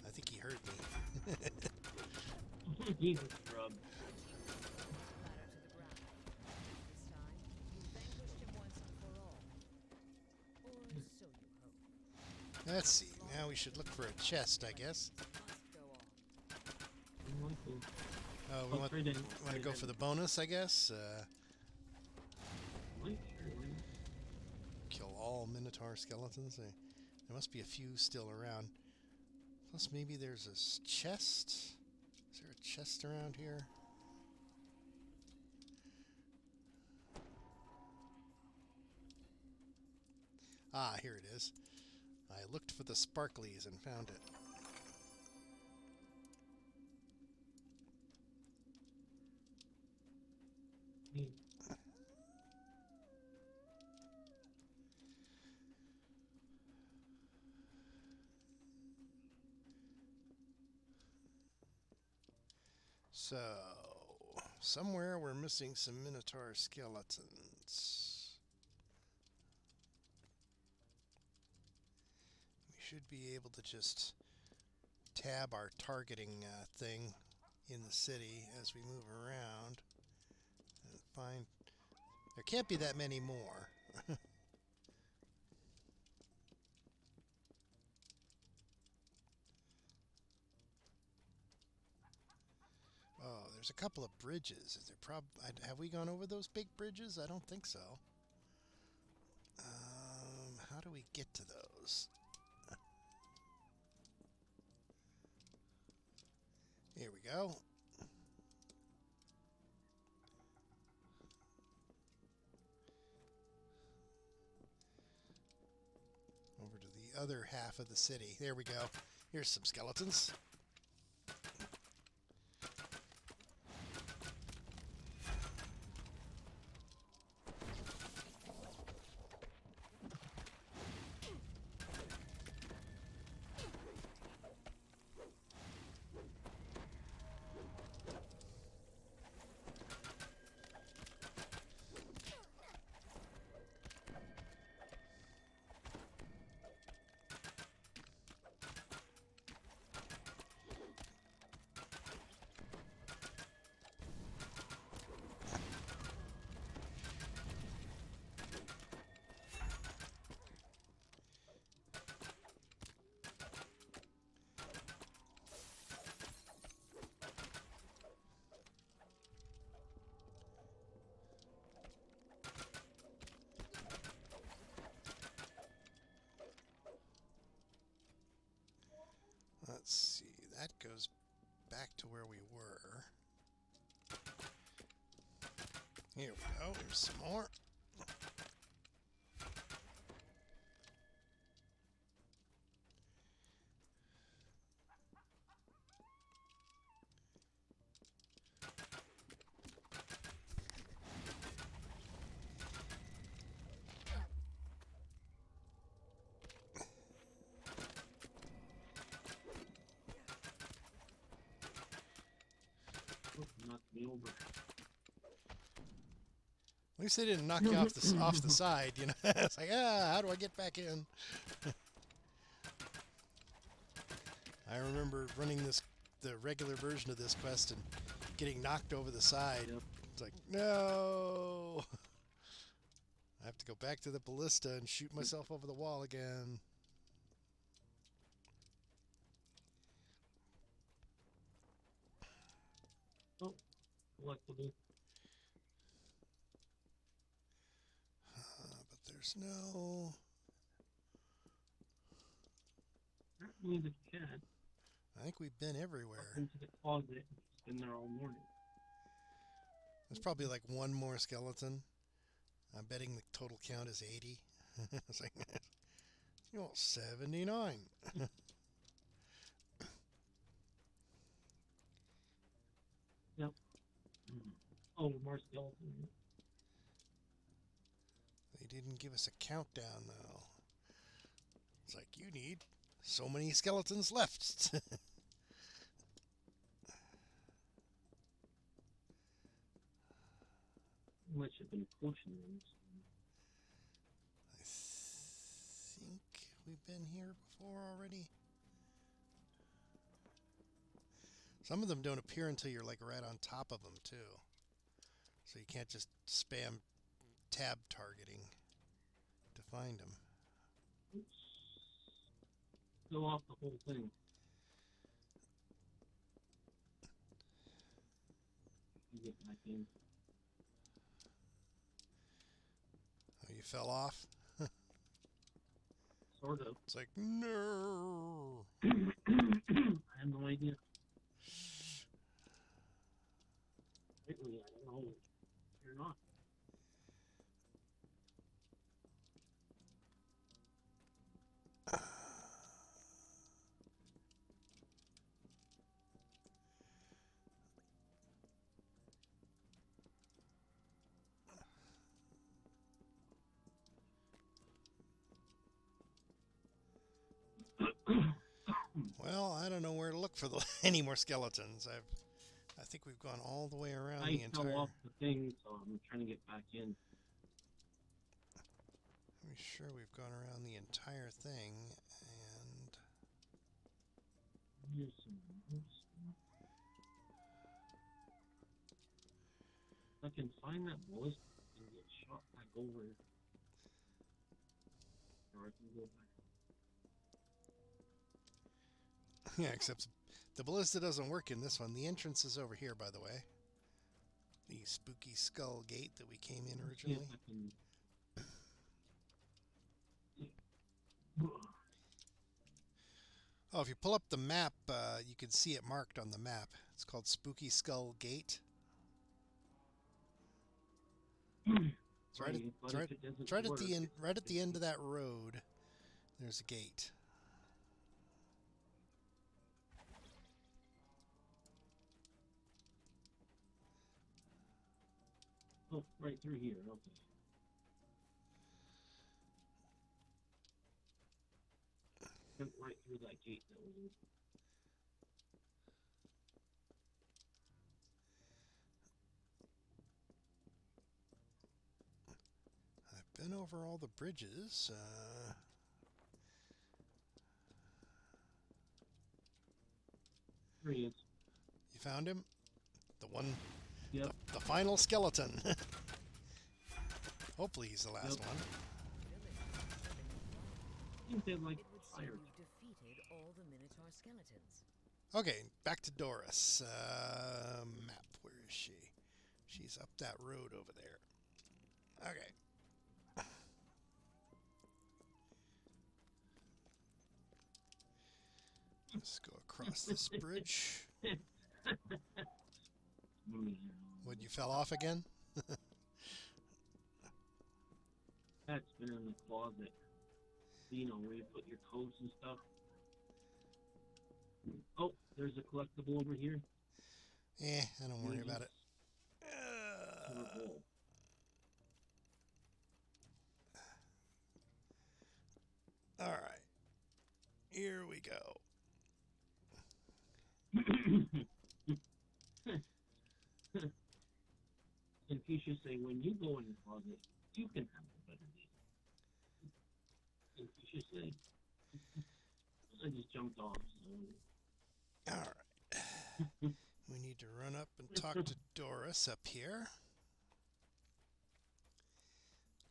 I think he heard me. he's a scrub. Clatter to the ground. This time, you vanquished him once and for all. Or so you hope. Let's see. Now we should look for a chest, I guess. Must go on. Oh, we want to go for the bonus, I guess. Kill all Minotaur skeletons. There must be a few still around. Plus, maybe there's a chest. Is there a chest around here? Ah, here it is. I looked for the sparklies and found it. So, somewhere we're missing some Minotaur skeletons. We should be able to just tab our targeting thing in the city as we move around and find... There can't be that many more. Oh, there's a couple of bridges. Is there have we gone over those big bridges? I don't think so. How do we get to those? Here we go. Over to the other half of the city. There we go. Here's some skeletons. let's see. That goes back to where we were. Here we go. Here's some more. Oh, knocked me over. At least they didn't knock you off the side, you know. It's like, how do I get back in? I remember running the regular version of this quest and getting knocked over the side. Yep. It's like, no! I have to go back to the ballista and shoot myself over the wall again. Oh, collectible. But there's no... Apparently the cat I think we've been everywhere. up into the closet. It's been there all morning. There's probably like one more skeleton. I'm betting the total count is 80. It's like, 79. Yep. Oh, more skeletons. They didn't give us a countdown, though. It's like, you need so many skeletons left. Much have been potion rooms. I think we've been here before already. Some of them don't appear until you're like right on top of them, too. So you can't just spam tab targeting to find them. Oops. Go off the whole thing. You get back in. Oh, you fell off? Sort of. It's like, no. I have no idea. Lately, I don't know. You're not. Well, I don't know where to look for any more skeletons. I think we've gone all the way around the I entire... fell off the thing, so I'm trying to get back in. I'm sure we've gone around the entire thing, and... Here's some more stuff. If I can find that ballista and get shot back over. Or I can go back. Yeah, except the ballista doesn't work in this one. The entrance is over here, by the way. The spooky skull gate that we came in See if originally. I can... Oh, if you pull up the map, you can see it marked on the map. It's called Spooky Skull Gate. It's right at, But it's right, if it doesn't it's right at work, the end. it's- Right at the end of that road. There's a gate. Oh, right through here. Okay. Went right through that gate that was. I've been over all the bridges. There he is. You found him? The one, Yep. the final skeleton. Hopefully he's the last Yep. one. I think they like It would seem fire. you've defeated all the Minotaur skeletons. Okay, back to Doris. Map, where is she? She's up that road over there. Okay. Let's go across this bridge. What, you fell off again? That's been in the closet. You know, where you put your coats and stuff. Oh, there's a collectible over here. I don't worry about it. All right. Here we go. And you should say, when you go in the closet, you can have a better day. And you should say, I just jumped off. So. All right. We need to run up and talk to Doris up here.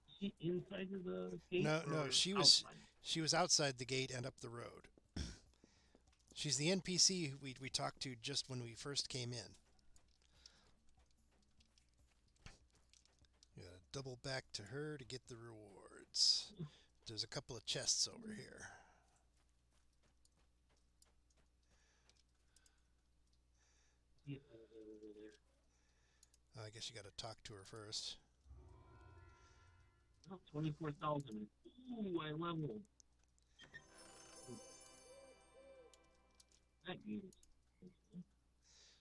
Is she inside of the gate? No, she was outside? She was outside the gate and up the road. She's the NPC we talked to just when we first came in. You gotta double back to her to get the rewards. There's a couple of chests over here. Yeah, over there. I guess you gotta talk to her first. Oh, 24,000. Ooh, I leveled. That game is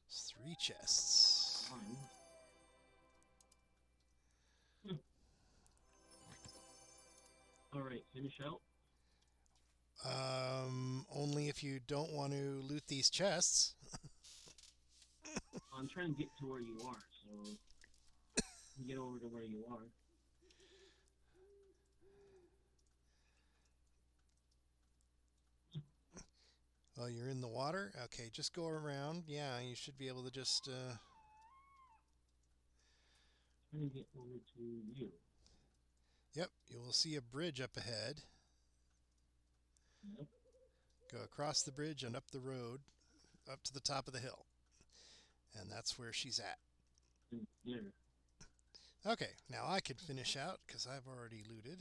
It's 3 chests. fine. Alright, finish out. Only if you don't want to loot these chests. I'm trying to get to where you are, so get over to where you are. Oh, you're in the water? Okay, just go around. Yeah, you should be able to just... Trying to get over to you. Yep, you will see a bridge up ahead. Yep. Go across the bridge and up the road, up to the top of the hill. And that's where she's at. There. Okay, now I can finish out because I've already looted.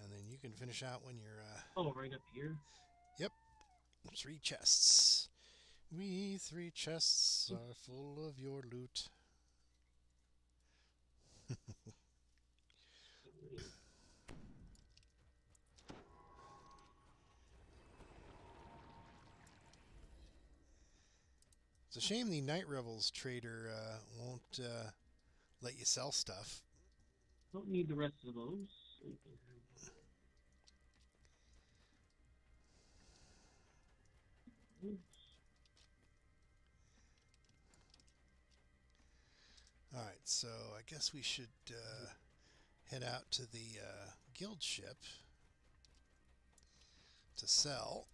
And then you can finish out when you're... Oh, right up here? Yep, 3 chests. We 3 chests are full of your loot. It's a shame the Night Revels trader won't let you sell stuff. Don't need the rest of those. So you can have... Oops. All right, so I guess we should head out to the guild ship to sell.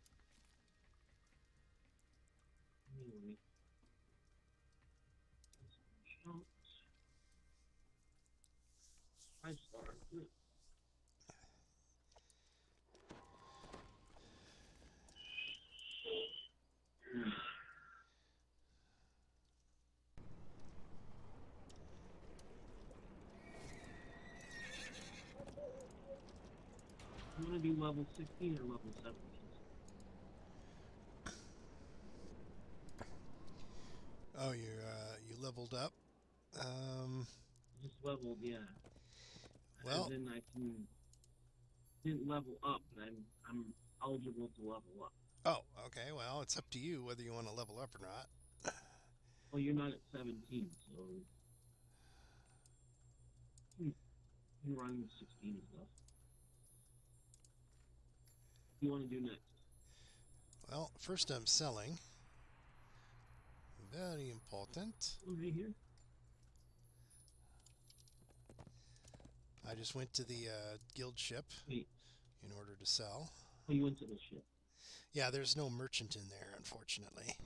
Anyway. Shout. 5-star. Good. You want to do level 16 or level 17? Oh, you leveled up. Just leveled, yeah. Well, As in I didn't level up, but I'm eligible to level up. oh, okay. Well, it's up to you whether you want to level up or not. Well, you're not at 17, so you run 16 stuff. What do you want to do next? Well, first I'm selling. Very important. Over here? I just went to the guild ship Wait. in order to sell. Oh, you went to the ship. Yeah, there's no merchant in there, unfortunately.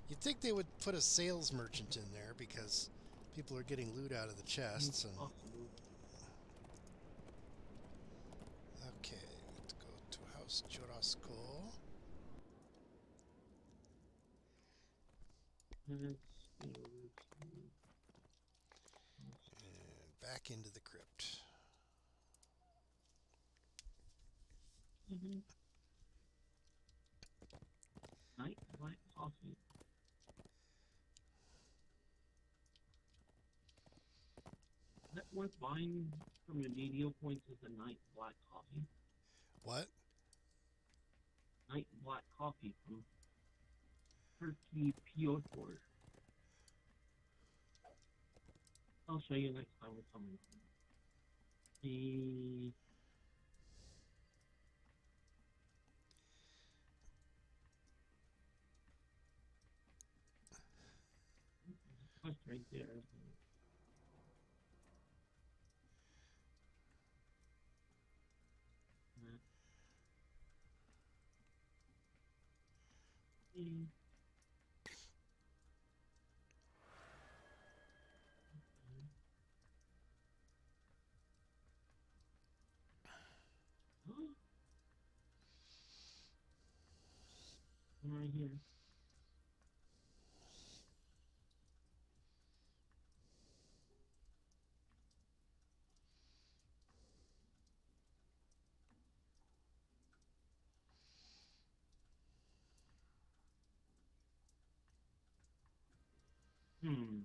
You'd think they would put a sales merchant in there because people are getting loot out of the chests. And Possible. okay, let's go to House Churrasco. Let's go to... And back into the crypt. worth buying from your DDO points is the night black coffee. What? Night black coffee from Turkey Piotr. I'll show you next time we're coming. The quest right there. Mm. Right here. Hmm.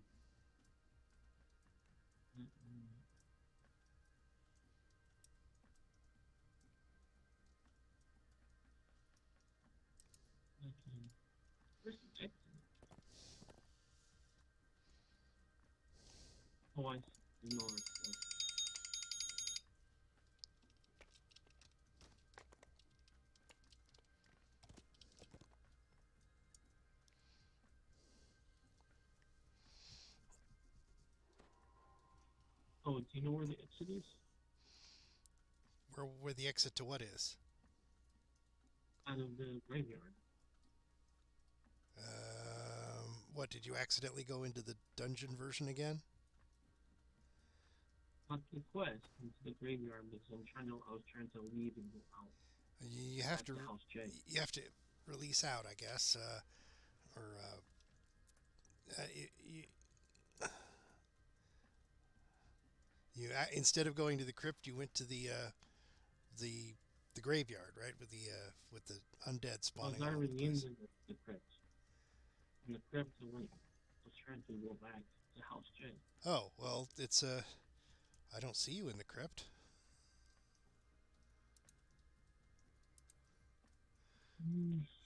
Okay. Where's the exit? Oh, I see. No, oh, do you know where the exit is? Where the exit to what is? Out of the graveyard. What, did you accidentally go into the dungeon version again? Not the quest into the graveyard because I was trying to leave and go out. You have to. House J. You have to release out, I guess, or instead of going to the crypt, you went to the the graveyard, right, with the undead spawning. I was all over already the in place. the crypt. In the crypt, I was trying to go back to House J. Oh well, it's I don't see you in the crypt.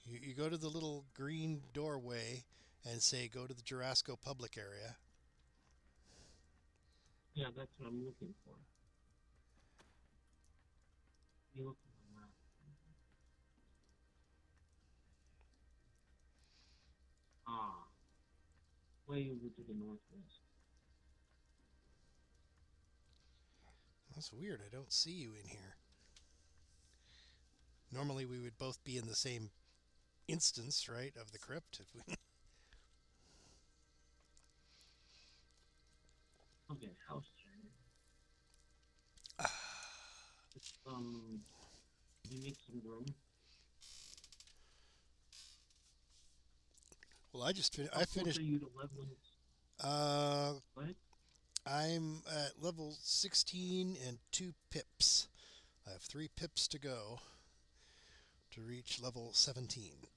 You go to the little green doorway and say go to the Jurasco public area. Yeah, that's what I'm looking for. You look at the map. Ah, way over to the northwest. That's weird. I don't see you in here. Normally we would both be in the same instance, right, of the crypt. If we Okay, House J. You make some room. Well, I How finished. close are you to leveling? What? I'm at level 16 and 2 pips. I have 3 pips to go to reach level 17.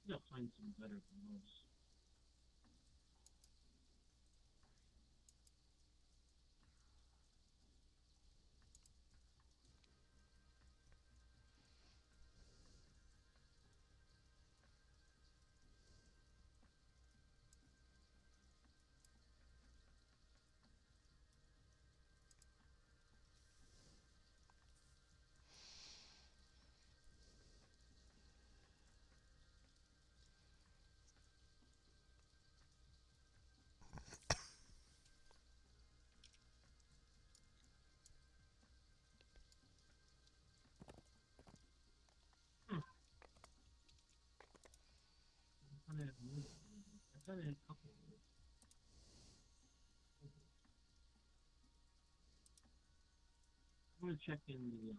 You'll find some better than those. I thought I had a couple. I'm gonna check in the.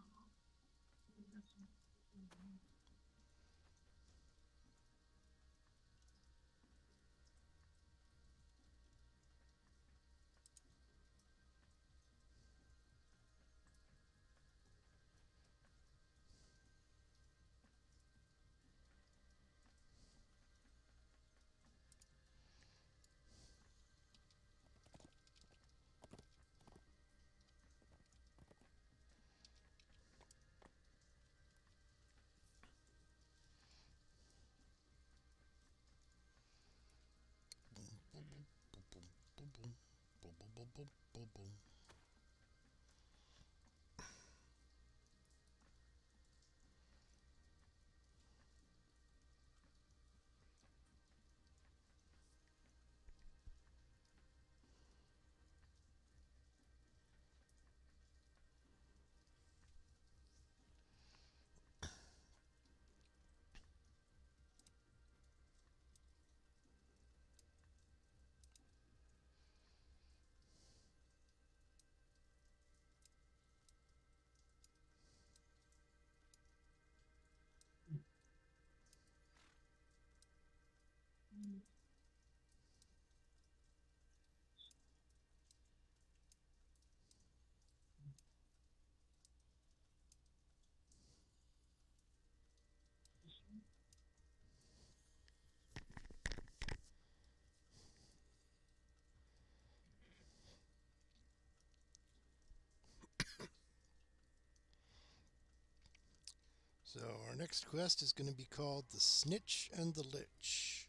So our next quest is going to be called The Snitch and the Lich.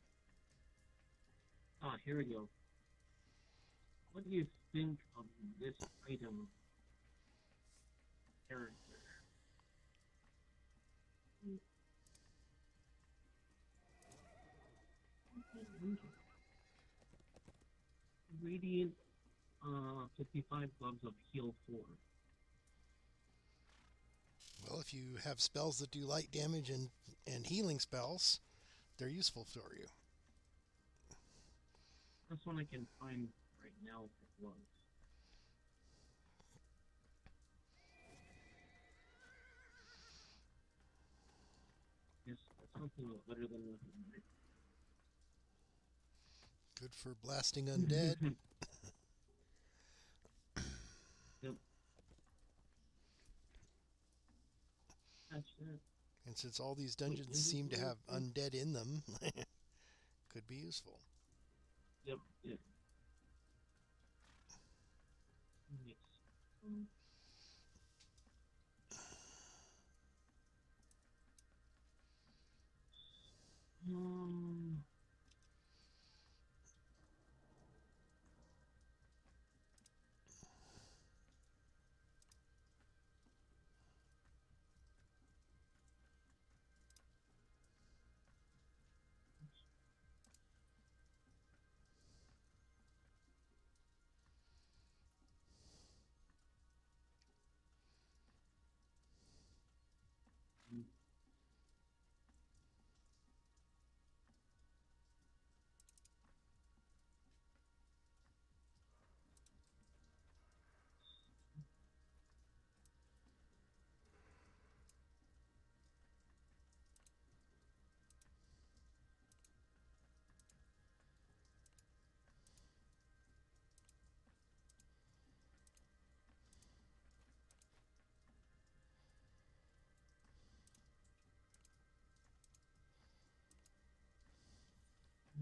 Ah, here we go. What do you think of this item character? Radiant 55 gloves of heal 4. Well, if you have spells that do light damage and healing spells, they're useful for you. That's one I can find right now for gloves. Yes, that's something a lot better than nothing. Good for blasting undead. Yep. That's that. And since all these dungeons seem to have undead in them, could be useful. Yep, yep. Yes. Um,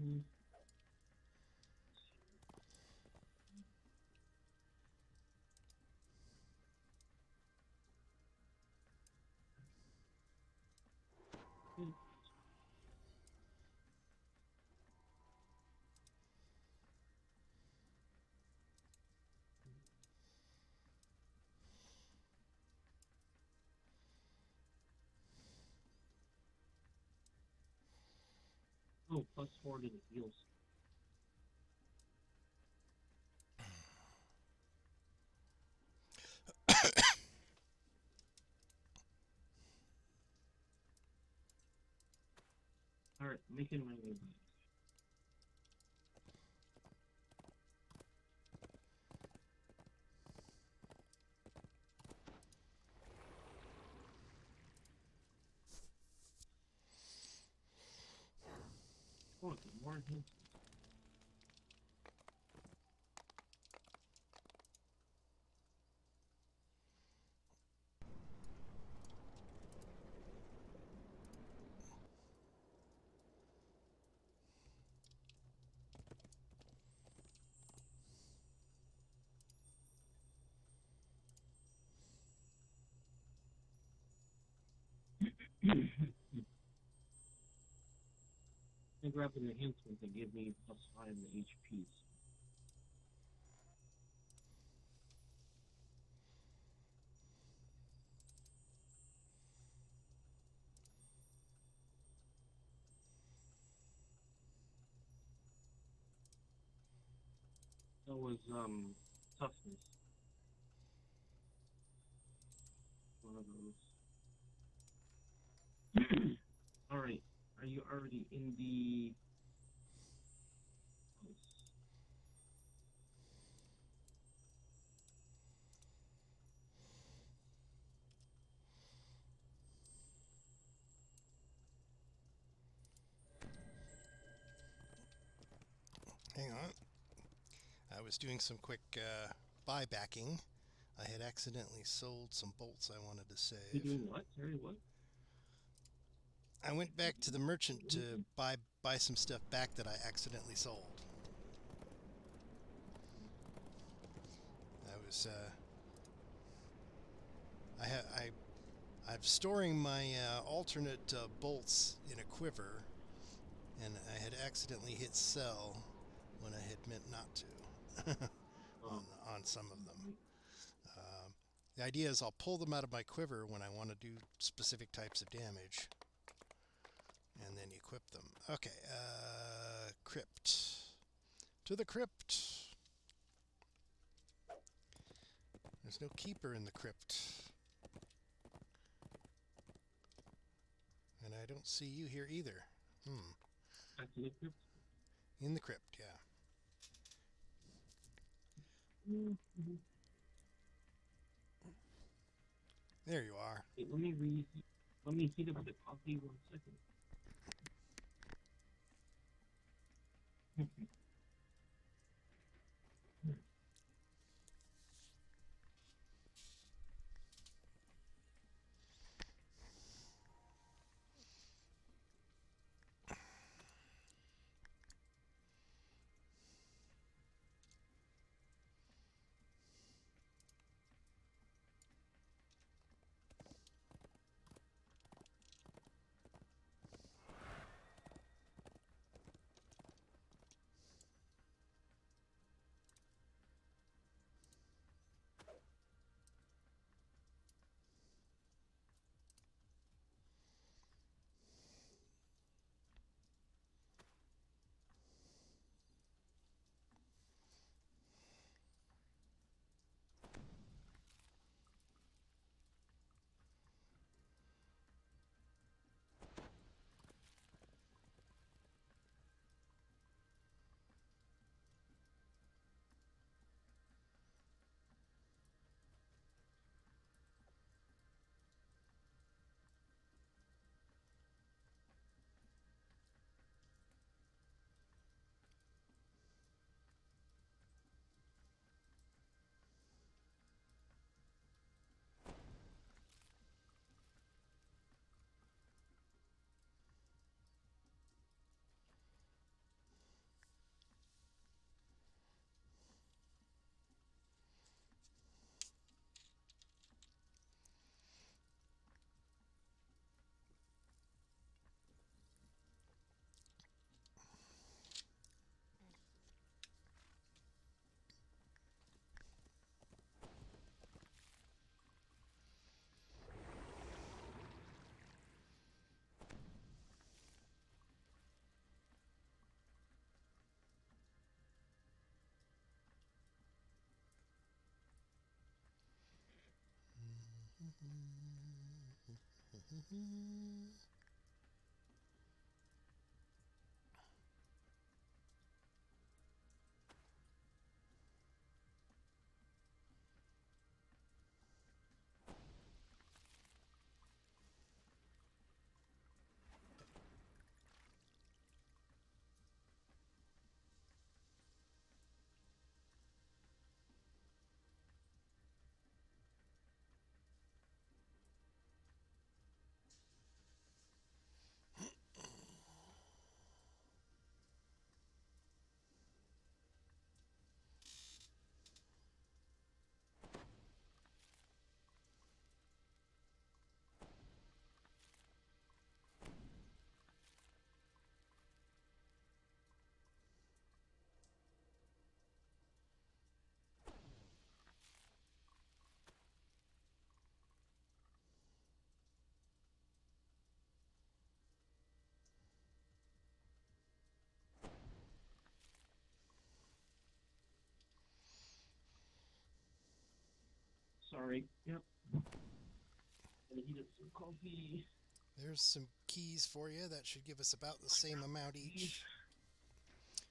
mm, mm. Oh, +4 to the heals. Alright, making my way back. more enhancements. I grabbed an enhancement that gave me +5 in the HPs. That was toughness. One of those. All right. Are you already in the house? Hang on. I was doing some quick buybacking. I had accidentally sold some bolts I wanted to You save. doing what? Sorry, what? I went back to the merchant to buy some stuff back that I accidentally sold. I was I'm storing my alternate bolts in a quiver, and I had accidentally hit sell when I had meant not to on some of them. The idea is I'll pull them out of my quiver when I want to do specific types of damage, and then equip them. Okay, crypt. To the crypt. There's no keeper in the crypt. And I don't see you here either. Back to the crypt. In the crypt, yeah. There you are. Wait, let me heat up the coffee 1 second. sorry. Yep. And he did some coffee. There's some keys for you. That should give us about the same amount each.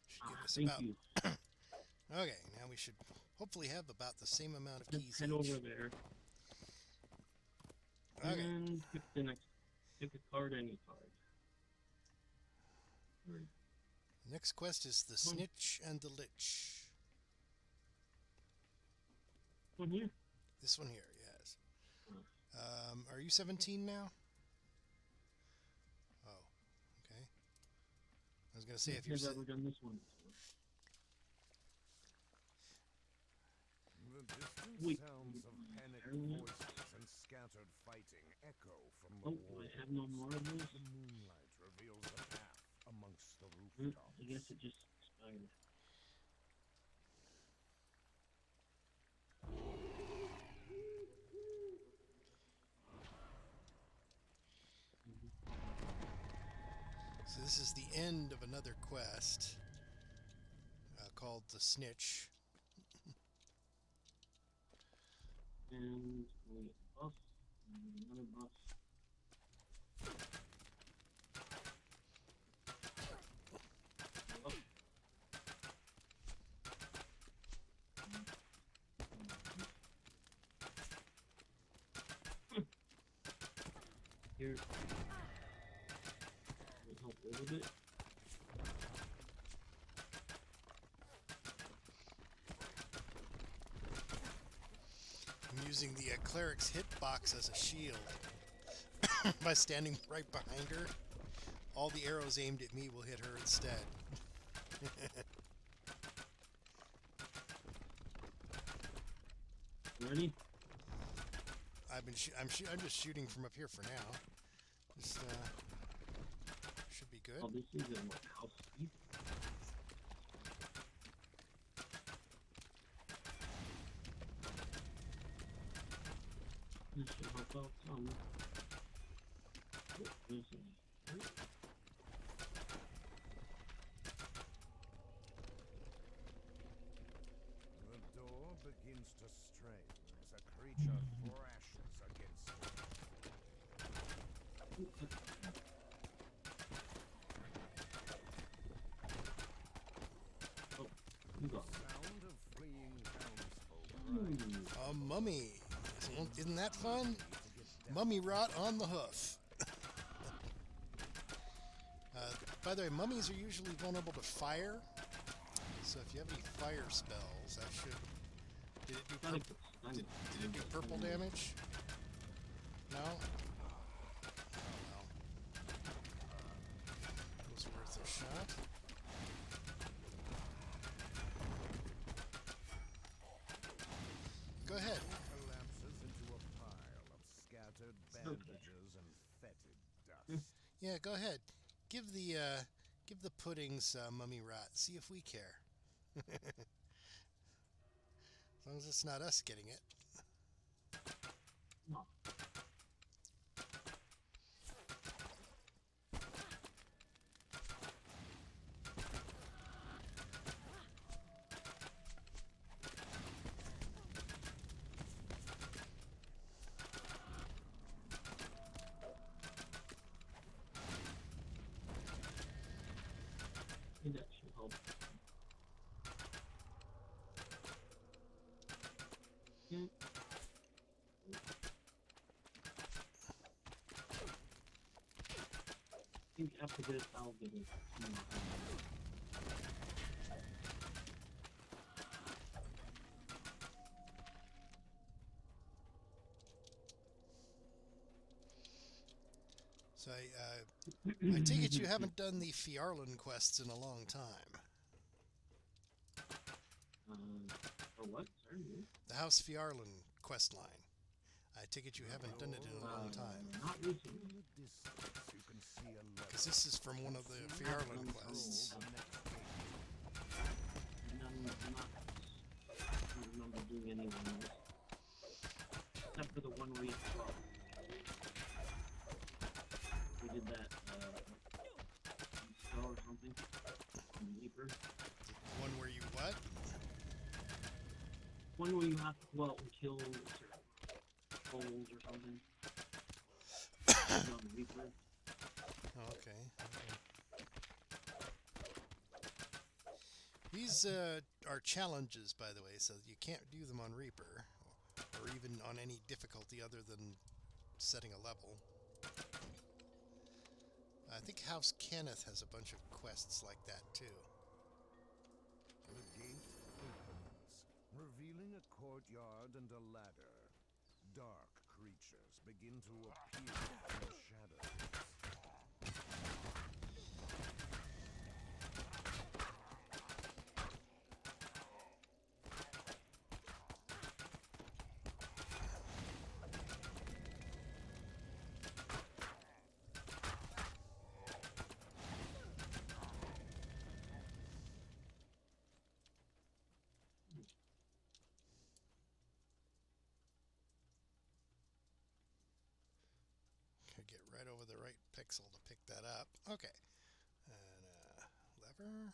Should give us Thank about. you. Okay, now we should hopefully have about the same amount of keys Head each. over there. Okay. And pick the next. Pick a card, any card. Right. Next quest is the Snitch and the Lich. One here. This one here, yes. Are you 17 now? Oh, okay. I was gonna say if you're. I've ever done this one before. The distant Wait. sounds of panicked Area? voices and scattered fighting echo from the Oh, do walls. I have no more of those? The moonlight reveals the path amongst the Hmm, rooftops. I guess it just expired. So this is the end of another quest called the Snitch. And we buff. And another buff. Oh. Here. Will help a little bit. I'm using the cleric's hitbox as a shield. By standing right behind her, all the arrows aimed at me will hit her instead. Ready? I'm just shooting from up here for now. Just should be good. Oh, this is a what, house speed? This should help out some. Oh, there's a... The door begins to strain as a creature thrashes against it. Oh, you got it. Sound of fleeing townsfolk A mummy. Isn't that fun? Mummy rot on the hoof. By the way, mummies are usually vulnerable to fire. So if you have any fire spells, that should. Did it do Gotta purple? get stunned. Did it do purple damage? No. Oh, well. It was worth a shot. Go ahead. collapses into a pile of scattered bandages and fetid dust. Yeah, go ahead. Give the puddings mummy rot. See if we care. As long as it's not us getting it. No. I think that should help. Okay. I think after this I'll give it some more time. So I take it you haven't done the Fjarlund quests in a long time. Or what? Sorry. The House Fjarlund quest line. I take it you haven't done it in a long time. Not recently. In the distance, you can see a level. Because this is from one of the Fjarlund quests. I don't remember doing any of those. Except for the one where you we did that, spell or something. Leaper. The one where you what? One where you have to go out and kill poles or something. On the Reaper. Oh, okay. These are challenges, by the way, so you can't do them on Reaper, or even on any difficulty other than setting a level. I think House Kenneth has a bunch of quests like that, too. The gate opens, revealing a courtyard and a ladder. Dark creatures begin to appear from the shadows. Get right over the right pixel to pick that up. Okay. And lever.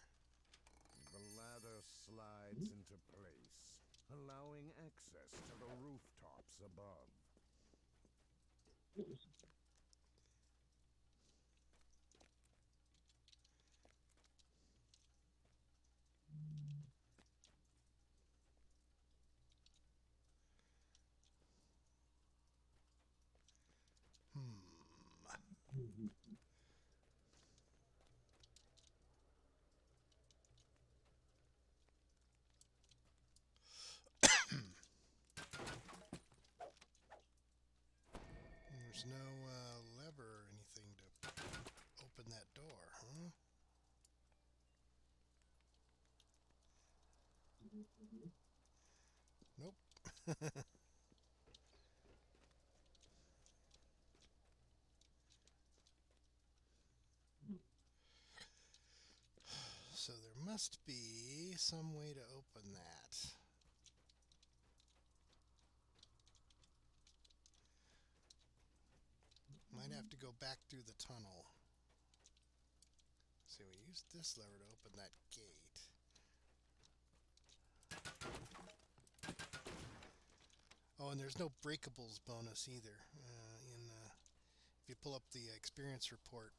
The ladder slides into place, allowing access to the rooftops above. There's no lever or anything to open that door, huh? Nope. So there must be some way to open that. Might have to go back through the tunnel. See, we used this lever to open that gate. Oh, and there's no breakables bonus either. If you pull up the experience report,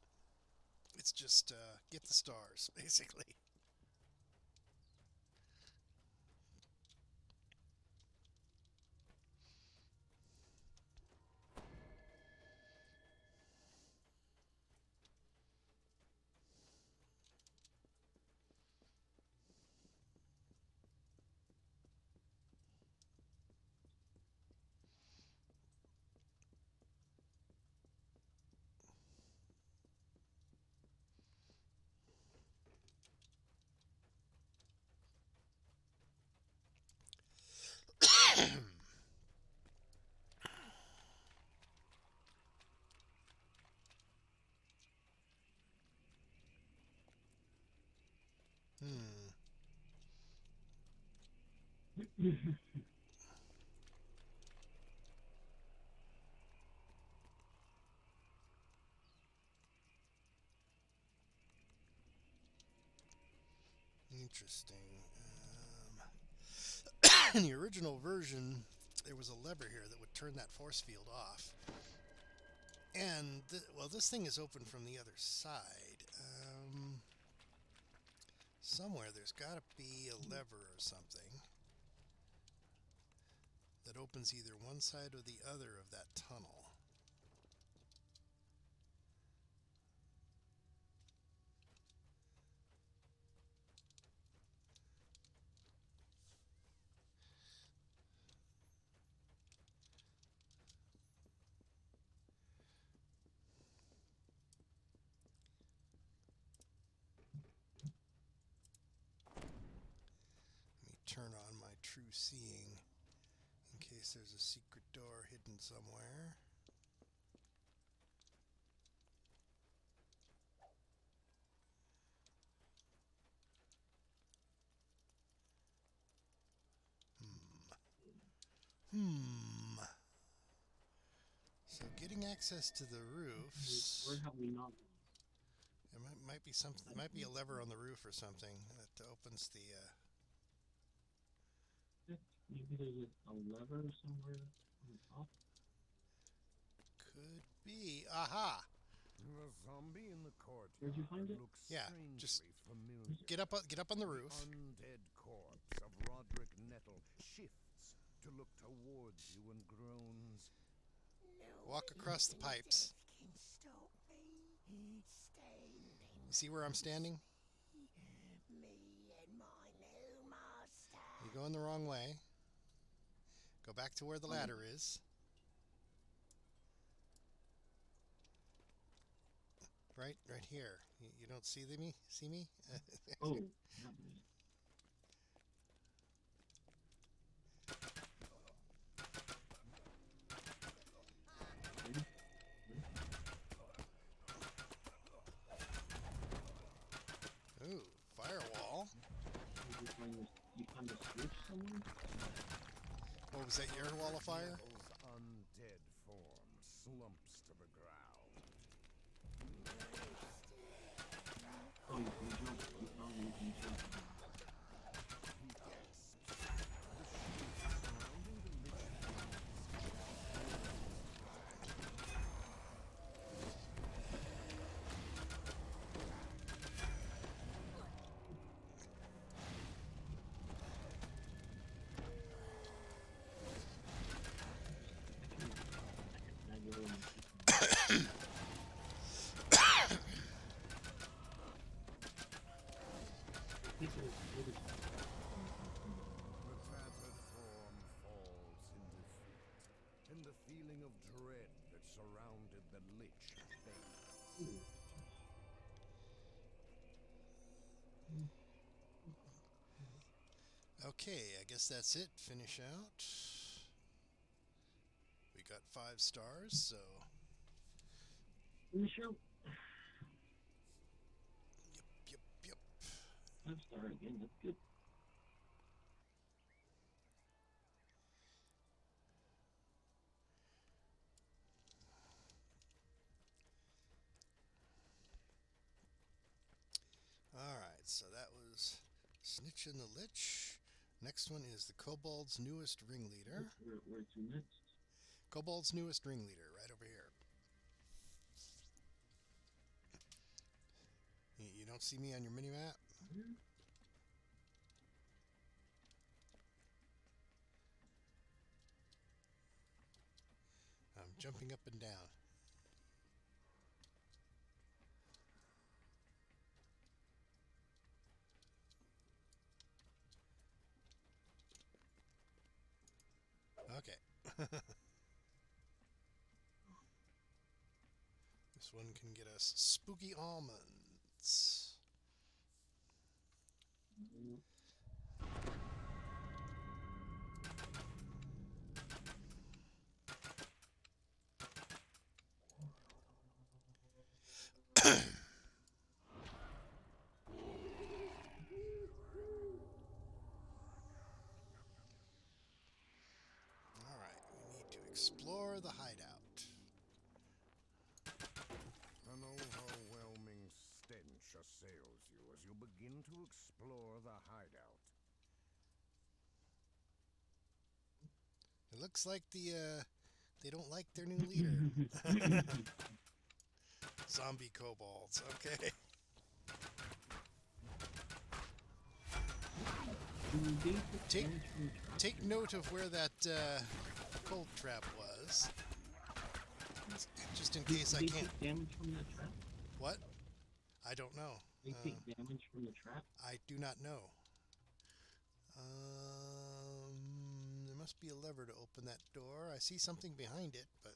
it's just get the stars, basically. Interesting. In the original version, there was a lever here that would turn that force field off. And, well, this thing is open from the other side. Somewhere there's got to be a lever or something that opens either one side or the other of that tunnel. Turn on my true seeing in case there's a secret door hidden somewhere. So getting access to the roofs. Where have we not? There might be something. There might be a lever on the roof or something that opens the. Maybe there's a lever somewhere on the top. could be. Aha! The zombie in the courtyard Where'd you find it? looks Yeah, strangely just familiar. Get up on the roof. Undead corpse of Roderick Nettle shifts to look towards you and groans. Walk across the pipes. Can stop me standing. You see where I'm standing? Me and my new master. You're going the wrong way. Go back to where the ladder is. Right here. You don't see me? See me? Oh, not me. Ooh, firewall. You find a switch somewhere? What was that? Your wall of fire? Nettle's undead form slumps to the ground. Oh, you can jump. You found you can jump. He gasps. The shield surrounding the lich Now you're in. The tattered form falls in defeat, and the feeling of dread that surrounded the lich fades. Okay, I guess that's it. Finish out. We got 5 stars, so Michelle, yep. 5-star again. That's good. Alright, so that was Snitch and the Lich. Next one is the Kobold's newest ringleader. Where to next? Kobold's newest ringleader, right over here. You don't see me on your mini-map? Here? I'm jumping up and down. Okay. This one can get us spooky almonds. Alright, we need to explore the hideout. An overwhelming stench assails you as you begin to explore the hideout. It looks like they don't like their new leader. Zombie kobolds, okay. Take note of where that cold trap was. Just in case I They can't. take damage from the trap? What? I don't know. They take damage from the trap? I do not know. There must be a lever to open that door. I see something behind it, but...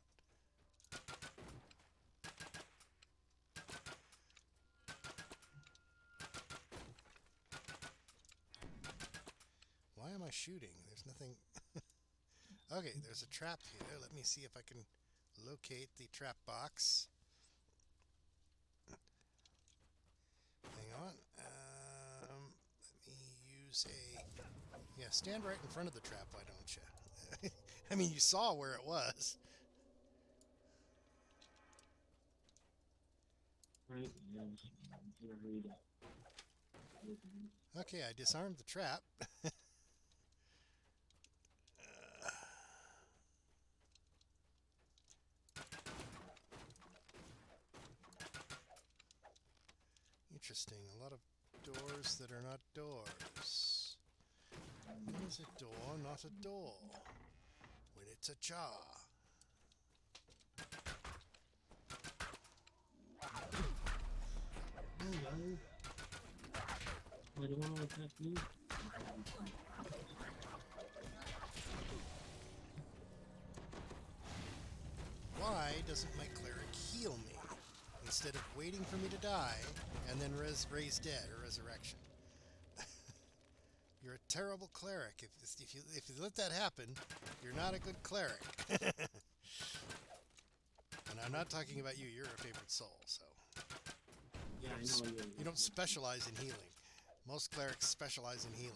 Why am I shooting? There's nothing... Okay, there's a trap here. Let me see if I can locate the trap box. Hang on. Let me use a... Yeah, stand right in front of the trap, why don't you? I mean, you saw where it was. Right, yeah, I'm just gonna read it. Okay, I disarmed the trap. interesting. A lot of doors that are not doors. When is a door not a door? When it's a jar. Oh, guys. Why do you want to attack me? Why doesn't my cleric heal me instead of waiting for me to die and then raise dead or resurrection? You're a terrible cleric. If you let that happen, you're not a good cleric. And I'm not talking about you. You're a favorite soul, so Yeah, I know you don't specialize in healing. Most clerics specialize in healing.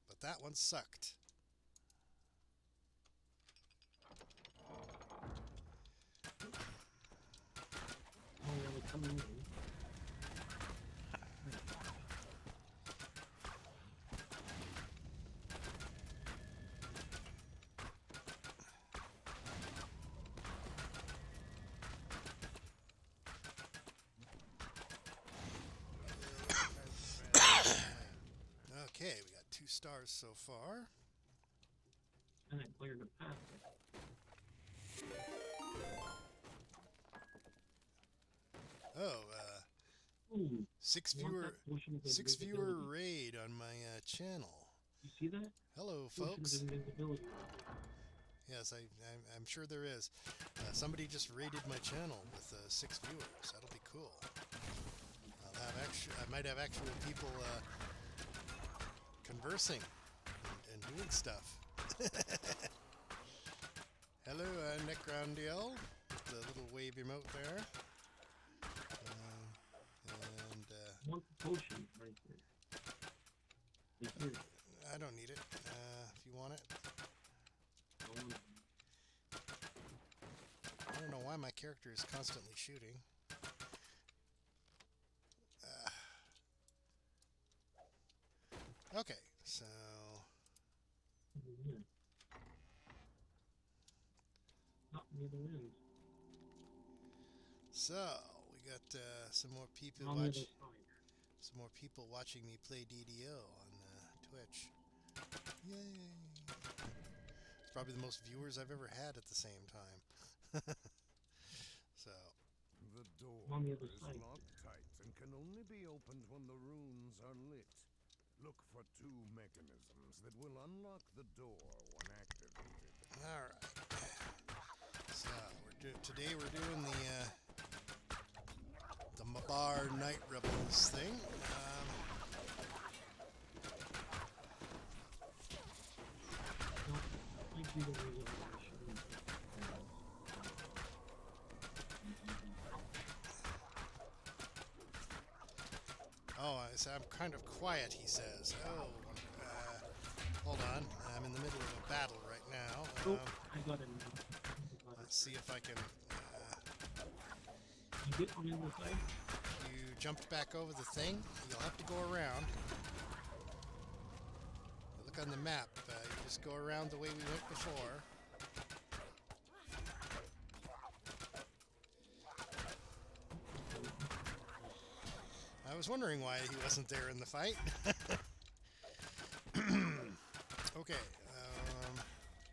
But that one sucked. Oh, yeah, they're coming in. Okay, we got 2 stars so far. And I cleared the path. Oh, Ooh, six want viewer that potion of 6 viewer invisibility? raid on my channel. You see that? Hello, Potion of folks. invisibility. Yes, I'm sure there is. Somebody just raided my channel with 6 viewers. That'll be cool. I might have actual people conversing and doing stuff. Hello, Necrondiel, with the little wave emote there. And I want the potion right there. Right here. I don't need it. If you want it. I want it. I don't know why my character is constantly shooting. Okay, so Yeah. Not near the wind. we got some more people On the other side. some more people watching me play DDO on Twitch. Yay! It's probably the most viewers I've ever had at the same time. So The door On the other is side. locked tight and can only be opened when the runes are lit. Look for 2 mechanisms that will unlock the door when activated. all right. So today we're doing the Mabar Night Rebels thing. Might be the way that I should. Oh, I'm kind of quiet, he says. Oh, hold on. I'm in the middle of a battle right now. Oh, I got it now. I got it. Let's see if I can. You get on the other side? You jumped back over the thing. You'll have to go around. You look on the map. You just go around the way we went before. I was wondering why he wasn't there in the fight. Okay.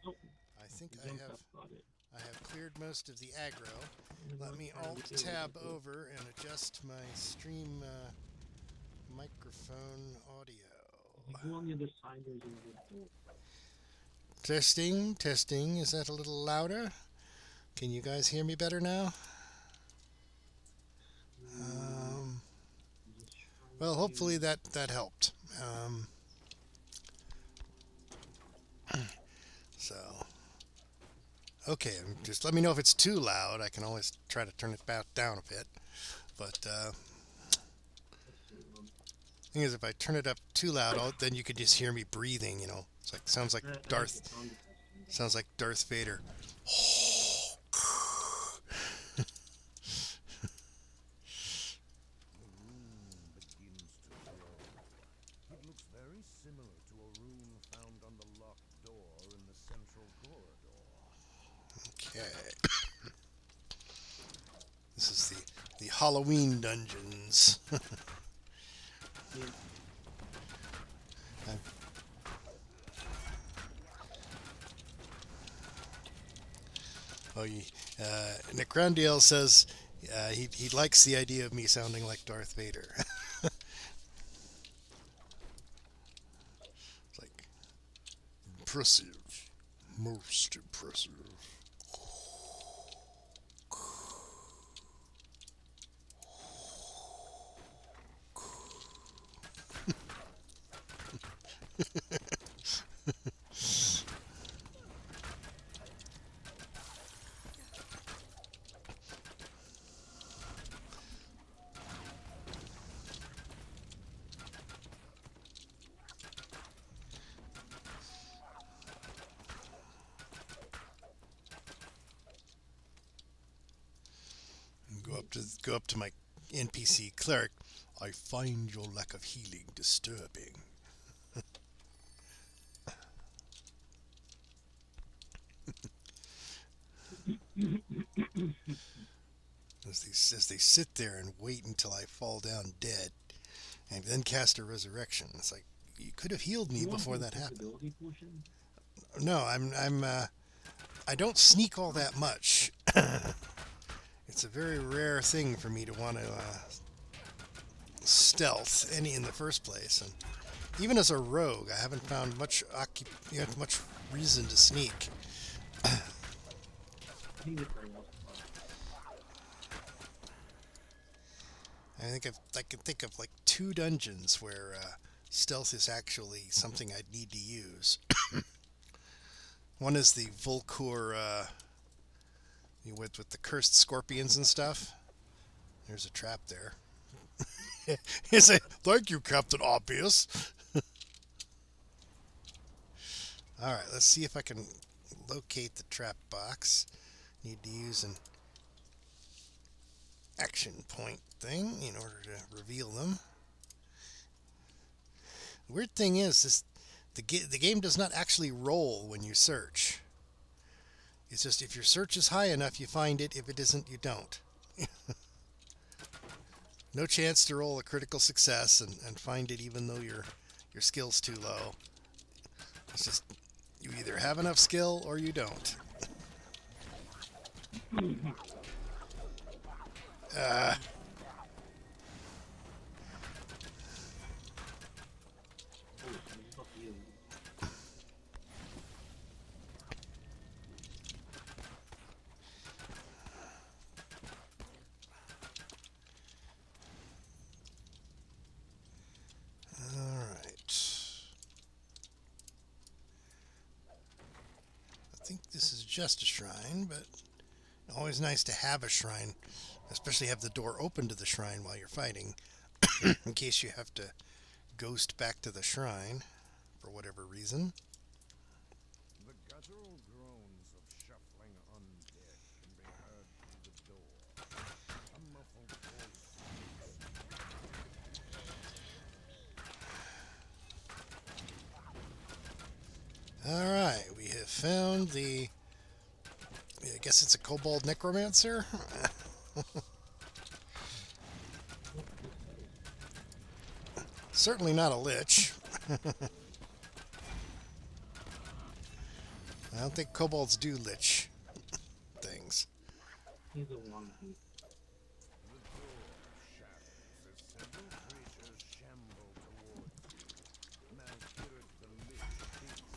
Oh, I think jumped up, got it. I have cleared most of the aggro. And Let then me I'll alt do it. tab over and adjust my stream microphone audio. If you go on the other side, there's another door. Testing, testing. Is that a little louder? Can you guys hear me better now? Just try Well, to- hopefully that helped. So, okay, just let me know if it's too loud. I can always try to turn it back down a bit. But thing is, if I turn it up too loud, then you can just hear me breathing. You know, it's like sounds like I like Darth. the sound effects. Sounds like Darth Vader. The rune begins to glow. It looks very similar to a rune found on the locked door in the central corridor. Okay. Halloween dungeons. Yeah. Oh, Nick Grandiel says he likes the idea of me sounding like Darth Vader. It's like impressive, most impressive. Go up to my NPC cleric. I find your lack of healing disturbing. As they sit there and wait until I fall down dead, and then cast a resurrection. It's like you could have healed me You want before the that happened. invisibility potion? No, I don't sneak all that much. It's a very rare thing for me to want to stealth any in the first place, and even as a rogue, I haven't found much much reason to sneak. I think it's very well. I can think of like 2 dungeons where stealth is actually something I'd need to use. One is the Volkur with the cursed scorpions and stuff. There's a trap there. It's a thank you, Captain Obvious. All right, let's see if I can locate the trap box. Need to use an action point thing in order to reveal them. The weird thing is the game does not actually roll when you search. It's just if your search is high enough, you find it. If it isn't, you don't. No chance to roll a critical success and find it even though your skill's too low. It's just you either have enough skill or you don't. Fuck you. Alright. I think this is just a shrine, but always nice to have a shrine, especially have the door open to the shrine while you're fighting, in case you have to ghost back to the shrine for whatever reason. The guttural groans of shuffling undead can be heard through the door. A muffled voice. Alright, we have found I guess it's a kobold necromancer? Certainly not a lich. I don't think kobolds do lich things. He's a wonky. The door shatters as several creatures shamble towards you. Malkirid the Lich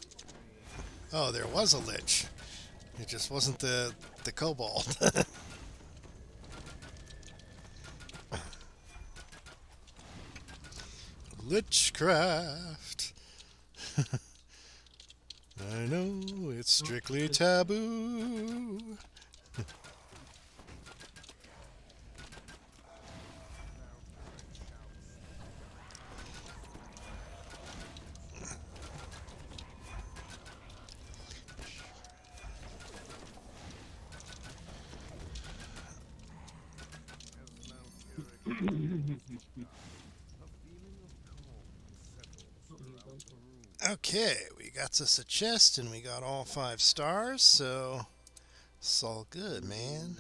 beats away. Oh, there was a lich. It just wasn't the kobold. Lichcraft. I know it's strictly taboo. Okay, we got us a chest and we got all 5 stars, so it's all good, man.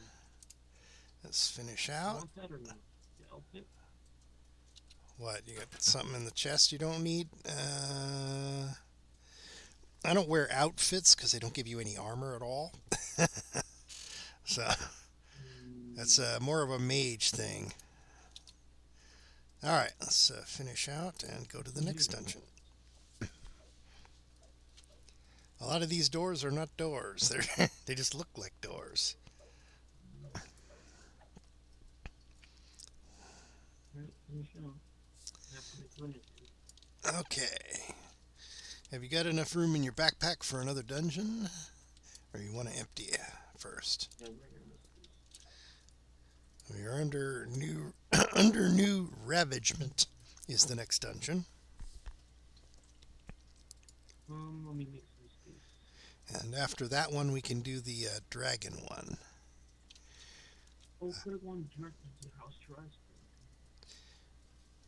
Let's finish You out. want that or not? The outfit? What, you got something in the chest you don't need? I don't wear outfits because they don't give you any armor at all. So that's more of a mage thing. Alright, let's finish out and go to the next dungeon. A lot of these doors are not doors. They just look like doors. Alright, finish out. Have to make money. Okay. Have you got enough room in your backpack for another dungeon? Or you want to empty it first? Yeah, we're gonna miss this. We are under new under new ravagement is the next dungeon. Let me make some space. And after that one we can do the dragon one. Oh, put it on directly to the house trust.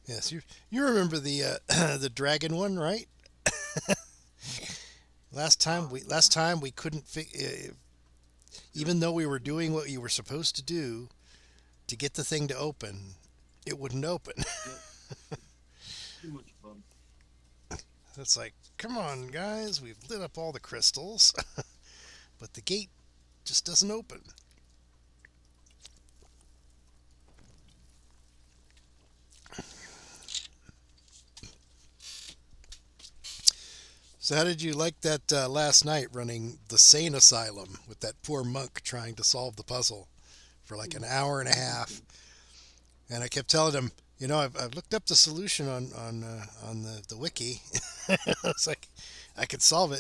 Yes, you remember the the dragon one, right? Last time we couldn't even though we were doing what you were supposed to do to get the thing to open, it wouldn't open. Yep. Too much fun. It's like, come on, guys, we've lit up all the crystals, but the gate just doesn't open. So how did you like that last night running the sane asylum with that poor monk trying to solve the puzzle for like an hour and a half? And I kept telling him, you know, I've looked up the solution on the wiki. It's like I could solve it.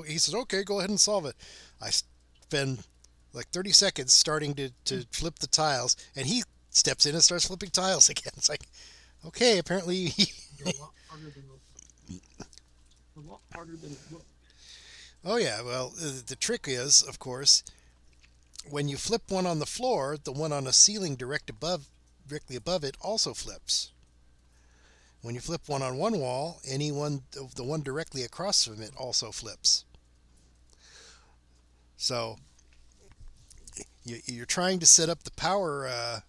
He said, okay, go ahead and solve it. I spend like 30 seconds starting to flip the tiles, and he steps in and starts flipping tiles again. It's like, okay, apparently. You're a lot harder than a lot harder than it looked. Oh yeah, well, the trick is, of course, when you flip one on the floor, the one on a ceiling directly above it also flips. When you flip one on one wall, the one directly across from it also flips. So you're trying to set up the power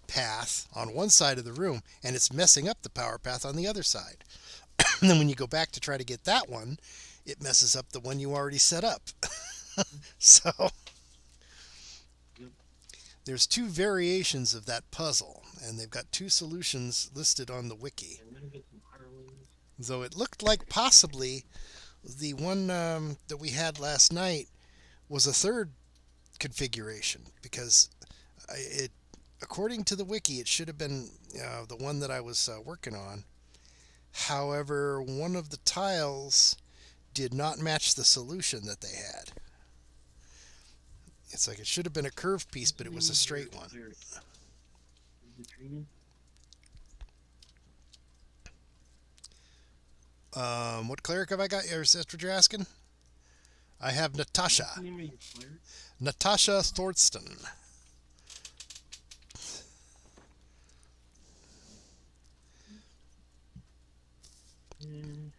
path on one side of the room, and it's messing up the power path on the other side. And then when you go back to try to get that one, it messes up the one you already set up. So there's two variations of that puzzle, and they've got two solutions listed on the wiki. I'm gonna get some hirelings. Though it looked like possibly the one that we had last night was a third configuration, because according to the wiki, it should have been the one that I was working on. However, one of the tiles did not match the solution that they had. It's like it should have been a curved piece, but it was a straight one. Is it Trina? What cleric have I got? Is that what you're asking? I have Natasha. What's the name of your player? Natasha Thorsten. Mm.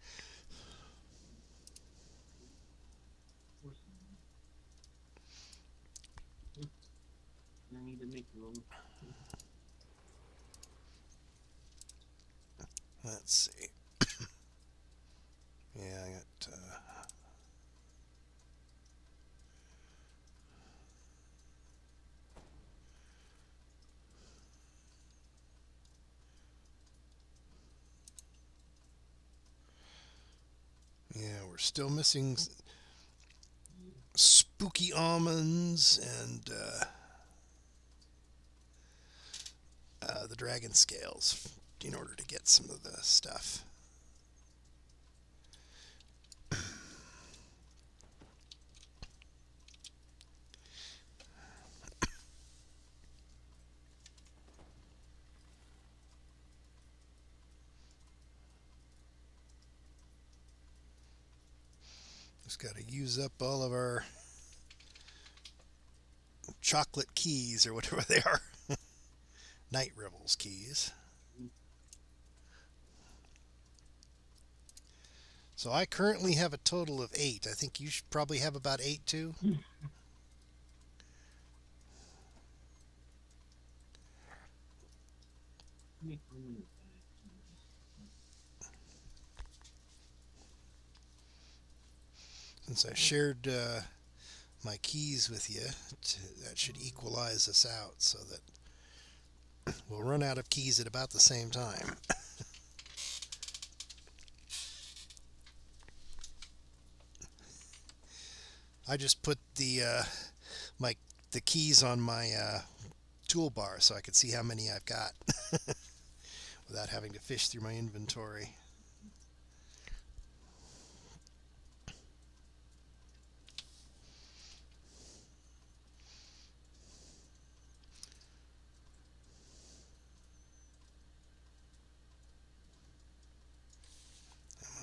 I need to make room. Let's see. Yeah, I got. Yeah, we're still missing spooky almonds and the dragon scales in order to get some of the stuff. Just got to use up all of our chocolate keys or whatever they are. Night Revels keys. So I currently have a total of 8. I think you should probably have about 8 too. me comment that. Since I shared my keys with you, that should equalize us out so that we'll run out of keys at about the same time. I just put the keys on my toolbar so I could see how many I've got without having to fish through my inventory.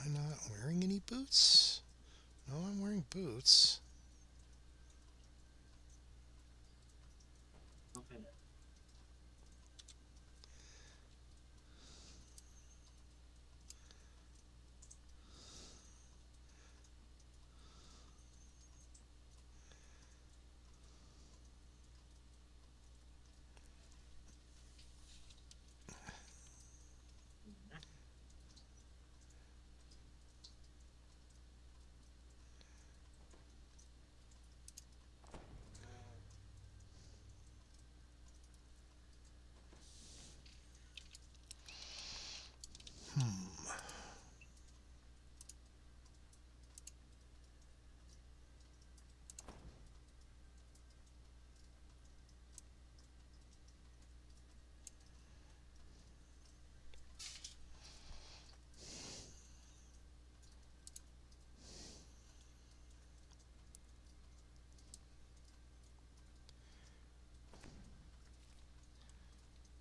Am I not wearing any boots? No, I'm wearing boots. Okay.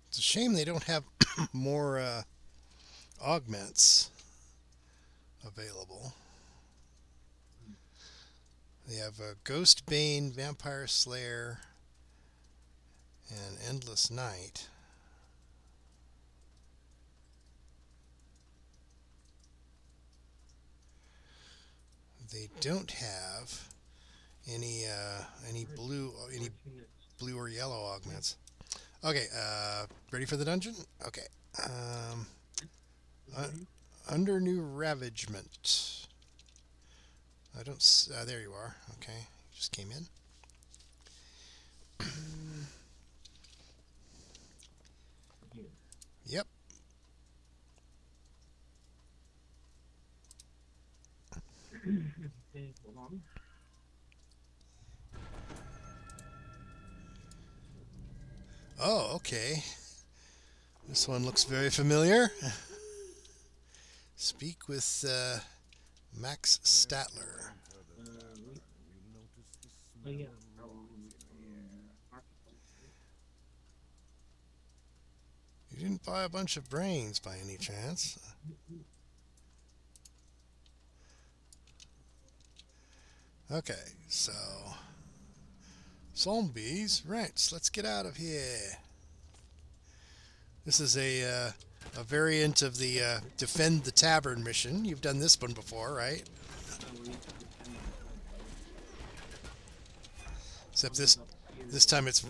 It's a shame they don't have more augments available. They have a Ghost Bane, Vampire Slayer, and Endless Night. They don't have any blue or yellow augments. Okay, ready for the dungeon? Okay. Under new ravagement. I don't. There you are. Okay, just came in. Yep. Okay, hold on. Oh, okay. This one looks very familiar. Speak with Max Statler. Oh yeah. You didn't buy a bunch of brains by any chance? Okay, so zombies, right? So let's get out of here. This is a variant of the defend the tavern mission. You've done this one before, right? Except this time it's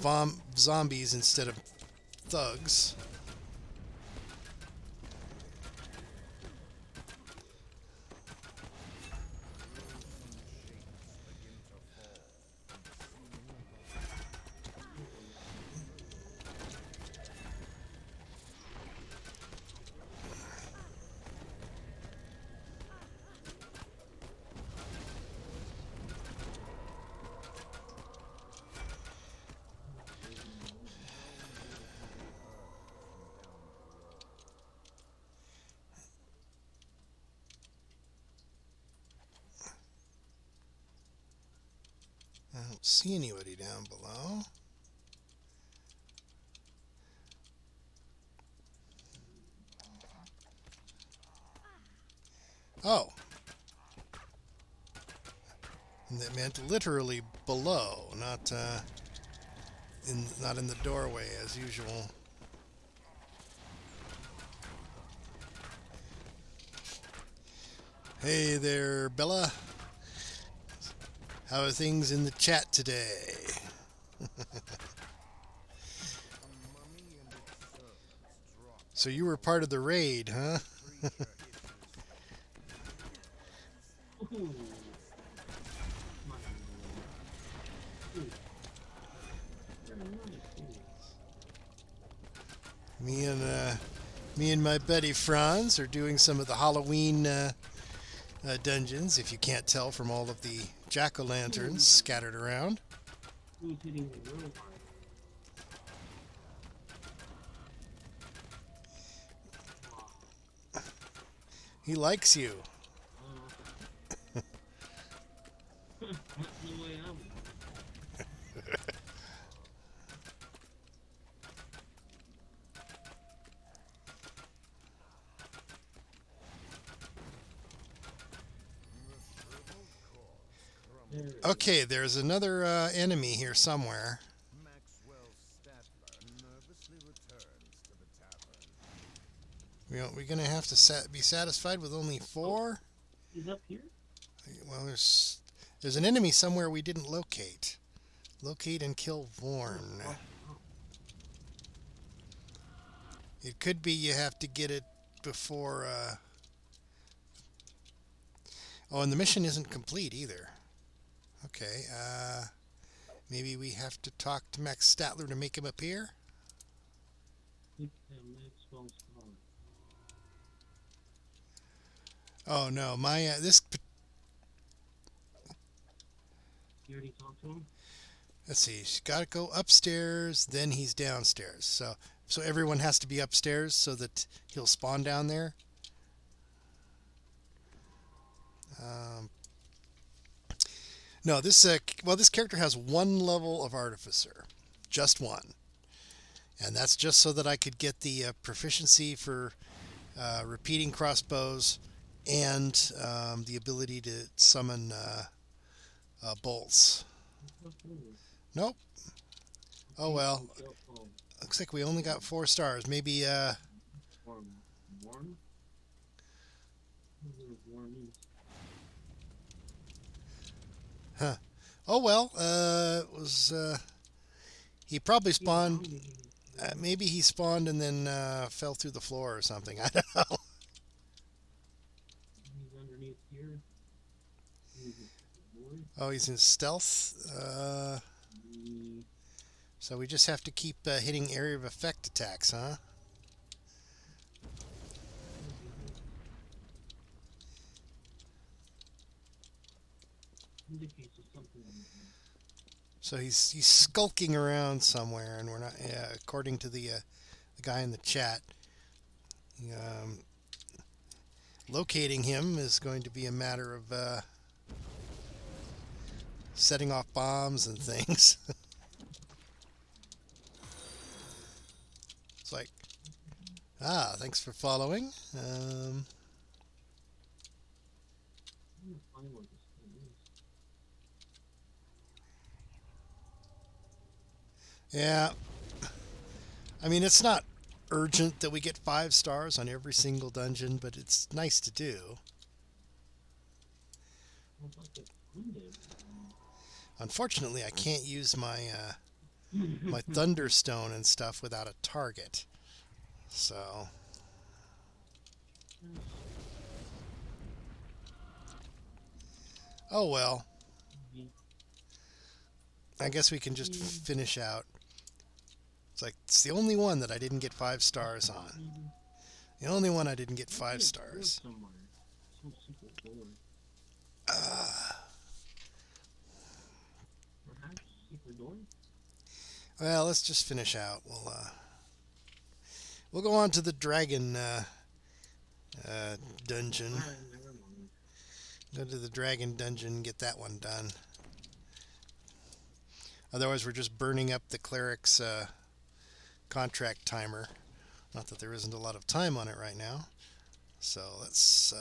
zombies instead of thugs. I don't see anybody down below. Oh. And that meant literally below, not in the doorway as usual. Hey there, Bella. How are things in the chat today? So you were part of the raid, huh? Creature issues. Ooh. My lord. Ooh. Very nice. Ooh. Me and my buddy Franz are doing some of the Halloween dungeons. If you can't tell from all of the jack-o'-lanterns scattered around. Who's hitting the real hard? He likes you. That's the way I'm. There it is. Okay, there's another enemy here somewhere. Maxwell Statler nervously returns to the tavern. We're going to have to be satisfied with only 4? He's up here? Well, there's an enemy somewhere we didn't locate. Locate and kill Vorn. Oh. It could be you have to get it before... Oh, and the mission isn't complete either. Okay, maybe we have to talk to Max Statler to make him appear? Click the Maxwell star. Oh no, You already talked to him? let's see, he's got to go upstairs, then he's downstairs. So everyone has to be upstairs so that he'll spawn down there. No, this character has 1 level of Artificer, just 1, and that's just so that I could get the proficiency for repeating crossbows and the ability to summon bolts. Nope. Oh well. Looks like we only got 4 stars. Maybe Or Warren? Warren is. huh. Oh well. It was he probably spawned. Maybe he spawned and then fell through the floor or something. I don't know. He's underneath here. Oh, he's in stealth. So we just have to keep hitting area of effect attacks, huh? Indicates there's something on the So he's skulking around somewhere, and we're not. According to the guy in the chat, locating him is going to be a matter of setting off bombs and things. It's like, thanks for following. I'm gonna find what this thing is. Yeah. I mean, it's not urgent that we get 5 stars on every single dungeon, but it's nice to do. How about the Gundam? Unfortunately, I can't use my my Thunderstone and stuff without a target. So, oh well. I guess we can just finish out. It's the only one that I didn't get 5 stars on. The only one I didn't get 5 stars. Somewhere. Some secret door. Perhaps secret door? Well, let's just finish out. We'll go on to the dragon dungeon. Never mind. Go to the dragon dungeon and get that one done. Otherwise, we're just burning up the cleric's contract timer. Not that there isn't a lot of time on it right now. So let's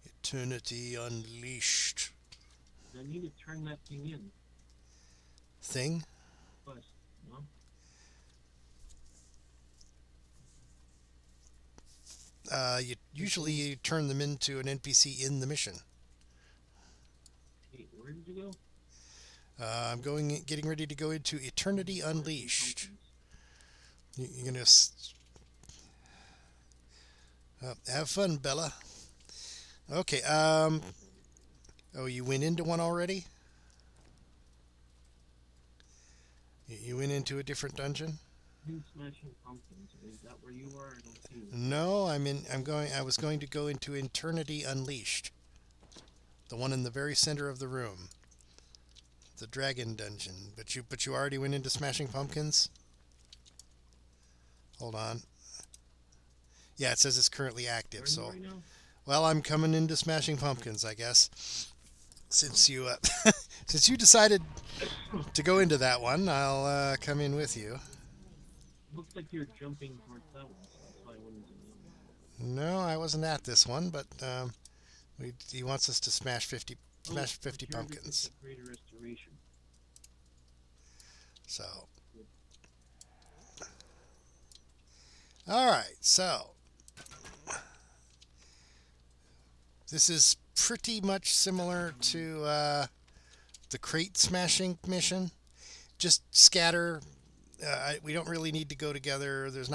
Eternity Unleashed I need to turn that thing in. thing. But, no? You turn them into an NPC in the mission. Hey, where did you go? I'm getting ready to go into Eternity Unleashed. You're gonna have fun, Bella. Okay. Oh, you went into one already? You went into a different dungeon? In Smashing Pumpkins. Is that where you are? I don't see you. No, I'm in. I was going to go into Eternity Unleashed, the one in the very center of the room, the dragon dungeon. But you already went into Smashing Pumpkins. Hold on. Yeah, it says it's currently active. Where are you So, right now? well, I'm coming into Smashing Pumpkins, I guess. Since you since you decided to go into that one, I'll come in with you. Looks like you're jumping towards that one, so that's why I went into the other one. No, I wasn't at this one, but he wants us to smash 50 Return to pumpkins. Greater Restoration. So, all right. So, this is pretty much similar to the crate smashing mission. Just scatter. We don't really need to go together. There's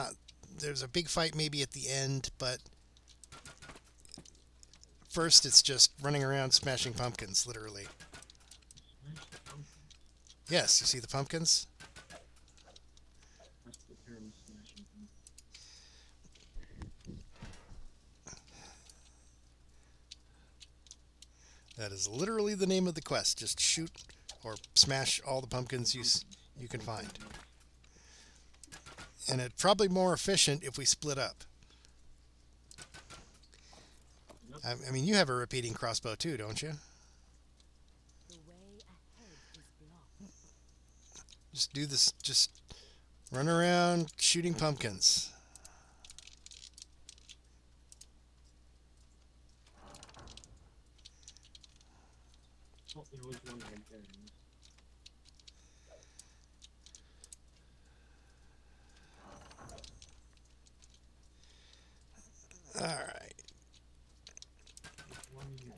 a big fight maybe at the end, but first it's just running around smashing pumpkins, literally. Smash the pumpkin. Yes, you see the pumpkins? That's the term, smashing pumpkin. That is literally the name of the quest. Just shoot or smash all the pumpkins you can find. And it's probably more efficient if we split up. Yep. I mean, you have a repeating crossbow too, don't you? The way ahead is blocked. Just do this. Just run around shooting pumpkins. Oh, there was one right there. All right. One here.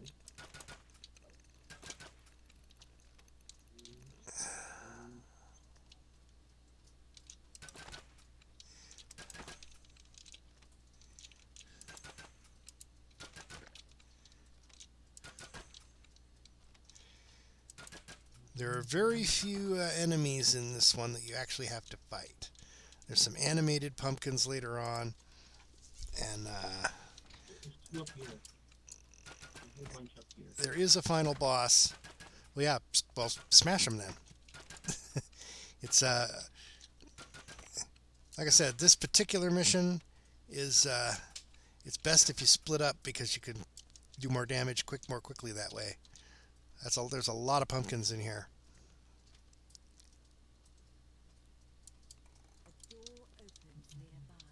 There are very few enemies in this one that you actually have to fight. There's some animated pumpkins later on, and There's two up here. There's a whole bunch up here. there is a final boss. Well, yeah, well, smash them then. It's like I said, this particular mission is it's best if you split up because you can do more damage more quickly that way. There's a lot of pumpkins in here. A door opens nearby.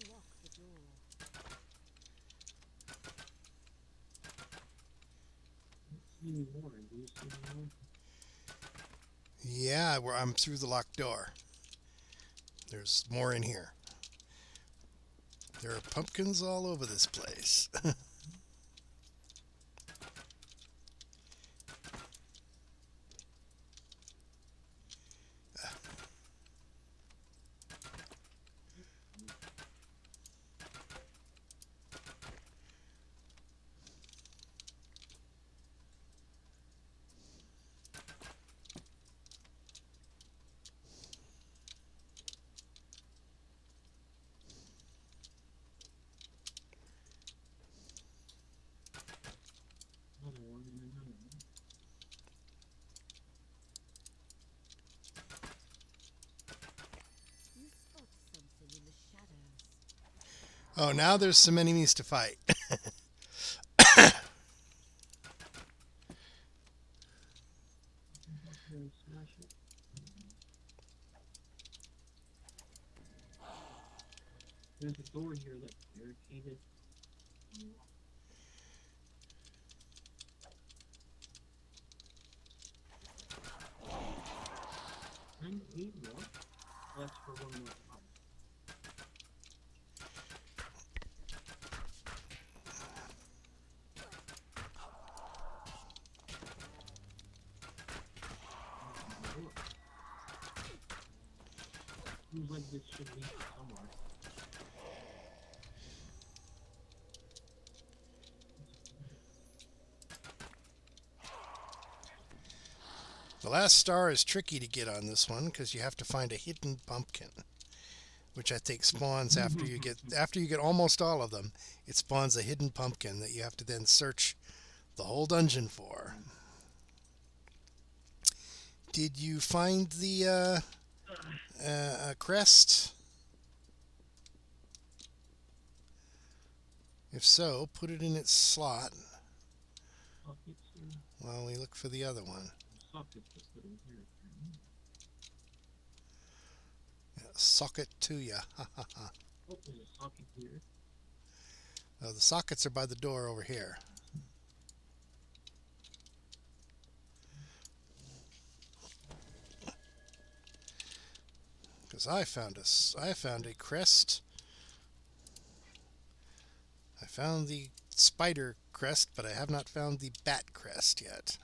Unlock the door. See any more? Do you see any more? Yeah, I'm through the locked door. There's more in here. There are pumpkins all over this place. Oh, now there's some enemies to fight. And smash it. There's a door here that's barricaded. And eight more. That's for one more pump. Seems like this should lead somewhere. The last star is tricky to get on this one because you have to find a hidden pumpkin, which I think spawns after you get almost all of them. It spawns a hidden pumpkin that you have to then search the whole dungeon for. Did you find the crest? If so, put it in its slot Sockets here. while we look for the other one. Sockets to put in here. Sock it to ya. Oh, there's a socket here. The sockets are by the door over here. Because I found a crest. I found the spider crest, but I have not found the bat crest yet.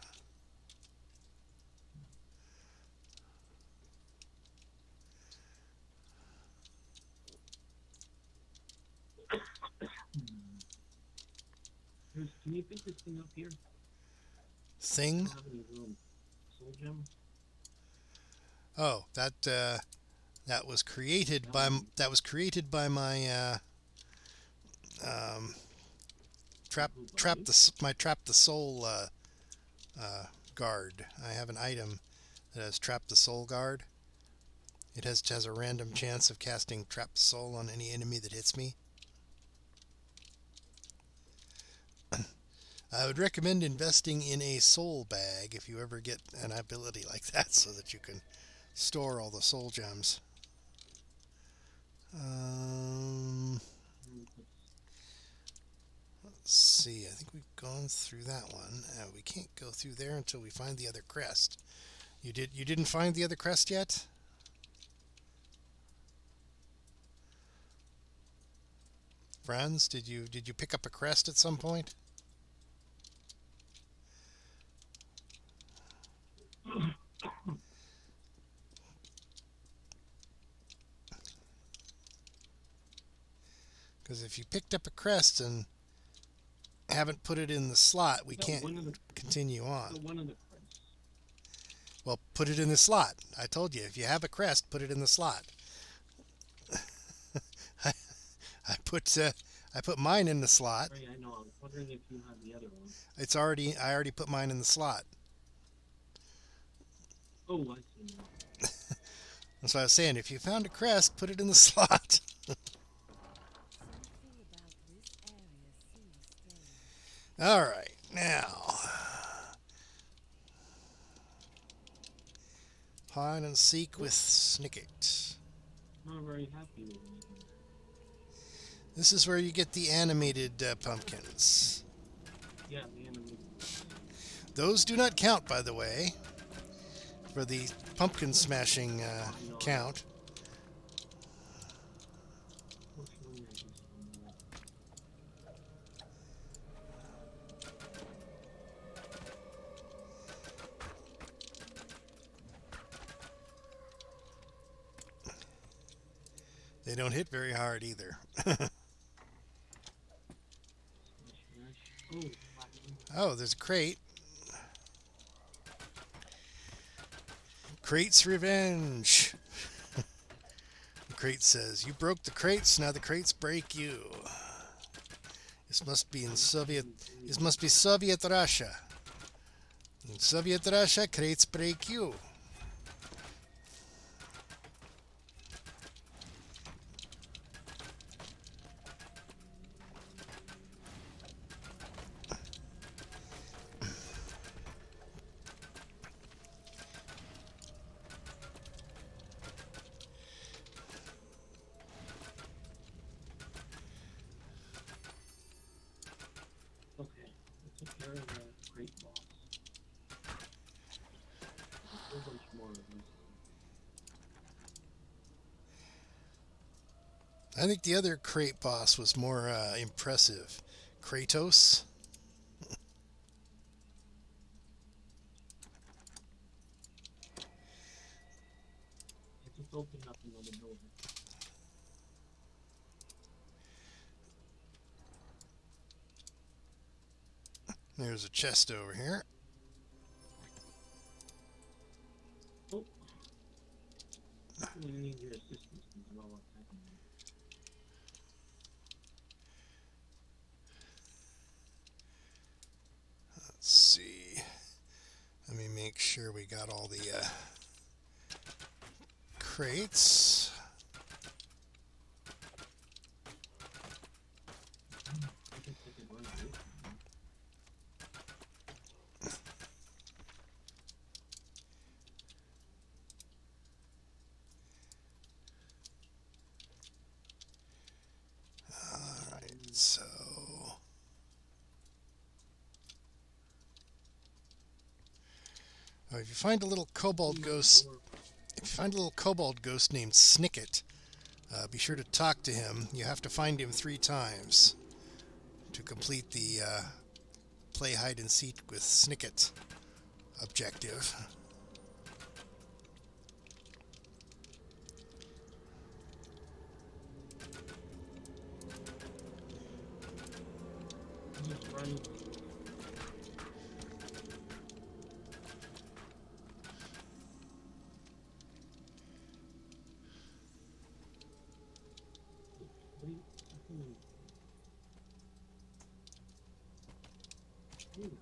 Can you pick this thing up here? Thing? I don't have any room. Soul gem? Oh, that was created by my trap the soul guard. I have an item that has trap the soul guard. It has a random chance of casting trap the soul on any enemy that hits me. I would recommend investing in a soul bag if you ever get an ability like that so that you can store all the soul gems. Let's see, I think we've gone through that one. We can't go through there until we find the other crest. You didn't find the other crest yet? Franz, did you pick up a crest at some point? Because if you picked up a crest and haven't put it in the slot, we can't continue on. One of the crests. Well, put it in the slot. I told you, if you have a crest, put it in the slot. I put mine in the slot. Sorry, I know. I was wondering if you had the other one. I already put mine in the slot. Oh, I see now. That's what I was saying. If you found a crest, put it in the slot. All right, now hide and seek with Snicket. I'm not very happy with it. This is where you get the animated pumpkins. Yeah, the enemy. Those do not count, by the way, for the pumpkin smashing count. Fortunately, I just don't know. They don't hit very hard either. Oh, Oh, there's a crate. Crate's revenge. The crate says, "You broke the crates, now the crates break you." This must be Soviet Russia. In Soviet Russia, crates break you. I think the other crate boss was more impressive. Kratos. I just opened up another door. There's a chest over here. Oh. We need your assistance as well. What's happening? Let's see. Let me make sure we got all the crates. I guess I could run this. Alright, so if you find a little kobold ghost, if you find a little kobold ghost named Snicket, be sure to talk to him. You have to find him 3 times to complete the play hide and seek with Snicket objective. Just run. What are you doing? Ooh.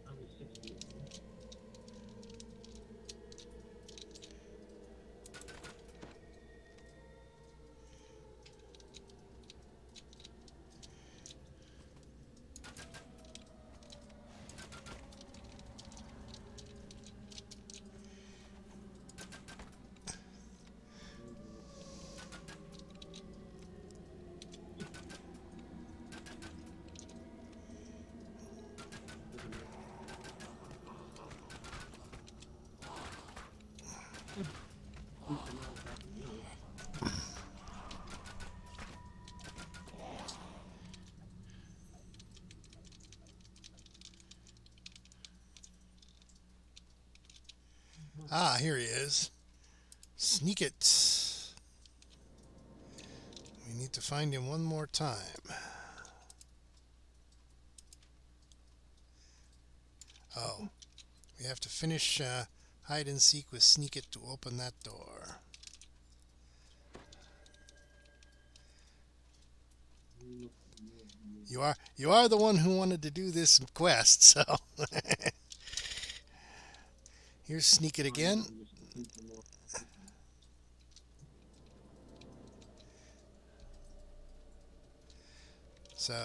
I was 60. Ah, here he is. Sneak it. We need to find him one more time. Oh, we have to finish hide and seek with Sneak It to open that door. You are the one who wanted to do this quest, so here's Sneak It again. So,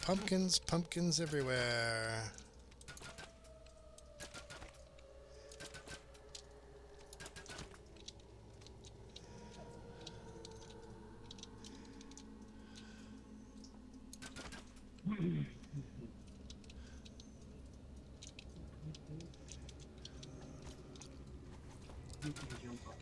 pumpkins, pumpkins everywhere. You can jump up.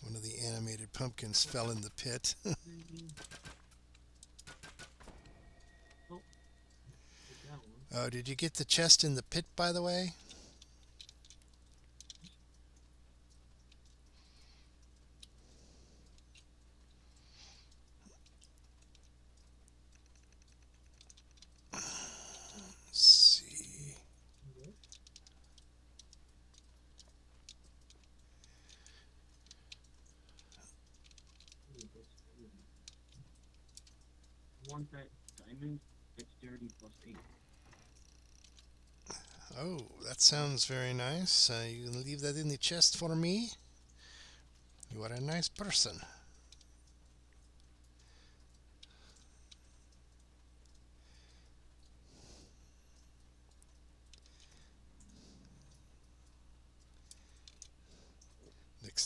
One of the animated pumpkins fell in the pit. Oh, take that one. Oh, did you get the chest in the pit, by the way? Let's see. Want that diamond? Dexterity +8. Oh, that sounds very nice. You can leave that in the chest for me. You are a nice person.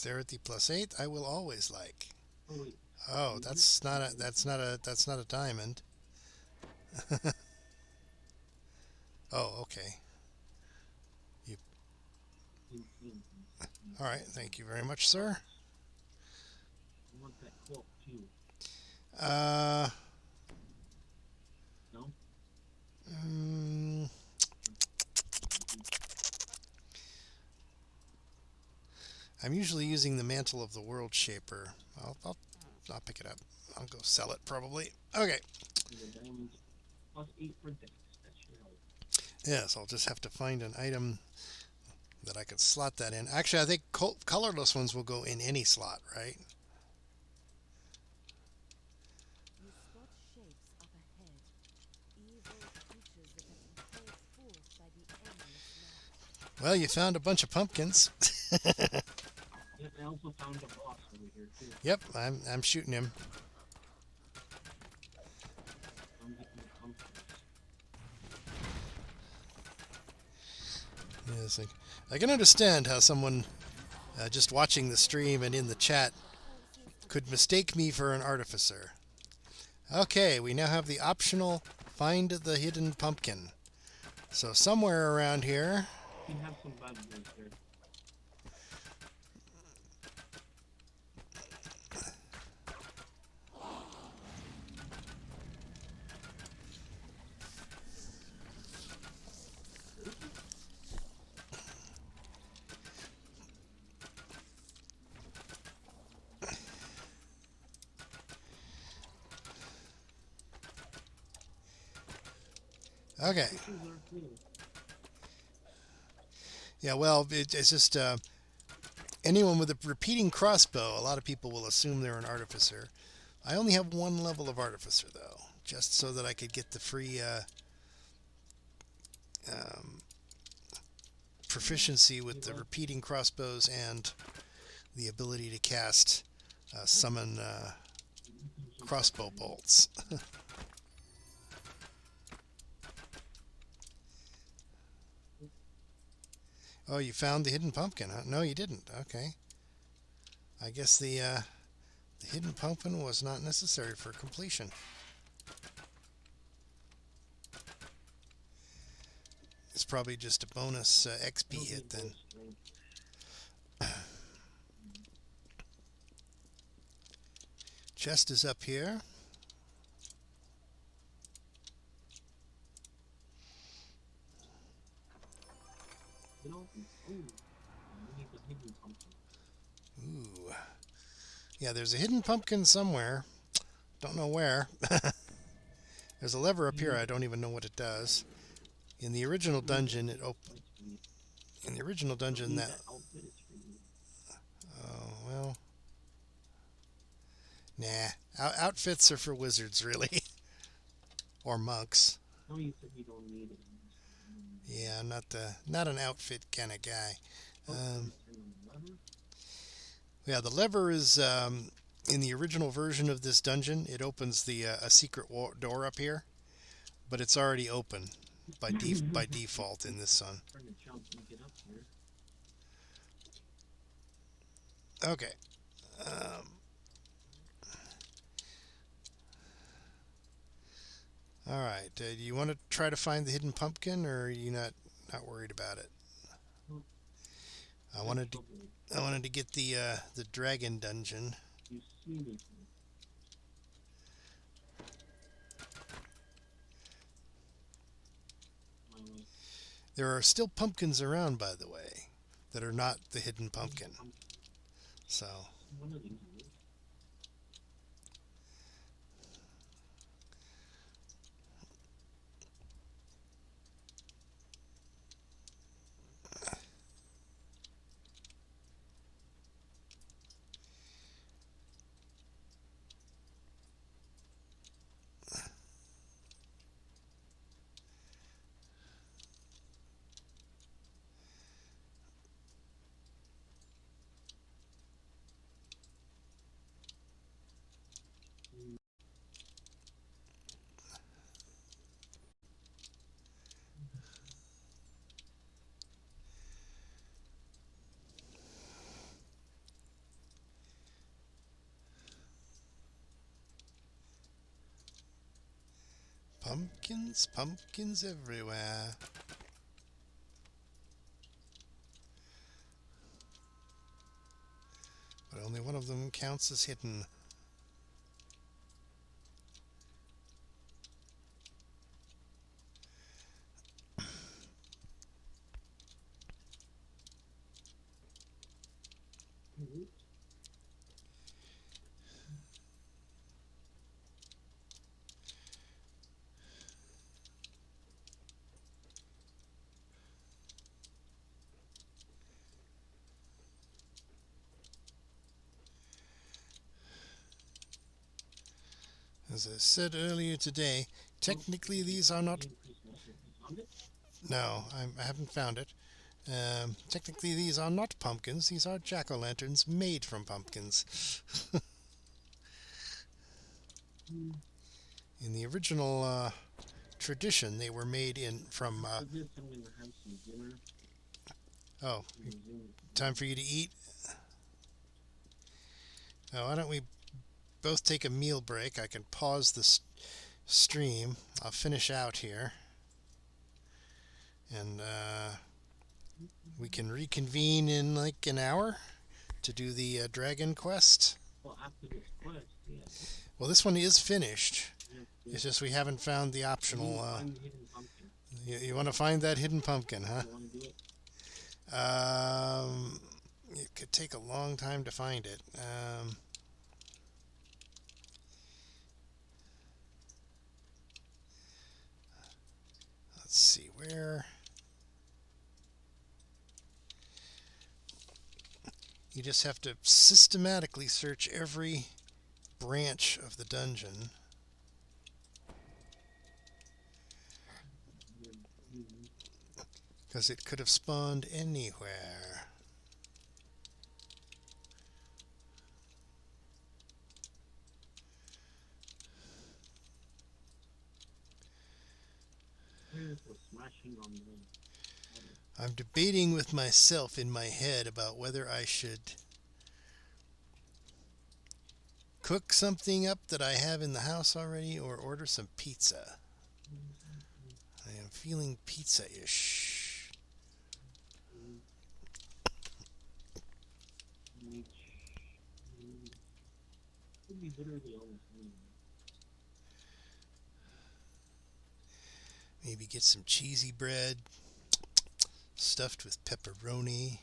Dexterity +8, I will always like. Oh wait, Oh, that's not a diamond. Oh, okay. didn't see anything. All right, thank you very much, sir. I want that cloak too. Uh, No? mm, I'm usually using the Mantle of the World Shaper. I'll pick it up. I'll go sell it probably. Okay. The diamonds +8 for Dex. That should help. Yes, I'll just have to find an item that I could slot that in. Actually, I think colorless ones will go in any slot, right? You spot shapes up ahead. Evil creatures that have been called forth by the endless night. Well, you found a bunch of pumpkins. Yeah, I also found a boss over here too. Yep, I'm shooting him. I'm getting the pumpkins. Yes, I can understand how someone just watching the stream and in the chat could mistake me for an artificer. Okay, we now have the optional find the hidden pumpkin. So somewhere around here. You have some bad boys there. Okay. These are cool. Yeah, well, it's just anyone with a repeating crossbow, a lot of people will assume they're an artificer. I only have one level of artificer, though, just so that I could get the free proficiency with the repeating crossbows and the ability to cast summon crossbow bolts. Oh, you found the hidden pumpkin, huh? No, you didn't. Okay. I guess the hidden pumpkin was not necessary for completion. It's probably just a bonus XP hit then. Chest is up here. You know, ooh, I need the hidden pumpkin. Ooh. Yeah, there's a hidden pumpkin somewhere. Don't know where. There's a lever up here. I don't even know what it does. In the original dungeon, it opened. In the original dungeon, that. Outfit is for you. Oh well. Nah. Outfits are for wizards, really, or monks. No, you said you don't need it. Yeah, I'm not an outfit kind of guy. Yeah, the lever is in the original version of this dungeon. It opens the a secret door up here, but it's already open by default in this one. Trying to jump and get up here. Okay. All right. Do you want to try to find the hidden pumpkin, or are you not worried about it? Well, I wanted to get the dragon dungeon. You see me. My way. There are still pumpkins around, by the way, that are not the hidden pumpkin. So. One of these. Pumpkins, pumpkins everywhere. But only one of them counts as hidden. As I said earlier today, technically these are not... No, I haven't found it. Technically these are not pumpkins, these are jack-o'-lanterns made from pumpkins. In the original tradition, they were made from... Oh, time for you to eat? Why don't we both take a meal break? I can pause the stream. I'll finish out here. And we can reconvene in like an hour to do the dragon quest. Well, after this quest, yeah. Well, this one is finished. It's just we haven't found the optional... You want to find that hidden pumpkin, huh? You want to do it? It could take a long time to find it. Let's see, where... You just have to systematically search every branch of the dungeon. Because it could have spawned anywhere. I'm debating with myself in my head about whether I should cook something up that I have in the house already or order some pizza. I am feeling pizza-ish. Maybe get some cheesy bread stuffed with pepperoni.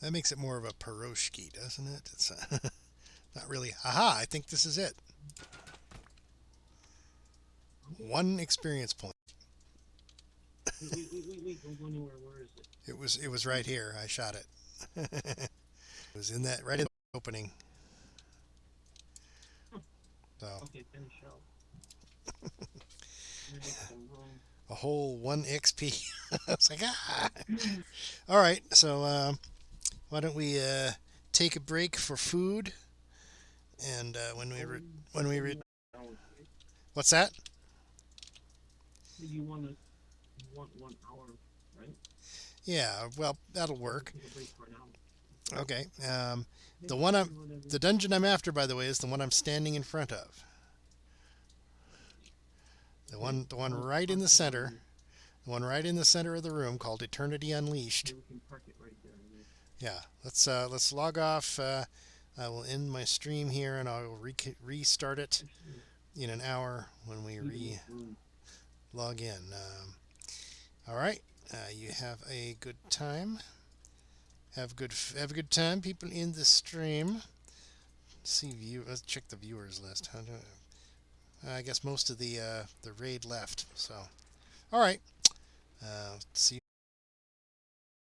That makes it more of a pierogi, doesn't it? It's not really. Aha, I think this is it. 1 experience point. Wait, don't go anywhere. Where is it? It was right here. I shot it. It was in that, right in the opening. So Okay, finish up. a whole 1 XP. I was like, ah. All right, so why don't we take a break for food? And when we what's that? You want 1 hour, right? Yeah, well, that'll work. Take a break for an hour. Okay. The dungeon I'm after, by the way, is the one I'm standing in front of. The one right in the center. The one right in the center of the room called Eternity Unleashed. We can park it right there. Yeah. Let's log off. I will end my stream here, and I'll restart it in an hour when we log in. All right. You have a good time. Have a good time, people in the stream. Let's check the viewers list. I guess most of the raid left. So, all right. See you.